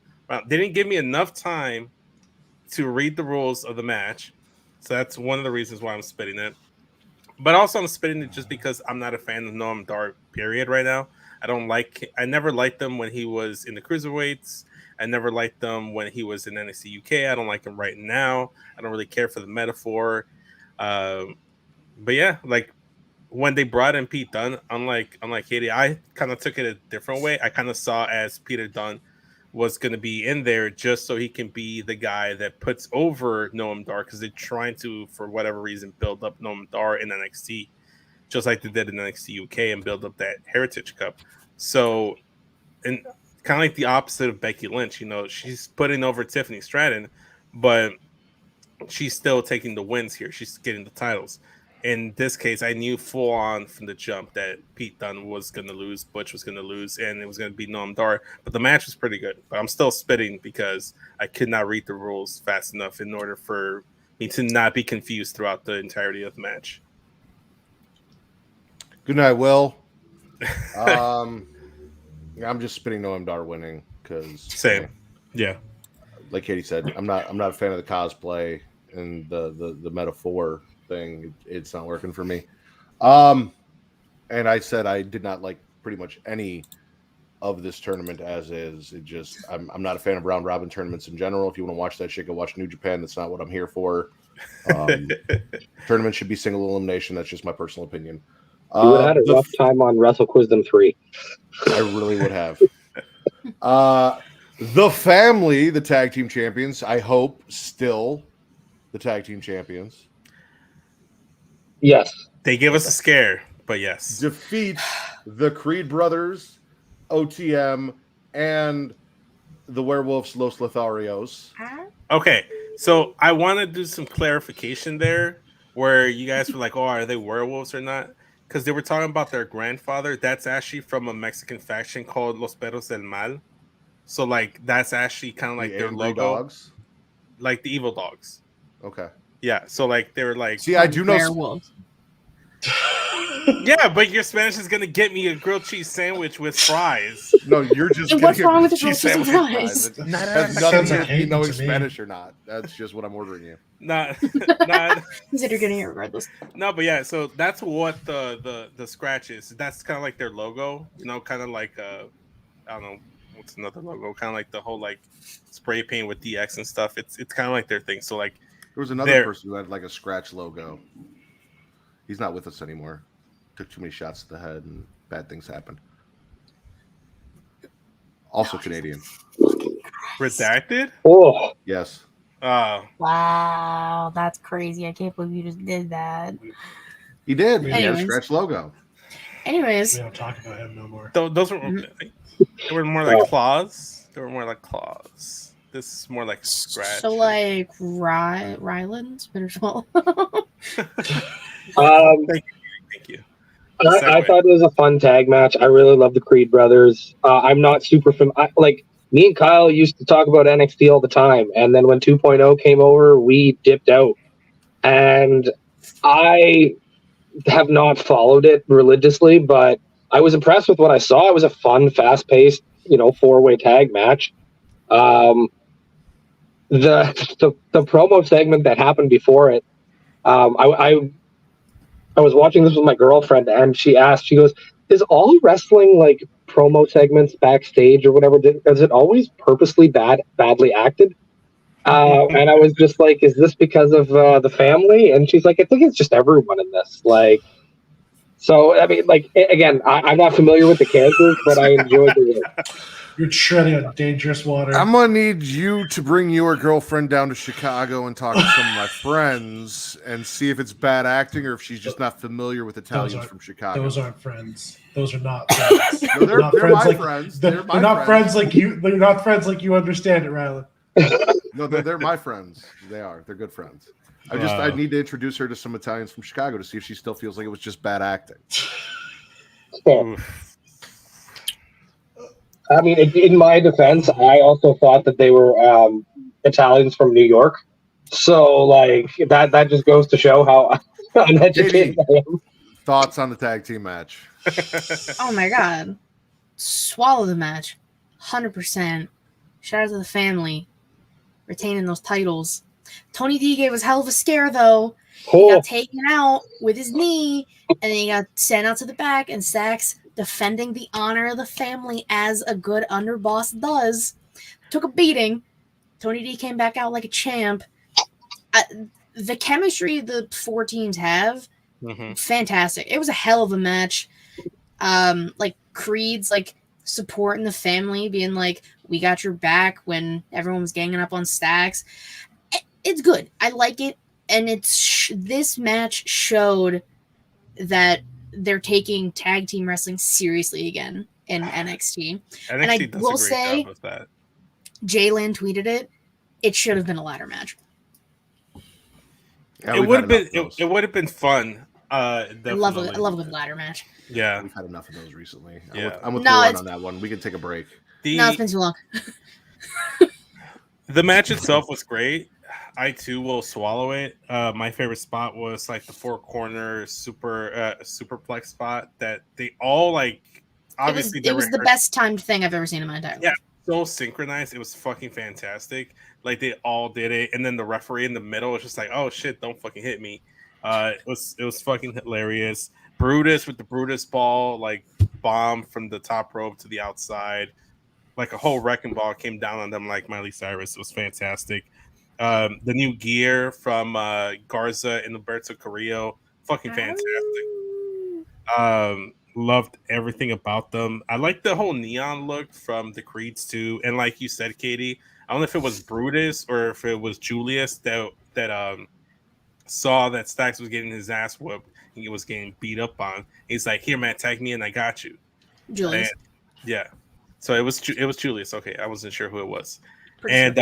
S1: They didn't give me enough time to read the rules of the match. So that's one of the reasons why I'm spitting it. But also I'm spitting it just because I'm not a fan of Noam Dar, period, right now. I never liked him when he was in the cruiserweights. I never liked him when he was in NXT UK. I don't like him right now. I don't really care for the Metaphor. But yeah, like when they brought in Pete Dunne, unlike Katie, I kind of took it a different way. I kind of saw as Peter Dunne was going to be in there just so he can be the guy that puts over Noam Dar, because they're trying to, for whatever reason, build up Noam Dar in NXT, just like they did in NXT UK and build up that Heritage Cup. So, and kind of like the opposite of Becky Lynch, she's putting over Tiffany Stratton, but she's still taking the wins here. She's getting the titles. In this case, I knew full on from the jump that Pete Dunne was going to lose, Butch was going to lose, and it was going to be Noam Dar. But the match was pretty good. But I'm still spitting because I could not read the rules fast enough in order for me to not be confused throughout the entirety of the match.
S5: Good night, Will. I'm just spitting Noam Dar winning because
S1: same. Yeah.
S5: Like Katie said, I'm not a fan of the cosplay and the Metaphor thing. It's not working for me. And I said I did not like pretty much any of this tournament as is. I'm not a fan of round robin tournaments in general. If you want to watch that shit, go watch New Japan. That's not what I'm here for. Tournament should be single elimination. That's just my personal opinion.
S4: You would have had a rough time on Wrestle Wisdom 3.
S5: I really would have. The family, the tag team champions, I hope still the tag team champions.
S4: Yes.
S1: They give us a scare, but yes.
S5: Defeat the Creed brothers, OTM, and the Werewolves Los Lotharios.
S1: Okay, so I want to do some clarification there where you guys were like, oh, are they werewolves or not? Because they were talking about their grandfather. That's actually from a Mexican faction called Los Perros del Mal. So, like, that's actually kind of like their logo.
S5: Dogs?
S1: Like the evil dogs.
S5: Okay.
S1: Yeah, so, like, they were like...
S5: See, I do know...
S2: Werewolves.
S1: Yeah, but your Spanish is gonna get me a grilled cheese sandwich with fries.
S5: No, you're just
S2: And
S5: gonna
S2: what's
S5: get
S2: wrong with the
S5: cheese
S2: grilled cheese and
S5: sandwich
S2: fries?
S5: It
S1: Nah,
S5: has
S1: nah,
S5: nothing
S3: sounds
S5: to do
S3: like
S5: with me
S3: hating
S5: knowing
S3: to me.
S5: Spanish or not. That's just what I'm ordering you.
S1: Not,
S2: He said you're getting it regardless.
S1: no, but yeah. So that's what the scratch is. That's kind of like their logo. Kind of like I don't know what's another logo. Kind of like the whole like spray paint with DX and stuff. It's kind of like their thing. So like
S5: There was another
S1: There.
S5: person who had like a scratch logo. He's not with us anymore. Took too many shots to the head and bad things happened. Also Canadian.
S1: redacted.
S4: Oh,
S5: Yes.
S2: Wow, that's crazy. I can't believe you just did that.
S5: He did. He had a
S2: Anyways.
S5: scratch logo.
S2: Anyways,
S3: We don't talk about him no more.
S1: Those were they were more like claws. They were more like claws. This is more like scratch.
S2: so like Ryland's bitter swallow.
S1: Thank you.
S4: I thought it was a fun tag match. I really love the Creed brothers. I'm not super like me and Kyle used to talk about NXT all the time, and then when 2.0 came over, we dipped out. And I have not followed it religiously, but I was impressed with what I saw. It was a fun, fast-paced, 4-way tag match. The promo segment that happened before it, I was watching this with my girlfriend, and she goes, "Is all wrestling like promo segments backstage or whatever? Is it always purposely badly acted?" And I was just like, "Is this because of the family?" And she's like, "I think it's just everyone in this." Like, so I mean, like again, I'm not familiar with the characters, but I enjoyed the work.
S3: You're treading on dangerous water.
S5: I'm gonna need you to bring your girlfriend down to Chicago and talk to some of my friends and see if it's bad acting or if she's just not familiar with Italians from Chicago.
S3: Those aren't friends. Those are not friends.
S5: No, they're
S3: not
S5: my
S3: like,
S5: friends.
S3: They're
S5: my
S3: not friends like you. They're not friends like you understand it, Rylan.
S5: No, they're my friends. They are. They're good friends. I need to introduce her to some Italians from Chicago to see if she still feels like it was just bad acting.
S4: I mean, in my defense, I also thought that they were Italians from New York. So, like, that just goes to show how uneducated I am.
S5: Thoughts on the tag team match?
S2: Oh my god. Swallow the match. 100%. Shout out to the family. Retaining those titles. Tony D gave us hell of a scare, though. He got taken out with his knee, and then he got sent out to the back, and Sax, defending the honor of the family as a good underboss does, took a beating. Tony D came back out like a champ. The chemistry the four teams have, fantastic. It was a hell of a match. Like Creed's like supporting the family, being like, "We got your back" when everyone was ganging up on Stacks. It's good. I like it, and this match showed that they're taking tag team wrestling seriously again in NXT. And I will say, Jalen tweeted it. It should have been a ladder match.
S5: Yeah,
S1: it would have been. It would have been fun.
S2: I love a good ladder match.
S1: Yeah,
S5: we've had enough of those recently.
S1: Yeah,
S5: I'm with Warren on that one. We can take a break.
S2: No, it's been too long.
S1: The match itself was great. I too will swallow it. My favorite spot was like the four corner superplex spot that they all like. Obviously,
S2: it was the best timed thing I've ever seen in my entire life.
S1: Yeah, so synchronized. It was fucking fantastic. Like they all did it, and then the referee in the middle was just like, "Oh shit, don't fucking hit me." It was fucking hilarious. Brutus with the Brutus ball, like bomb from the top rope to the outside, like a whole wrecking ball came down on them like Miley Cyrus. It was fantastic. The new gear from Garza and Alberto Carrillo, fucking fantastic. Loved everything about them. I like the whole neon look from the Creeds too. And like you said, Katie, I don't know if it was Brutus or if it was Julius that saw that Stacks was getting his ass whooped and he was getting beat up on. He's like, "Here, man, tag me and I got you."
S2: Julius.
S1: Yeah. So it was Julius. Okay, I wasn't sure who it was. And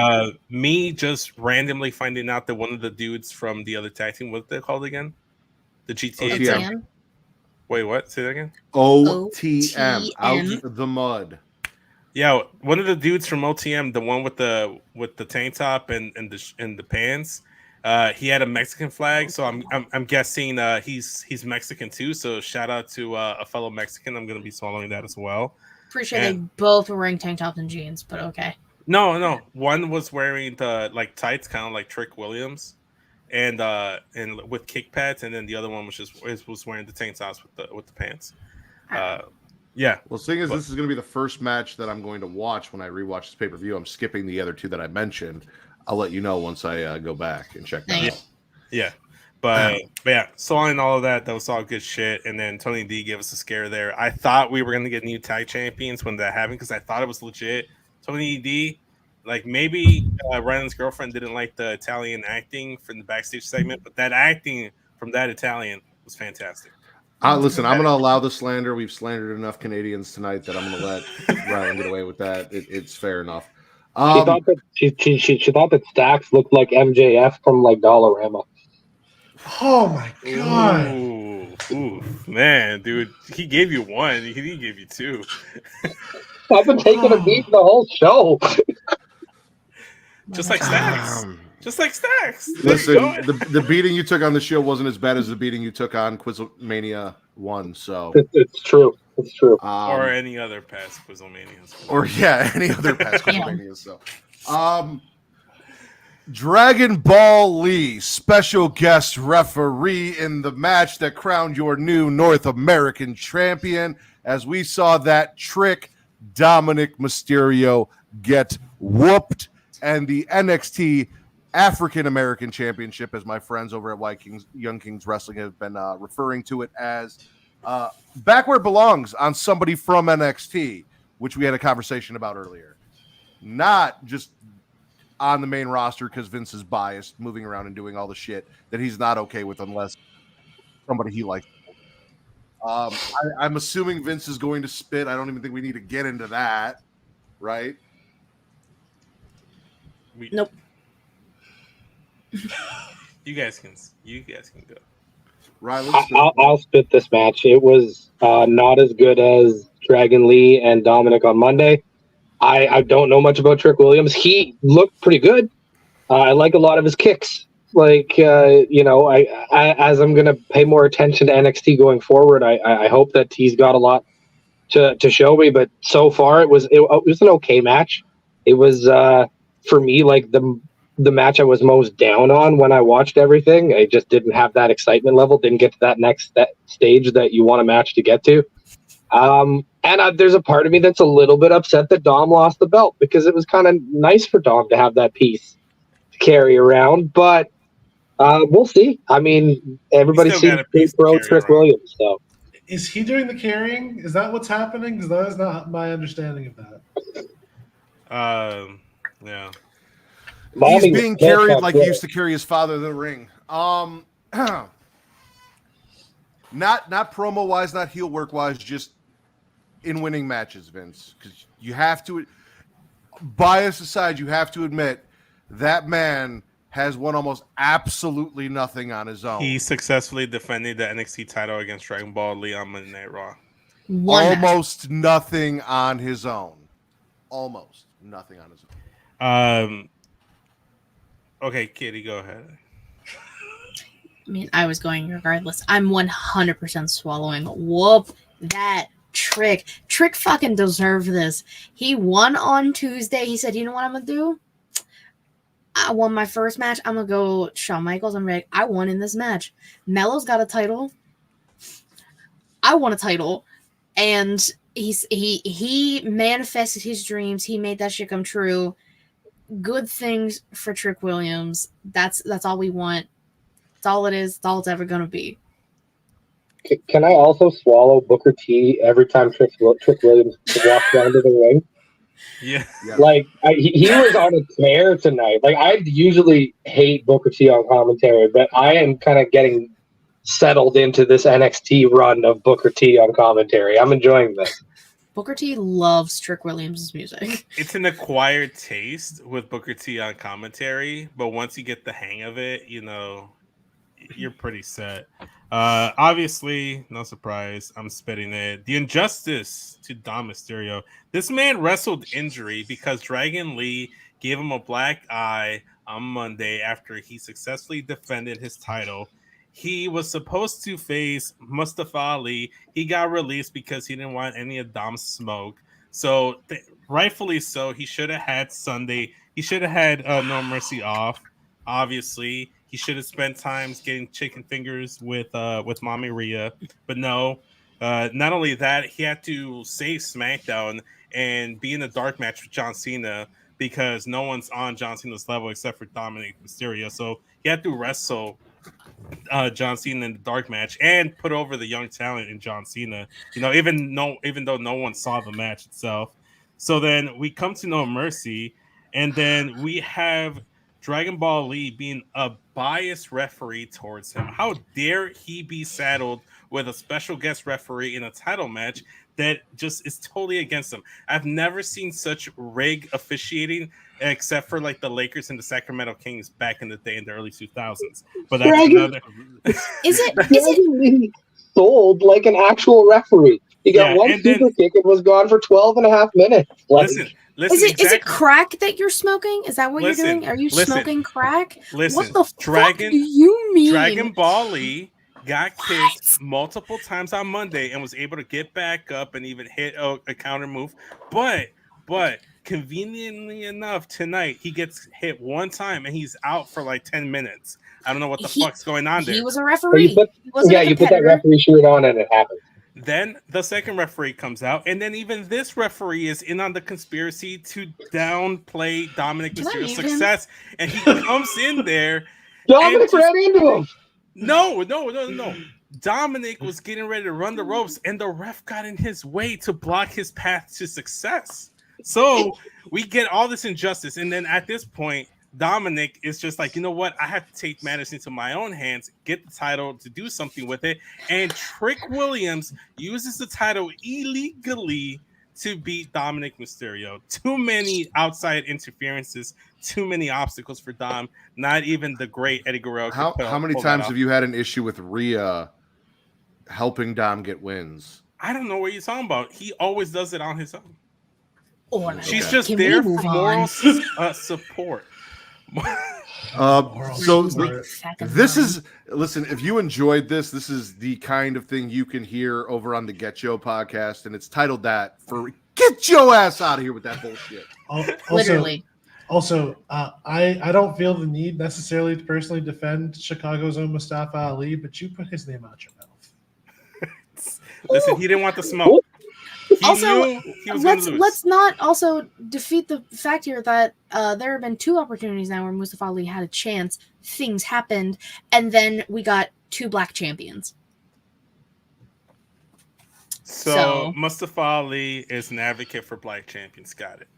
S1: me just randomly finding out that one of the dudes from the other tag team, what they called again? The GTA.
S2: OTM.
S1: Wait, what? Say that again.
S5: OTM. Out the mud.
S1: Yeah, one of the dudes from OTM, the one with the tank top and the pants. He had a Mexican flag, so I'm guessing he's Mexican too. So shout out to a fellow Mexican. I'm gonna be swallowing that as well.
S2: Pretty sure they both were wearing tank tops and jeans, but okay.
S1: No. One was wearing the like tights, kind of like Trick Williams, and with kick pads, and then the other one was wearing the tank tops with the pants. Yeah.
S5: Well, seeing as this is going to be the first match that I'm going to watch when I rewatch this pay-per-view, I'm skipping the other two that I mentioned. I'll let you know once I go back and check that out.
S1: Yeah. But yeah, so in all of that was all good shit. And then Tony D gave us a scare there. I thought we were going to get new tag champions when that happened because I thought it was legit. Tony D, like maybe Ryan's girlfriend didn't like the Italian acting from the backstage segment, but that acting from that Italian was fantastic.
S5: Listen, I'm going to allow the slander. We've slandered enough Canadians tonight that I'm going to let Ryan get away with that. It's fair enough.
S4: She thought that Stax looked like MJF from like Dollarama.
S3: Oh my god!
S1: Ooh, man, dude, he gave you one. He didn't give you two.
S4: I've been taking a beat the whole show.
S1: Just like Stax. Just like Stax.
S5: Listen, the beating you took on the show wasn't as bad as the beating you took on Quizlemania 1. So
S4: it's true. It's true.
S1: Or any other past Quizlemanias.
S5: Or any other past Quizlemanias. So, Dragon Ball Lee, special guest referee in the match that crowned your new North American champion, as we saw that Trick Dominic Mysterio get whooped, and the NXT African American Championship, as my friends over at Young Kings Wrestling have been referring to it as, back where it belongs on somebody from NXT, which we had a conversation about earlier. Not just on the main roster because Vince is biased, moving around and doing all the shit that he's not okay with unless somebody he likes. I'm assuming Vince is going to spit. I don't even think we need to get into that, right?
S2: Nope.
S1: You guys can go.
S5: Riley,
S4: I'll spit this match. It was not as good as Dragon Lee and Dominic on Monday. I don't know much about Trick Williams. He looked pretty good. I like a lot of his kicks. Like, I as I'm going to pay more attention to NXT going forward, I hope that he's got a lot to show me. But so far, it was an okay match. It was, for me, like the match I was most down on when I watched everything. I just didn't have that excitement level, didn't get to that next stage that you want a match to get to. There's a part of me that's a little bit upset that Dom lost the belt because it was kind of nice for Dom to have that piece to carry around. But we'll see. I mean, everybody seems to pro Trick Williams. So,
S3: is he doing the carrying? Is that what's happening? Because that is not my understanding of that.
S1: Yeah.
S5: He's being carried like he used to carry his father to the ring. Not promo wise, not heel work wise, just in winning matches, Vince. Because you have to, bias aside, you have to admit that man has won almost absolutely nothing on his own.
S1: He successfully defended the NXT title against Dragon Ball Lee on Monday Night Raw.
S5: Almost nothing on his own. Almost nothing on his own.
S1: Okay, Kitty, go ahead.
S2: I mean, I was going regardless. I'm 100% swallowing. Whoop that Trick. Trick fucking deserved this. He won on Tuesday. He said, you know what I'm going to do? I won my first match. I'm going to go Shawn Michaels. I'm like, I won in this match. Melo's got a title. I won a title. And he manifested his dreams. He made that shit come true. Good things for Trick Williams. That's all we want. That's all it is. That's all it's ever going to be.
S4: Can I also swallow Booker T every time Trick Williams walks down to the ring?
S1: Yeah.
S4: Like, he was on a tear tonight. Like, I usually hate Booker T on commentary, but I am kind of getting settled into this NXT run of Booker T on commentary. I'm enjoying this.
S2: Booker T loves Trick Williams' music.
S1: It's an acquired taste with Booker T on commentary, but once you get the hang of it, you're pretty set. Obviously, no surprise, I'm spitting it. The injustice to Dom Mysterio. This man wrestled injury because Dragon Lee gave him a black eye on Monday after he successfully defended his title. He was supposed to face Mustafa Ali. He got released because he didn't want any of Dom's smoke. So, rightfully so, he should have had Sunday. He should have had No Mercy off. Obviously, he should have spent time getting chicken fingers with Mommy Rhea. But no, not only that, he had to save SmackDown and be in a dark match with John Cena because no one's on John Cena's level except for Dominic Mysterio. So he had to wrestle John Cena in the dark match and put over the young talent in John Cena. Even though no one saw the match itself. So then we come to No Mercy, and then we have Dragon Ball Lee being a biased referee towards him. How dare he be saddled with a special guest referee in a title match that just is totally against him? I've never seen such rig officiating except for like the Lakers and the Sacramento Kings back in the day in the early 2000s. But that's another.
S2: Is it
S4: sold like an actual referee? He got one super kick and was gone for 12 and a half minutes.
S1: Listen,
S2: is it crack that you're smoking? Is that what you're doing? Are you smoking crack? What the fuck do you mean?
S1: Dragon Ball Lee got kicked multiple times on Monday and was able to get back up and even hit a counter move. But conveniently enough, tonight he gets hit one time and he's out for like 10 minutes. I don't know what the fuck's going on there.
S2: He was a referee.
S4: You put that referee shirt on and it happened.
S1: Then the second referee comes out, and then even this referee is in on the conspiracy to downplay Dominic Mysterio's success, and he comes in there.
S4: Dominic ran into him.
S1: No. Dominic was getting ready to run the ropes, and the ref got in his way to block his path to success. So we get all this injustice, and then at this point, Dominic is just like, you know what? I have to take matters into my own hands, get the title to do something with it. And Trick Williams uses the title illegally to beat Dominic Mysterio. Too many outside interferences, too many obstacles for Dom. Not even the great Eddie Guerrero.
S5: How many times have you had an issue with Rhea helping Dom get wins?
S1: I don't know what you're talking about. He always does it on his own. She's
S2: Okay.
S1: just there for moral support.
S5: Listen, if you enjoyed this is the kind of thing you can hear over on the Get Yo podcast, and it's titled that for get your ass out of here with that bullshit.
S2: Literally.
S3: Also, I don't feel the need necessarily to personally defend Chicago's own Mustafa Ali, but you put his name out your mouth.
S1: Listen, he didn't want the smoke.
S2: Let's not also defeat the fact here that there have been two opportunities now where Mustafa Ali had a chance. Things happened, and then we got two black champions.
S1: So Mustafa Ali is an advocate for black champions. Got it.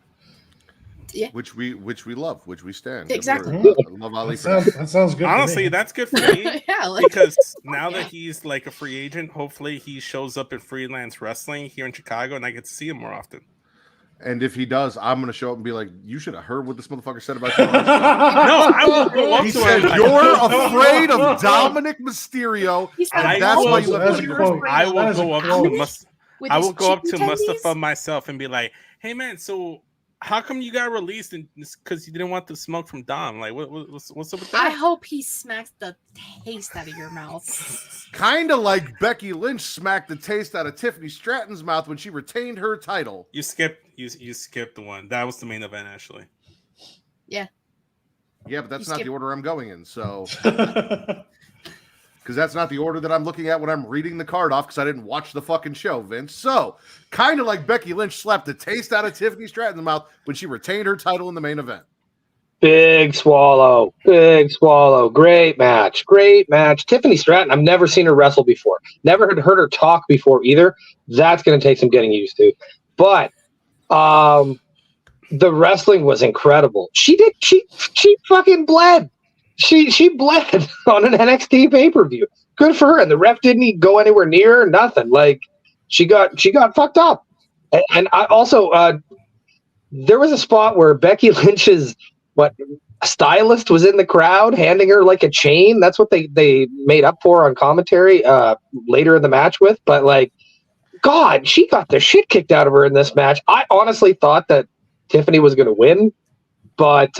S2: Yeah.
S5: Which we love, which we stand.
S2: Exactly.
S5: I love Ali for that.
S3: That sounds good.
S1: Honestly, that's good for me. Because now that he's like a free agent, hopefully he shows up in freelance wrestling here in Chicago, and I get to see him more often.
S5: And if he does, I'm going to show up and be like, "You should have heard what this motherfucker said about you."
S1: No, I will go up
S5: he
S1: to
S5: said,
S1: him.
S5: "You're afraid of Dominic Mysterio, and that's why you left him."
S1: I will go up to Mustafa myself and be like, "Hey, man, so." How come you got released? Because you didn't want the smoke from Dom. Like, what's up with that?
S2: I hope he smacks the taste out of your mouth.
S5: Kind of like Becky Lynch smacked the taste out of Tiffany Stratton's mouth when she retained her title.
S1: You skipped the one. That was the main event, actually.
S2: Yeah.
S5: Yeah, but that's not the order I'm going in. So, because that's not the order that I'm looking at when I'm reading the card off because I didn't watch the fucking show, Vince. So, kind of like Becky Lynch slapped the taste out of Tiffany Stratton's mouth when she retained her title in the main event.
S4: Big swallow. Great match. Tiffany Stratton, I've never seen her wrestle before. Never had heard her talk before either. That's going to take some getting used to. But the wrestling was incredible. She fucking bled. She bled on an NXT pay-per-view. Good for her. And the ref didn't go anywhere near her, nothing. Like she got fucked up. And I also there was a spot where Becky Lynch's stylist was in the crowd handing her like a chain. That's what they made up for on commentary later in the match with. But like, God, she got the shit kicked out of her in this match. I honestly thought that Tiffany was going to win, but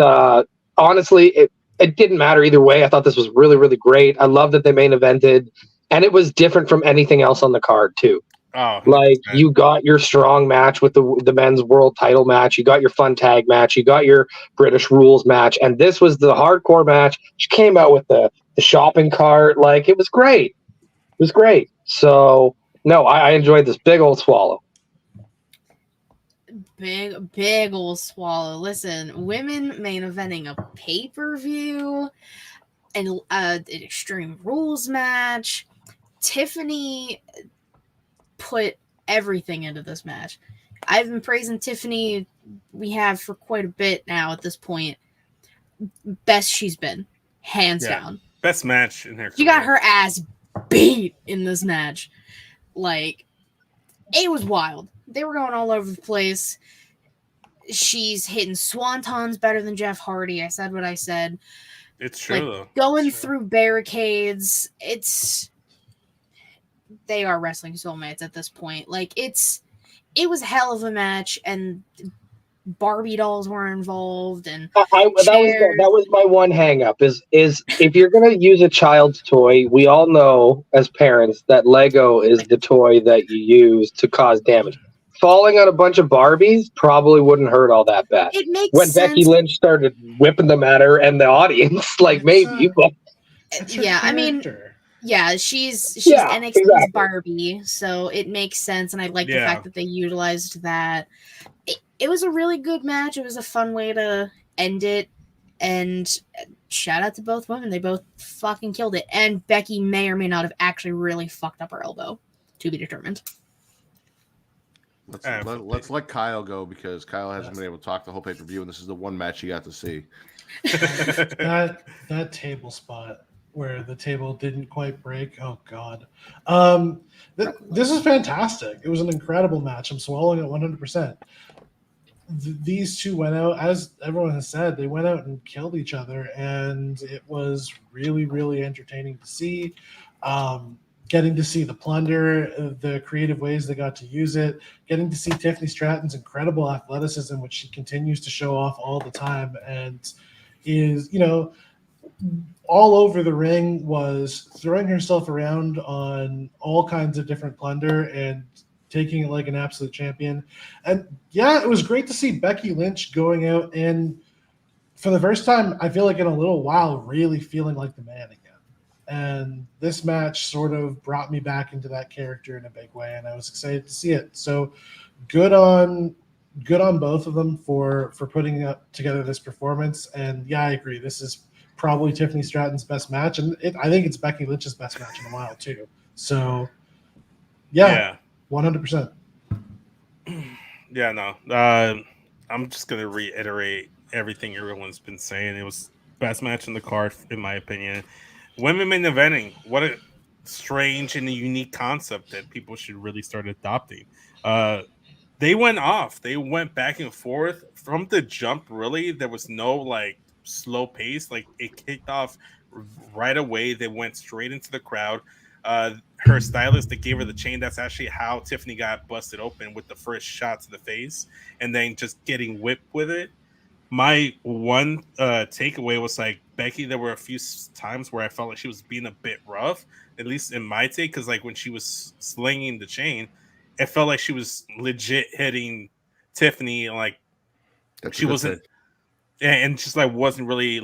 S4: honestly, it didn't matter either way. I thought this was really, really great. I love that they main evented, and it was different from anything else on the card too.
S1: Oh,
S4: like you got your strong match with the men's world title match, you got your fun tag match, you got your British rules match, and this was the hardcore match. She came out with the shopping cart. Like, it was great. It was great. So no, I enjoyed this big old swallow.
S2: Big old swallow. Listen, women main eventing a pay-per-view and an Extreme Rules match. Tiffany put everything into this match. I've been praising Tiffany, we have for quite a bit now at this point. Best she's been, hands down.
S1: Best match in her career.
S2: She got her ass beat in this match. Like, it was wild. They were going all over the place. She's hitting swantons better than Jeff Hardy. I said what I said.
S1: It's true, though.
S2: Going through barricades. They are wrestling soulmates at this point. Like, it was a hell of a match, and Barbie dolls were involved, and
S4: that was my one hang up is if you're gonna use a child's toy, we all know as parents that Lego is the toy that you use to cause damage. Falling on a bunch of Barbies probably wouldn't hurt all that bad.
S2: It makes
S4: when
S2: sense.
S4: Becky Lynch started whipping them at her and the audience, like, maybe, but
S2: yeah, I mean, yeah, she's NXT's
S4: exactly.
S2: Barbie, so it makes sense, and I like the fact that they utilized that. It was a really good match. It was a fun way to end it, and shout out to both women. They both fucking killed it, and Becky may or may not have actually really fucked up her elbow. To be determined.
S5: Let's let Kyle go, because Kyle hasn't been able to talk the whole pay-per-view, and this is the one match he got to see.
S3: that table spot where the table didn't quite break. Oh God. This is fantastic. It was an incredible match. I'm swallowing it 100%. These two went out, as everyone has said, they went out and killed each other, and it was really, really entertaining to see. Getting to see the plunder, the creative ways they got to use it, getting to see Tiffany Stratton's incredible athleticism, which she continues to show off all the time, and is, all over the ring, was throwing herself around on all kinds of different plunder and taking it like an absolute champion. And yeah, it was great to see Becky Lynch going out and, for the first time, I feel like in a little while, really feeling like the man again. And this match sort of brought me back into that character in a big way, and I was excited to see it. So good on both of them for putting up together this performance. And yeah, I agree. This is probably Tiffany Stratton's best match, and I think it's Becky Lynch's best match in a while too. So yeah. 100%.
S1: Yeah, no. I'm just gonna reiterate everything everyone's been saying. It was best match in the card, in my opinion. Women main eventing, what a strange and a unique concept that people should really start adopting. They went off. They went back and forth from the jump. Really, there was no slow pace. Like, it kicked off right away. They went straight into the crowd. Her stylist that gave her the chain, that's actually how Tiffany got busted open, with the first shot to the face and then just getting whipped with it. My one takeaway was, Becky, there were a few times where I felt like she was being a bit rough, at least in my take, because when she was slinging the chain, it felt like she was legit hitting Tiffany, she wasn't, and just wasn't really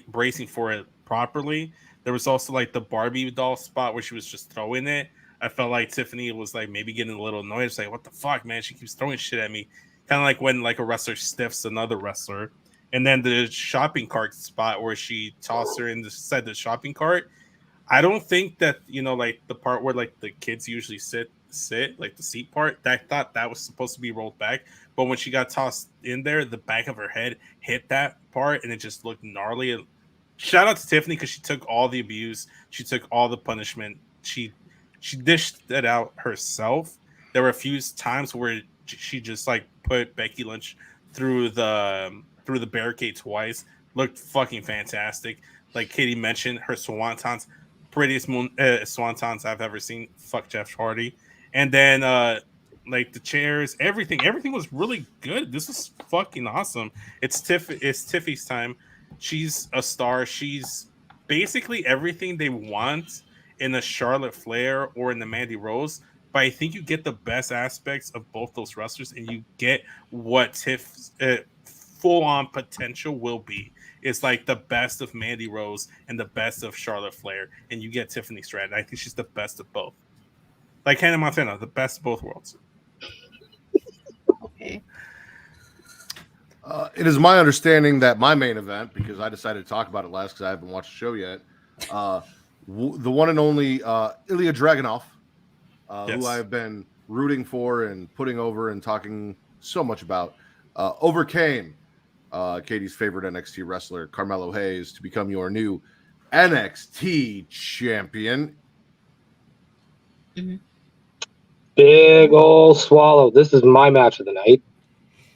S1: bracing for it properly. There was also the Barbie doll spot where she was just throwing it. I felt like Tiffany was maybe getting a little annoyed. It's what the fuck, man? She keeps throwing shit at me. Kind of like when a wrestler stiffs another wrestler. And then the shopping cart spot where she tossed her inside the shopping cart. I don't think that, the part where the kids usually sit, the seat part, I thought that was supposed to be rolled back. But when she got tossed in there, the back of her head hit that part, and it just looked gnarly. Shout out to Tiffany, because she took all the abuse. She took all the punishment. She dished it out herself. There were a few times where she just put Becky Lynch through the barricade twice. Looked fucking fantastic. Like Katie mentioned, her swantons, prettiest swantons I've ever seen. Fuck Jeff Hardy. And then the chairs, everything was really good. This is fucking awesome. It's Tiffy's time. She's a star. She's basically everything they want in a Charlotte Flair or in the Mandy Rose. But I think you get the best aspects of both those wrestlers, and you get what Tiff's full-on potential will be. It's like the best of Mandy Rose and the best of Charlotte Flair, and you get Tiffany Stratton. I think she's the best of both. Like Hannah Montana, the best of both worlds.
S2: Okay.
S5: It is my understanding that my main event, because I decided to talk about it last because I haven't watched the show yet, the one and only Ilya Dragunov,
S1: Yes.
S5: who I've been rooting for and putting over and talking so much about, overcame Katie's favorite NXT wrestler, Carmelo Hayes, to become your new NXT champion.
S2: Mm-hmm.
S4: Big ol' swallow. This is my match of the night.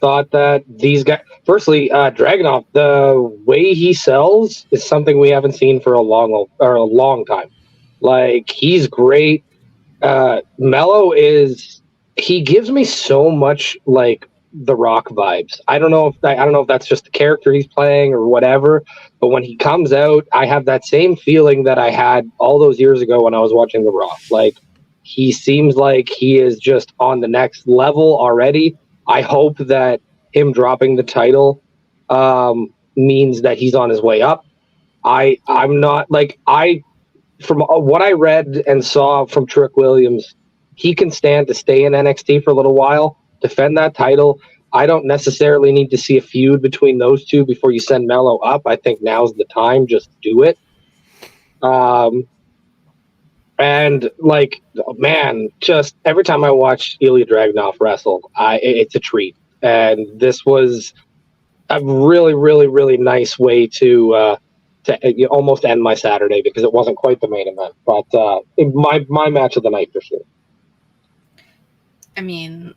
S4: Thought that these guys, firstly, Dragunov, the way he sells is something we haven't seen for a long time. Like, he's great. Mello he gives me so much like The Rock vibes. I don't know if that's just the character he's playing or whatever, but when he comes out, I have that same feeling that I had all those years ago when I was watching The Rock. Like, he seems like he is just on the next level already. I hope that him dropping the title means that he's on his way up. I'm not like from what I read and saw from Trick Williams, he can stand to stay in NXT for a little while, defend that title. I don't necessarily need to see a feud between those two before you send Mello up. I think now's the time. Just do it. And like, man, just every time I watch Ilya Dragunov wrestle, it's a treat. And this was a really, really, really nice way to almost end my Saturday, because it wasn't quite the main event, but my match of the night for sure.
S2: I mean,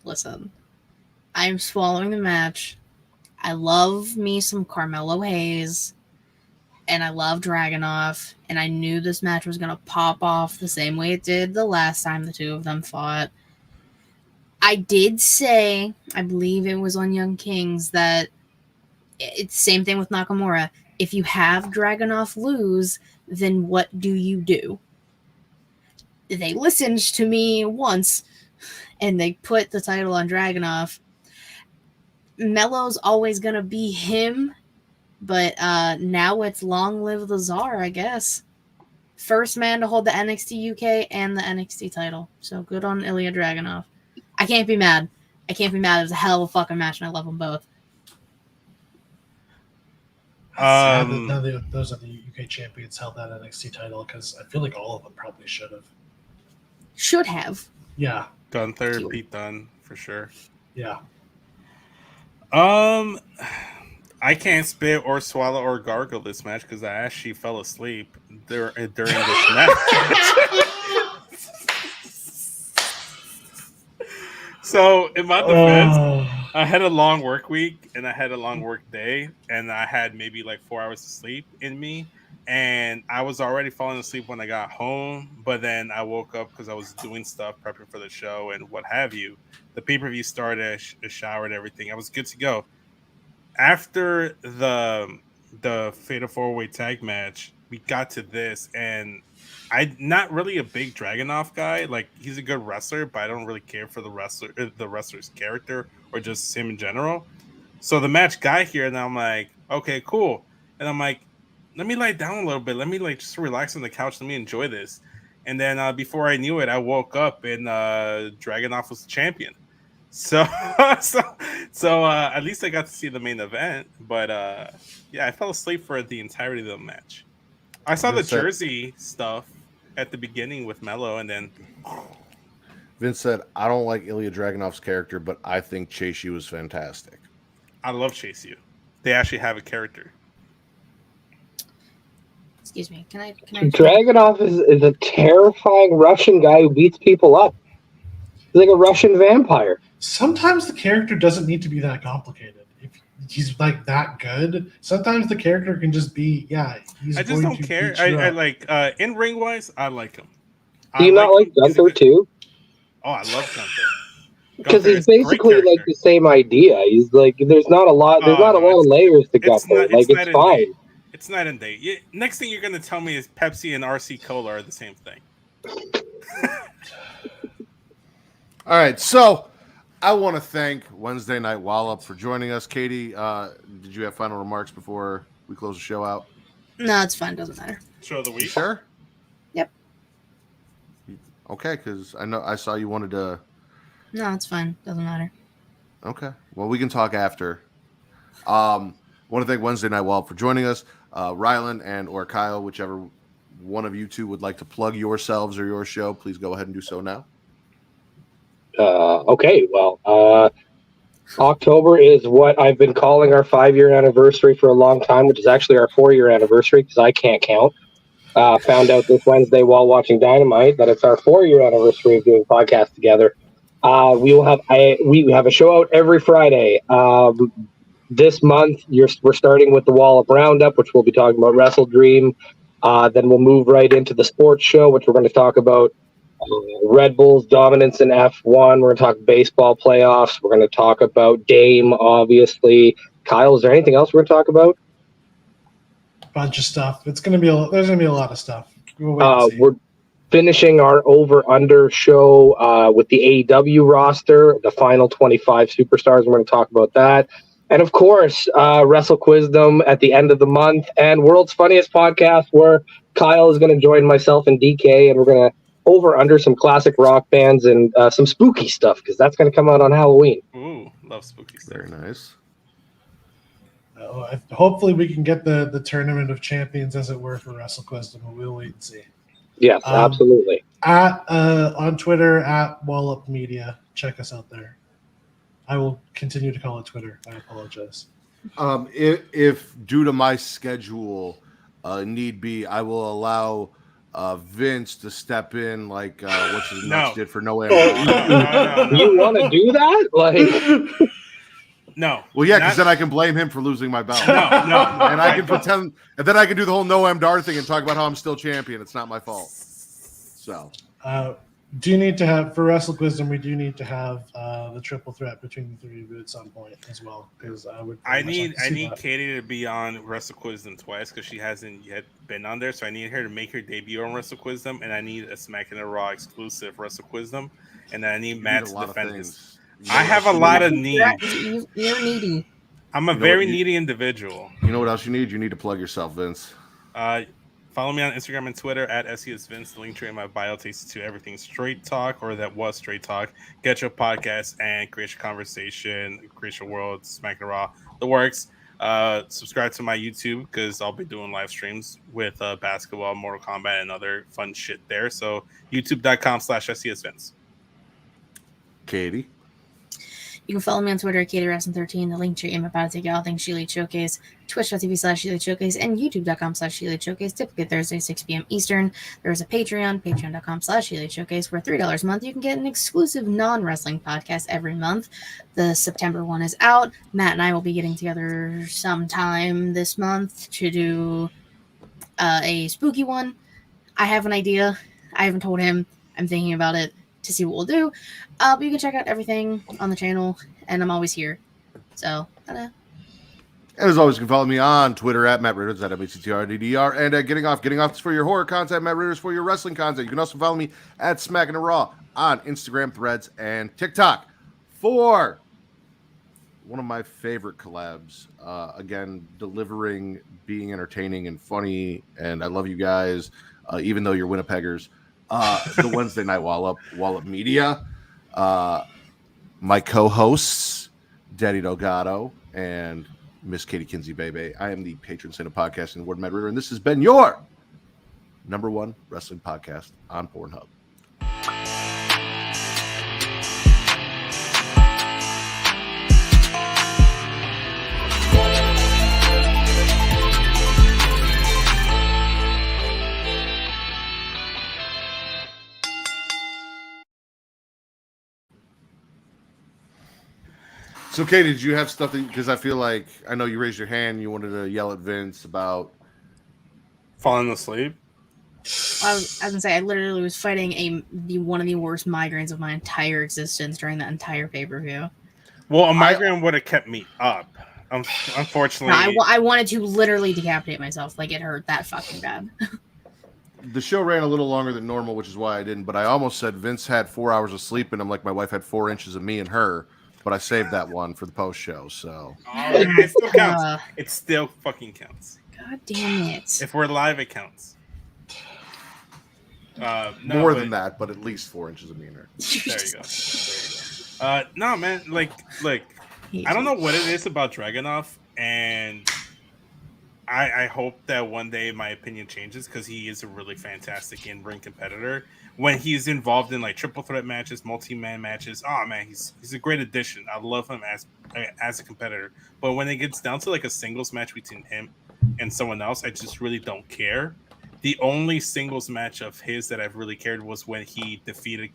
S2: listen, I'm swallowing the match. I love me some Carmelo Hayes, and I love Dragunov, and I knew this match was going to pop off the same way it did the last time the two of them fought. I did say, I believe it was on Young Kings, that it's the same thing with Nakamura. If you have Dragunov lose, then what do you do? They listened to me once, and they put the title on Dragunov. Mello's always going to be him, but now it's long live the Tsar, I guess. First man to hold the NXT UK and the NXT title. So good on Ilya Dragunov. I can't be mad. It was a hell of a fucking match, and I love them both.
S3: Sad that none of those are the UK champions held that NXT title, because I feel like all of them probably should have.
S2: Should have.
S3: Yeah.
S1: Gunther, Pete Dunne, for sure.
S3: Yeah.
S1: I can't spit or swallow or gargle this match because I actually fell asleep during this match. So, in my defense, I had a long work week and I had a long work day, and I had maybe like 4 hours of sleep in me, and I was already falling asleep when I got home, but then I woke up because I was doing stuff, prepping for the show and what have you. The pay-per-view started, I showered, everything. I was good to go. After the Fatal 4-Way tag match, we got to this, and I'm not really a big Dragunov guy. Like, he's a good wrestler, but I don't really care for the wrestler's character or just him in general. So the match got here, and I'm like, okay, cool. And I'm like, let me lie down a little bit. Let me like just relax on the couch. Let me enjoy this. And then before I knew it, I woke up and Dragunov was the champion. So at least I got to see the main event. But yeah, I fell asleep for the entirety of the match. I saw the Jersey stuff at the beginning with Mello, and then
S5: Vince said, I don't like Ilya Dragunov's character, but I think Chase U is fantastic.
S1: I love Chase U. They actually have a character.
S2: Excuse me. Can I
S4: Dragunov is a terrifying Russian guy who beats people up. He's like a Russian vampire.
S3: Sometimes the character doesn't need to be that complicated. If he's like that good, sometimes the character can just be, he's.
S1: I just don't care. I like in ring wise, I like him.
S4: Do you not like Gunther too?
S1: Oh, I love Gunther.
S4: Because
S1: Gunther
S4: he's
S1: is a great
S4: basically like
S1: character.
S4: the same idea. He's like, there's not a lot of layers to Gunther. Like, it's fine.
S1: It's night and day. Next thing you're gonna tell me is Pepsi and RC Cola are the same thing.
S5: All right, so I want to thank Wednesday Night Wallop for joining us. Katie, did you have final remarks before we close the show out?
S2: No, it's fine. Doesn't matter.
S1: Show of the
S5: You
S1: week.
S5: sure?
S2: Yep.
S5: Okay, because I saw you wanted to.
S2: No, it's fine. Doesn't matter.
S5: Okay, well, we can talk after. Want to thank Wednesday Night Wallop for joining us. Rylan and or Kyle, whichever one of you two would like to plug yourselves or your show, please go ahead and do so now.
S4: Okay, well, October is what I've been calling our 5-year anniversary for a long time, which is actually our 4-year anniversary because I can't count. Found out this Wednesday while watching Dynamite that it's our 4-year anniversary of doing podcasts together. We have a show out every Friday. This month, we're starting with the Wallop Roundup, which we'll be talking about Wrestle Dream. Then we'll move right into the sports show, which we're going to talk about Red Bull's dominance in F1. We're going to talk baseball playoffs. We're going to talk about Dame, obviously. Kyle, is there anything else we're going to talk about?
S3: Bunch of stuff. There's gonna be a lot of stuff.
S4: We're finishing our over-under show with the AEW roster, the final 25 superstars. We're going to talk about that. And, of course, Wrestle Quizdom at the end of the month and World's Funniest Podcast, where Kyle is going to join myself and DK, and we're going to over-under some classic rock bands and some spooky stuff, because that's going to come out on Halloween.
S1: Ooh, love spooky stuff.
S5: Very nice.
S3: Hopefully we can get the Tournament of Champions, as it were, for Wrestle Quizdom, but we'll wait and see.
S4: Yes, absolutely.
S3: On Twitter, at Wallop Media. Check us out there. I will continue to call it Twitter. I apologize.
S5: If due to my schedule need be, I will allow Vince to step in like what's his nuts did for Noah.
S1: No.
S4: You want to do that? Like,
S1: no.
S5: Well, yeah, because then I can blame him for losing my belt.
S1: No.
S5: And I can pretend, and then I can do the whole No MDR thing and talk about how I'm still champion. It's not my fault. So,
S3: do you need to have for Wrestle Quizdom? We do need to have the triple threat between the three of you at some point as well, because I need
S1: Katie to be on Wrestle Quizdom twice because she hasn't yet been on there. So I need her to make her debut on Wrestle Quizdom, and I need a Smackin It Raw exclusive Wrestle Quizdom, and then I need Matt to defend this. I have a lot of needs.
S2: You're needy.
S1: I'm a very needy individual.
S5: You know what else you need? You need to plug yourself, Vince.
S1: Follow me on Instagram and Twitter at SESVince. The link tree in my bio takes you to everything Straight Talk, or that was Straight Talk. Get your podcast and create your conversation, create your world, Smackin It Raw, the works. Subscribe to my YouTube because I'll be doing live streams with basketball, Mortal Kombat, and other fun shit there. So youtube.com/SESVince.
S5: Katie.
S2: You can follow me on Twitter at KatieResson13, the link tree in my bio to take all things She Elite Showcase, twitch.tv/She Showcase, and youtube.com/She Showcase, typically Thursday, 6 p.m. Eastern. There's a Patreon, patreon.com/She Showcase, where $3 a month you can get an exclusive non-wrestling podcast every month. The September one is out. Matt and I will be getting together sometime this month to do a spooky one. I have an idea. I haven't told him. I'm thinking about it to see what we'll do. But you can check out everything on the channel, and I'm always here. So,
S5: And as always, you can follow me on Twitter at Matt Ritters, at MATTRDDR, and at Getting Off. Getting Off is for your horror content, Matt Ritters for your wrestling content. You can also follow me at Smackin It Raw on Instagram, Threads, and TikTok for one of my favorite collabs. Again, delivering, being entertaining and funny, and I love you guys, even though you're Winnipeggers. The Wednesday Night Wallop Media. My co-hosts, Daddy Delgado and Miss Katie Kinzy Bebe. I am the patron saint of podcasting, the Warden Matt Ritter, and this has been your #1 wrestling podcast on Pornhub. So, Katie, did you have stuff that, because I feel like, I know you raised your hand, you wanted to yell at Vince about
S1: falling asleep?
S2: I was gonna say I literally was fighting one of the worst migraines of my entire existence during that entire pay-per-view.
S1: Well, a migraine would have kept me up. Unfortunately,
S2: No, I wanted to literally decapitate myself. Like, it hurt that fucking bad.
S5: The show ran a little longer than normal, which is why I didn't. But I almost said Vince had 4 hours of sleep, and I'm like, my wife had 4 inches of me and her. But I saved that one for the post show. So
S1: it still counts. It still fucking counts.
S2: God damn it!
S1: If we're live, it counts.
S5: More than that, but at least 4 inches of me and her.
S1: There you go. No, man. Like, I don't know what it is about Dragunov, and I hope that one day my opinion changes because he is a really fantastic in-ring competitor. When he's involved in like triple threat matches, multi-man matches, oh man, he's a great addition. I love him as a competitor. But when it gets down to like a singles match between him and someone else, I just really don't care. The only singles match of his that I've really cared was when he defeated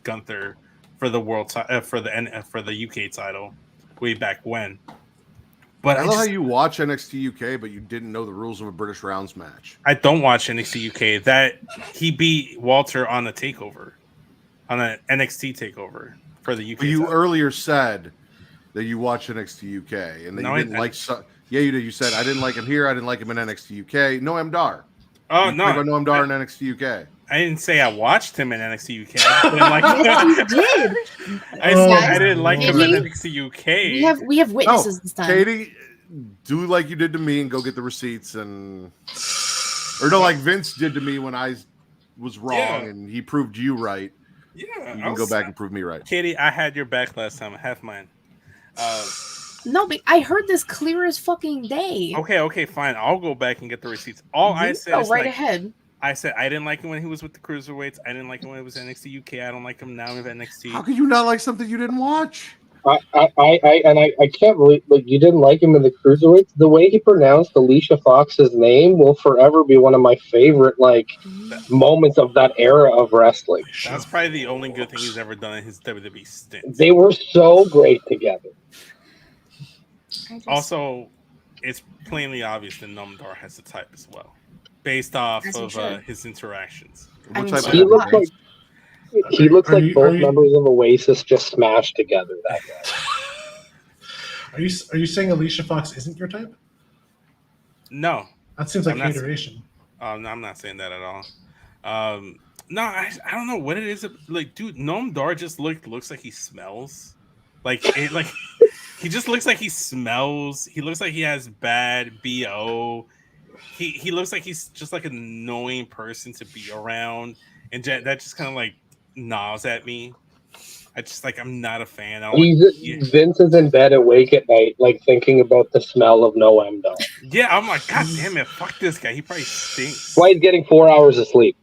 S1: Gunther for the world for the UK title way back when. But
S5: I love how you watch NXT UK, but you didn't know the rules of a British rounds match.
S1: I don't watch NXT UK. That he beat Walter on a takeover, on an NXT takeover for the UK.
S5: But you
S1: title.
S5: earlier said that you watch NXT UK and that you didn't like. Yeah, you did. You said I didn't like him here. I didn't like him in NXT UK. Noam Dar.
S1: Oh no,
S5: Noam Dar in NXT UK.
S1: I didn't say I watched him in NXT UK. I didn't like
S2: Yes, you did.
S1: I said I didn't like him in NXT UK.
S2: We have witnesses this time.
S5: Katie, do like you did to me and go get the receipts or no, like Vince did to me when I was wrong and he proved you right.
S1: Yeah,
S5: you can go back and prove me right.
S1: Katie, I had your back last time. I have mine.
S2: No, but I heard this clear as fucking day.
S1: Okay, fine. I'll go back and get the receipts. All I said is
S2: right ahead.
S1: I said I didn't like him when he was with the Cruiserweights. I didn't like him when it was NXT UK. I don't like him now with NXT.
S5: How could you not like something you didn't watch?
S4: I can't believe you didn't like him in the Cruiserweights. The way he pronounced Alicia Fox's name will forever be one of my favorite moments of that era of wrestling.
S1: That's probably the only good thing he's ever done in his WWE stint.
S4: They were so great together.
S1: Also, it's plainly obvious that Noam Dar has a type as well, based off of his interactions.
S4: He looks like both members of Oasis just smashed together. That guy.
S3: Are you saying Alicia Fox isn't your type?
S1: No,
S3: that seems like hateration.
S1: No, I'm not saying that at all. No, I don't know what it is. Like, dude, Noam Dar just looks like he smells. He just looks like he smells. He looks like he has bad BO. He looks like he's just like an annoying person to be around, and that just kind of like gnaws at me. I'm not a fan.
S4: Vince is in bed awake at night, like thinking about the smell of Noam Dar.
S1: Yeah, I'm like, God damn it, fuck this guy. He probably stinks.
S4: Why he's getting 4 hours of sleep?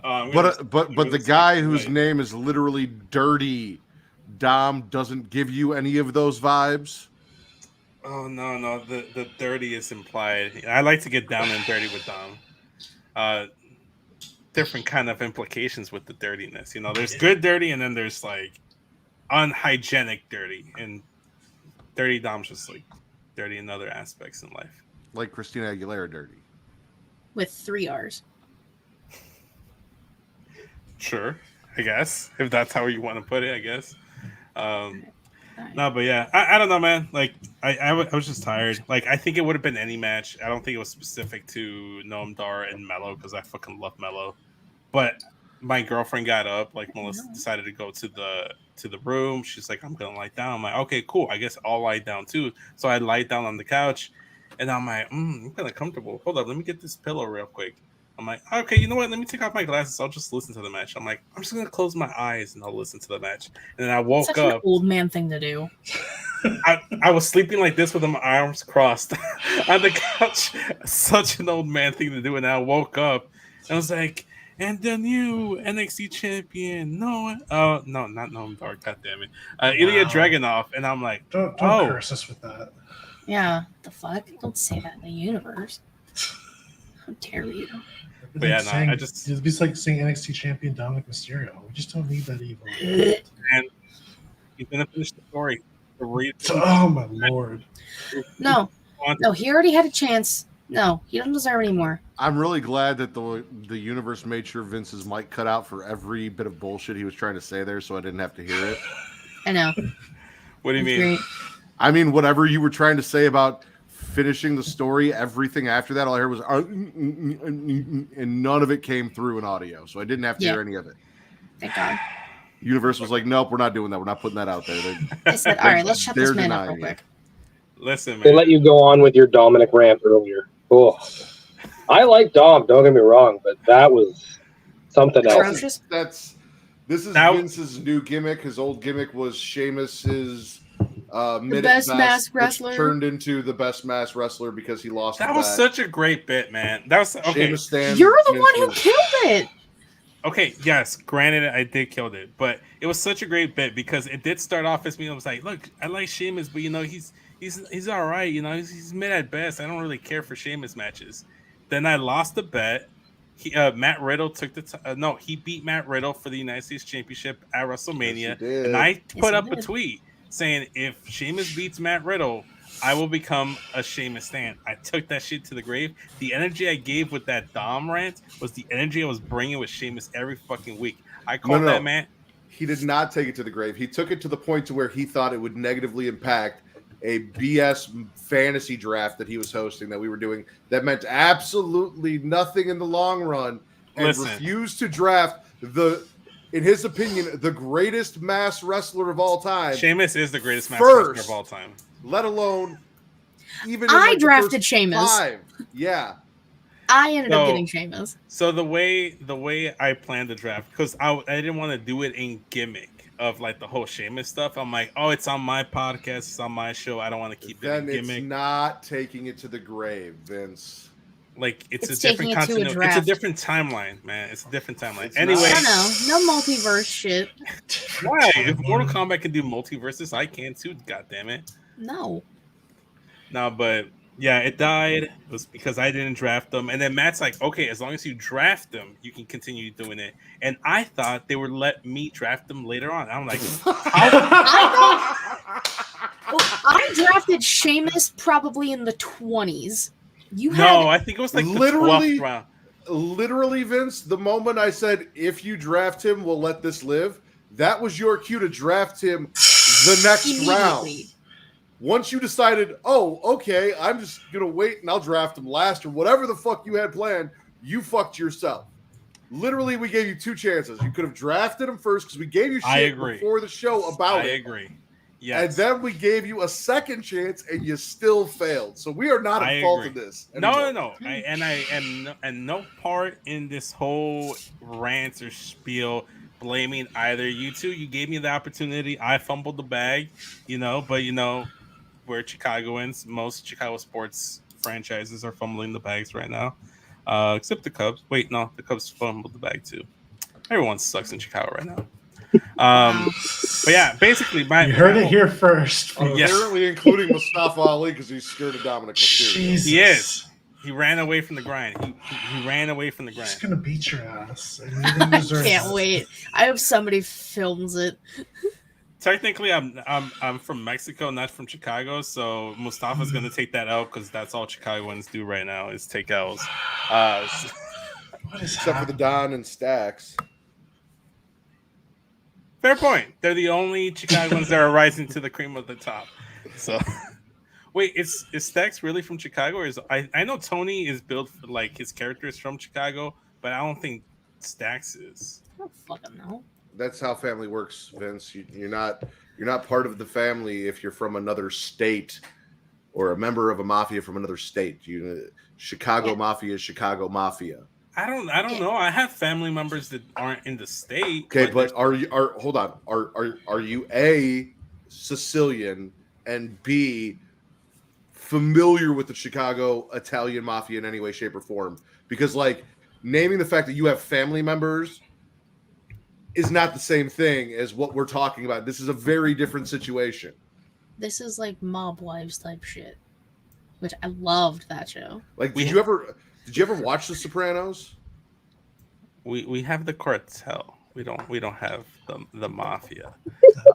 S5: But the guy whose name is literally Dirty Dom doesn't give you any of those vibes.
S1: Oh no, the dirty is implied. I like to get down and dirty with Dom. Different kind of implications with the dirtiness. There's good dirty, and then there's like unhygienic dirty, and dirty Dom's just like dirty in other aspects in life.
S5: Like Christina Aguilera dirty.
S2: With 3 R's.
S1: Sure, I guess. If that's how you want to put it, I guess. No, but yeah, I don't know, man. Like, I was just tired. Like, I think it would have been any match. I don't think it was specific to Noam Dar and Mello because I fucking love Mello. But my girlfriend got up. Like, Melissa decided to go to the room. She's like, I'm gonna lie down. I'm like, okay, cool. I guess I'll lie down too. So I lied down on the couch, and I'm like, I'm kind of comfortable. Hold up, let me get this pillow real quick. I'm like, okay, you know what? Let me take off my glasses. I'll just listen to the match. I'm like, I'm just gonna close my eyes and I'll listen to the match. And then I woke
S2: Such
S1: up.
S2: An old man thing to do.
S1: I was sleeping like this with my arms crossed on the couch. Such an old man thing to do. And I woke up and I was like, and the new NXT champion, no, not Noam Dar. God damn it, Ilya Dragunov. And I'm like,
S3: don't curse us with that.
S2: Yeah, the fuck? Don't say that in the universe. How dare you?
S1: But yeah, no,
S3: it's like saying NXT champion Dominic Mysterio. We just don't need that evil.
S1: And he's gonna finish the story.
S3: Oh my lord!
S2: No, he already had a chance No, he doesn't deserve any more.
S5: I'm really glad that the universe made sure Vince's mic cut out for every bit of bullshit he was trying to say there, so I didn't have to hear it.
S2: I know.
S1: What do you
S2: It's
S1: mean?
S2: great.
S5: I mean, whatever you were trying to say about finishing the story, everything after that, all I heard was, and none of it came through in audio, so I didn't have to hear any of it.
S2: Thank God.
S5: Universe was like, nope, we're not doing that. We're not putting that out there.
S2: I said, all right, let's shut this
S5: they're
S2: man up real
S5: denying it.
S2: quick.
S1: Listen,
S4: They
S1: man.
S4: let you go on with your Dominic rant earlier. Oh, I like Dom. Don't get me wrong, but that was something else.
S2: Atrocious.
S5: This is
S1: Now-
S5: Vince's new gimmick. His old gimmick was Sheamus's minute
S2: best masked
S5: which
S2: wrestler.
S5: turned into the best masked wrestler because he lost.
S1: That
S5: the
S1: was
S5: bet.
S1: such a great bit, man. That was okay.
S5: Sheamus stands,
S2: You're the
S5: Vince
S2: one who
S5: was-
S2: killed it.
S1: Okay, yes, granted, I did killed it, but it was such a great bit because it did start off as me. I was like, look, I like Sheamus, but he's all right. He's mid at best. I don't really care for Sheamus matches. Then I lost the bet. Matt Riddle took he beat Matt Riddle for the United States Championship at WrestleMania,
S5: Yes, he did.
S1: and I put
S2: he
S1: up a
S2: did.
S1: tweet saying if Sheamus beats Matt Riddle, I will become a Sheamus stan. I took that shit to the grave. The energy I gave with that Dom rant was the energy I was bringing with Sheamus every fucking week. I called that man.
S5: He did not take it to the grave. He took it to the point to where he thought it would negatively impact a BS fantasy draft that he was hosting that we were doing that meant absolutely nothing in the long run, and
S1: Listen.
S5: refused to draft in his opinion, the greatest mass wrestler of all time.
S1: Sheamus is the greatest match
S5: First.
S1: wrestler of all time.
S5: Let alone even in,
S2: I
S5: like, the
S2: drafted
S5: first
S2: Sheamus.
S5: 5. Yeah.
S2: I ended up
S1: So-
S2: getting Sheamus.
S1: So the way I planned the draft, because I didn't want to do it in gimmick of like the whole Sheamus stuff. I'm like, oh, it's on my podcast, it's on my show. I don't want to keep it in
S5: Then it's
S1: gimmick.
S5: not taking it to the grave, Vince.
S1: Like it's a
S2: It's
S1: different
S2: taking it to a
S1: continuity. It's a
S2: draft.
S1: different timeline, man. It's a different timeline.
S5: It's
S1: Anyway,
S5: not.
S2: No multiverse shit.
S1: why? If Mortal Kombat can do multiverses, I can too. God damn it.
S2: No.
S1: No, but yeah, it died. It was because I didn't draft them. And then Matt's like, okay, as long as you draft them, you can continue doing it. And I thought they would let me draft them later on. I'm like,
S2: I drafted Sheamus probably in the 20s. You had
S1: no, I think it was like
S5: Literally-
S1: the 12th round.
S5: Literally, Vince, the moment I said, if you draft him, we'll let this live, that was your cue to draft him the next round.
S2: immediately.
S5: Once you decided, oh, okay, I'm just going to wait and I'll draft him last or whatever the fuck you had planned, you fucked yourself. Literally, we gave you 2 chances. You could have drafted him first because we gave you
S1: I
S5: shit
S1: agree.
S5: before the show about
S1: I
S5: it.
S1: agree.
S5: And
S1: Yes.
S5: then we gave you a second chance and you still failed. So we are not
S1: I
S5: at fault
S1: agree.
S5: in this.
S1: No.
S5: anymore.
S1: I am no part in this whole rant or spiel blaming either you two. You gave me the opportunity. I fumbled the bag, but we're Chicagoans. Most Chicago sports franchises are fumbling the bags right now, except the Cubs. Wait, no, the Cubs fumbled the bag too. Everyone sucks in Chicago right now. But yeah, basically,
S3: You heard it here first. folks.
S1: Yeah.
S5: Apparently, including Mustafa Ali because he's scared of Dominic Mysterio.
S3: Jesus.
S1: he is. He ran away from the grind. He ran away from the
S3: He's
S1: grind.
S3: gonna beat your ass. And you didn't deserve
S2: Can't
S3: it.
S2: wait. I hope somebody films it.
S1: Technically, I'm from Mexico, not from Chicago. So Mustafa's gonna take that out because that's all Chicagoans do right now is take L's.
S3: What is
S5: Except for the
S3: happening?
S5: Don and Stacks.
S1: Fair point. They're the only Chicagoans that are rising to the cream of the top. So, wait, is Stax really from Chicago? Or I know Tony is built for, like his character is from Chicago, but I don't think Stax is.
S2: I don't fucking know.
S5: That's how family works, Vince. You're not part of the family if you're from another state or a member of a mafia from another state. Chicago
S2: Yeah.
S5: Mafia is Chicago Mafia.
S1: I don't know. I have family members that aren't in the state.
S5: Okay, but hold on. Are you A, Sicilian, and B, familiar with the Chicago Italian Mafia in any way, shape, or form? Because like naming the fact that you have family members is not the same thing as what we're talking about. This is a very different situation.
S2: This is like Mob Wives type shit, which I loved that show.
S5: Like, did you ever watch The Sopranos?
S1: we have the cartel. We don't have the mafia.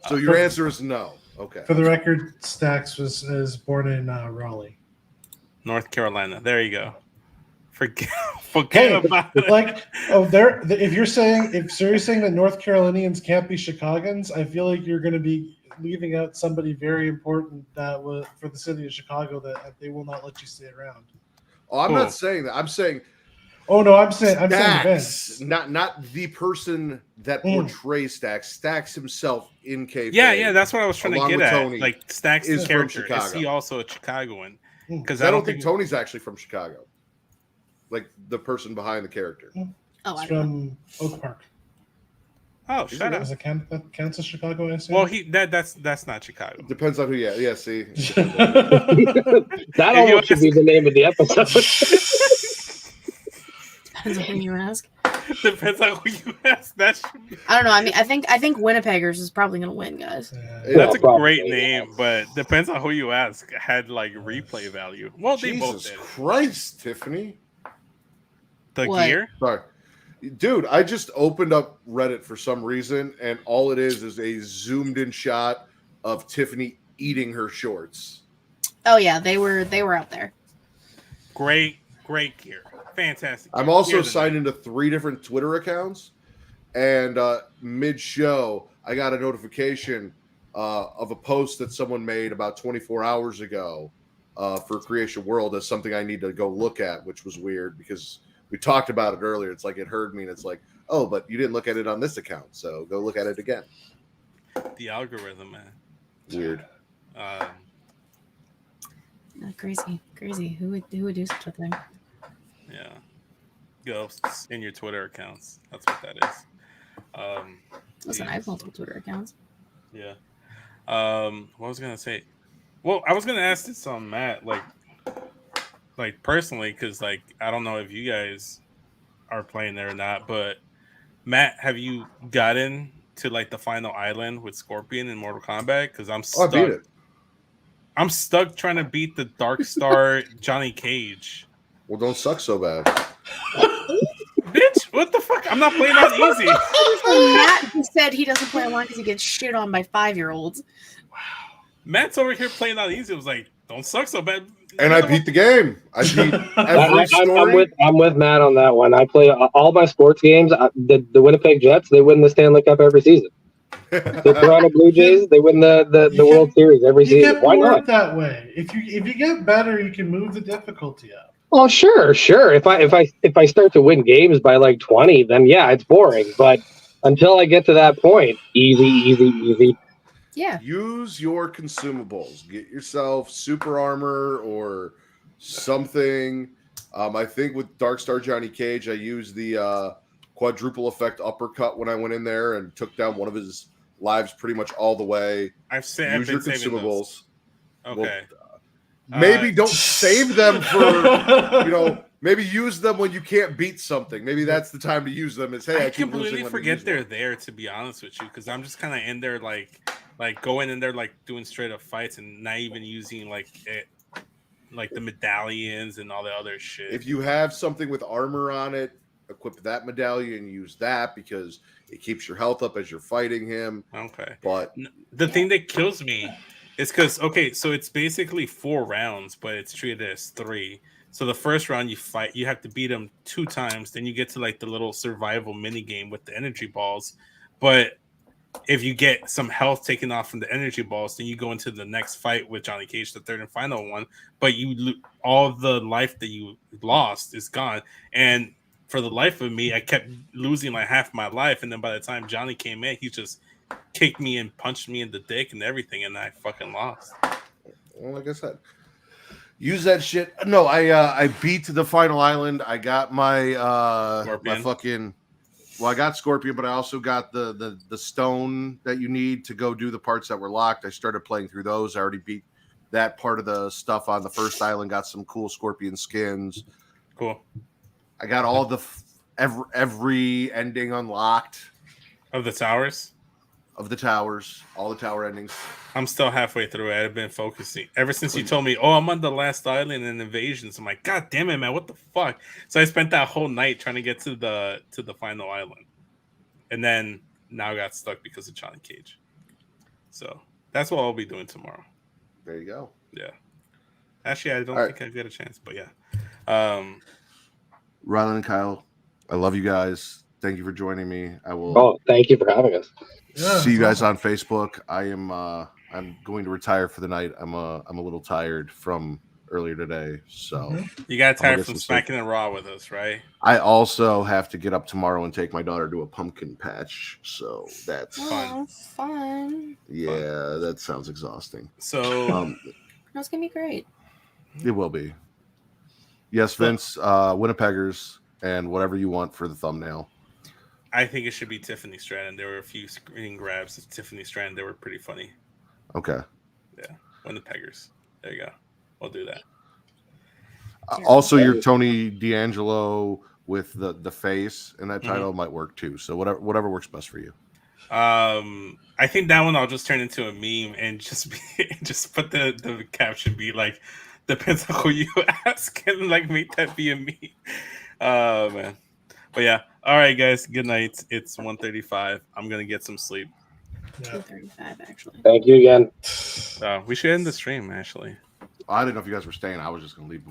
S5: So your answer is no. Okay.
S3: For the record, Stax is born in Raleigh.
S1: North Carolina. There you go. Forget
S3: Hey,
S1: about it.
S3: like, if you're saying that North Carolinians can't be Chicagoans, I feel like you're going to be leaving out somebody very important that was for the city of Chicago that they will not let you stay around.
S5: Oh, I'm
S1: Cool.
S5: not saying that. I'm saying.
S3: Oh no, I'm saying
S5: Stax,
S3: Vince.
S5: not the person that portrays Stax. Stax himself in kayfabe.
S1: Yeah, that's what I was trying to
S5: along
S1: get
S5: with
S1: at.
S5: Tony,
S1: Like Stax
S5: is
S1: the
S5: from
S1: character. Is
S5: Chicago.
S1: he also a Chicagoan? Because
S5: I don't think Tony's actually from Chicago. Like the person behind the character.
S2: Oh,
S3: It's
S2: I don't know.
S3: from Oak Park.
S1: Oh, shut up.
S3: Is it Kansas, Chicago? I assume?
S1: Well, that's not Chicago.
S5: Depends on who. Yeah. See,
S4: That almost should be the name of the episode.
S2: Depends on who you ask.
S1: Depends on who you ask. That should be...
S2: I don't know. I mean, I think Winnipeggers is probably gonna win, guys.
S1: That's a
S4: probably,
S1: great name, but depends on who you ask. Had like replay value. Well, they both
S5: Jesus
S1: did.
S5: Christ, Tiffany.
S1: The
S2: What?
S1: gear.
S5: Sorry. Dude, I just opened up Reddit for some reason, and all it is a zoomed in shot of Tiffany eating her shorts.
S2: Oh yeah, they were out there.
S1: Great gear. Fantastic.
S5: I'm
S1: gear.
S5: also
S1: Gear of the
S5: signed
S1: night.
S5: into 3 different Twitter accounts, and mid-show, I got a notification of a post that someone made about 24 hours ago for Creation World as something I need to go look at, which was weird because we talked about it earlier. It's like it heard me, and it's like, oh, but you didn't look at it on this account, so go look at it again.
S1: The algorithm, man.
S5: Weird.
S2: Crazy. Who would do such a thing?
S1: Yeah. Ghosts in your Twitter accounts. That's what that is.
S2: Listen, I have multiple Twitter accounts.
S1: Yeah. What was I gonna say? Well, I was gonna ask this on Matt, like personally, because like I don't know if you guys are playing there or not, but Matt, have you gotten to like the final island with Scorpion in Mortal Kombat? Because I'm stuck.
S5: I beat it.
S1: I'm stuck trying to beat the Dark Star Johnny Cage.
S5: Well, don't suck so bad.
S1: Bitch, what the fuck? I'm not playing on easy.
S2: Matt just said he doesn't play online because he gets shit on by 5-year-olds.
S1: Matt's over here playing on easy. It was like, don't suck so bad.
S5: And I beat the game. I beat every story.
S4: I'm with Matt on that one. I play all my sports games. The Winnipeg Jets, they win the Stanley Cup every season. The Toronto Blue Jays, they win the World Series every
S3: You
S4: season.
S3: get
S4: Why
S3: bored
S4: not?
S3: that way. If you get better, you can move the difficulty up.
S4: Oh, sure. If I start to win games by like 20, then yeah, it's boring. But until I get to that point, easy.
S2: Yeah.
S5: Use your consumables. Get yourself super armor or something. I think with Dark Star Johnny Cage, I used the quadruple effect uppercut when I went in there and took down one of his lives pretty much all the way.
S1: I've
S5: Use your
S1: been saving
S5: consumables.
S1: those. Okay.
S5: Maybe don't save them for, maybe use them when you can't beat something. Maybe that's the time to use them. Is hey,
S1: I
S5: keep
S1: completely
S5: losing.
S1: forget they're there, to be honest with you, because I'm just kind of in there like going in there like doing straight up fights and not even using like the medallions and all the other shit.
S5: If you have something with armor on it, equip that medallion and use that because it keeps your health up as you're fighting him.
S1: Okay.
S5: But
S1: the thing that kills me is because, okay, so it's basically 4 rounds, but it's treated as 3. So the first round you fight, you have to beat them 2 times. Then you get to like the little survival mini game with the energy balls. But if you get some health taken off from the energy balls, then you go into the next fight with Johnny Cage, the third and final one. But all the life that you lost is gone. And for the life of me, I kept losing like half my life. And then by the time Johnny came in, he just kicked me and punched me in the dick and everything, and I fucking lost.
S5: Well, like I said, use that shit. No, I beat the final island. I got my
S1: Scorpion.
S5: I got Scorpion, but I also got the stone that you need to go do the parts that were locked. I started playing through those. I already beat that part of the stuff on the first island. Got some cool Scorpion skins.
S1: Cool.
S5: I got all the every ending unlocked
S1: Of the towers?
S5: of the towers, all the tower endings.
S1: I'm still halfway through it. I've been focusing ever since you told me, oh, I'm on the last island in Invasions. I'm like, God damn it, man, what the fuck? So I spent that whole night trying to get to the final island. And then now I got stuck because of Johnny Cage. So that's what I'll be doing tomorrow.
S5: There you go.
S1: Yeah. Actually, I don't
S5: All
S1: think I get a chance, but yeah.
S5: Rylan and Kyle, I love you guys. Thank you for joining me. I will
S4: Oh, thank you for having us.
S3: Yeah,
S5: see you guys
S3: awesome.
S5: on Facebook. I'm going to retire for the night. I'm a little tired from earlier today, so
S1: You got
S5: I'm gonna
S1: tired
S5: get
S1: from
S5: some sleep.
S1: Smackin It Raw with us, right?
S5: I also have to get up tomorrow and take my daughter to a pumpkin patch. So that's
S1: Fun.
S2: Fun.
S5: yeah, that sounds exhausting.
S1: So
S2: That's gonna be great.
S5: It will be. Yes, Vince, Winnipeggers, and whatever you want for the thumbnail.
S1: I think it should be Tiffany Stratton. There were a few screen grabs of Tiffany Stratton. They were pretty funny.
S5: Okay.
S1: Yeah, Winnipeggers. There you go. We'll do that.
S5: Also, your Tony D'Angelo with the face and that
S1: Mm-hmm.
S5: title might work too. So whatever works best for you.
S1: I think that one I'll just turn into a meme and just put the caption be like, depends on who you ask, and like make that be a meme. Oh man. But yeah. All right, guys. Good night. It's 1:35. I'm gonna get some sleep.
S2: 2:35 actually.
S4: Thank you again.
S1: We should end the stream actually.
S5: I didn't know if you guys were staying. I was just gonna leave.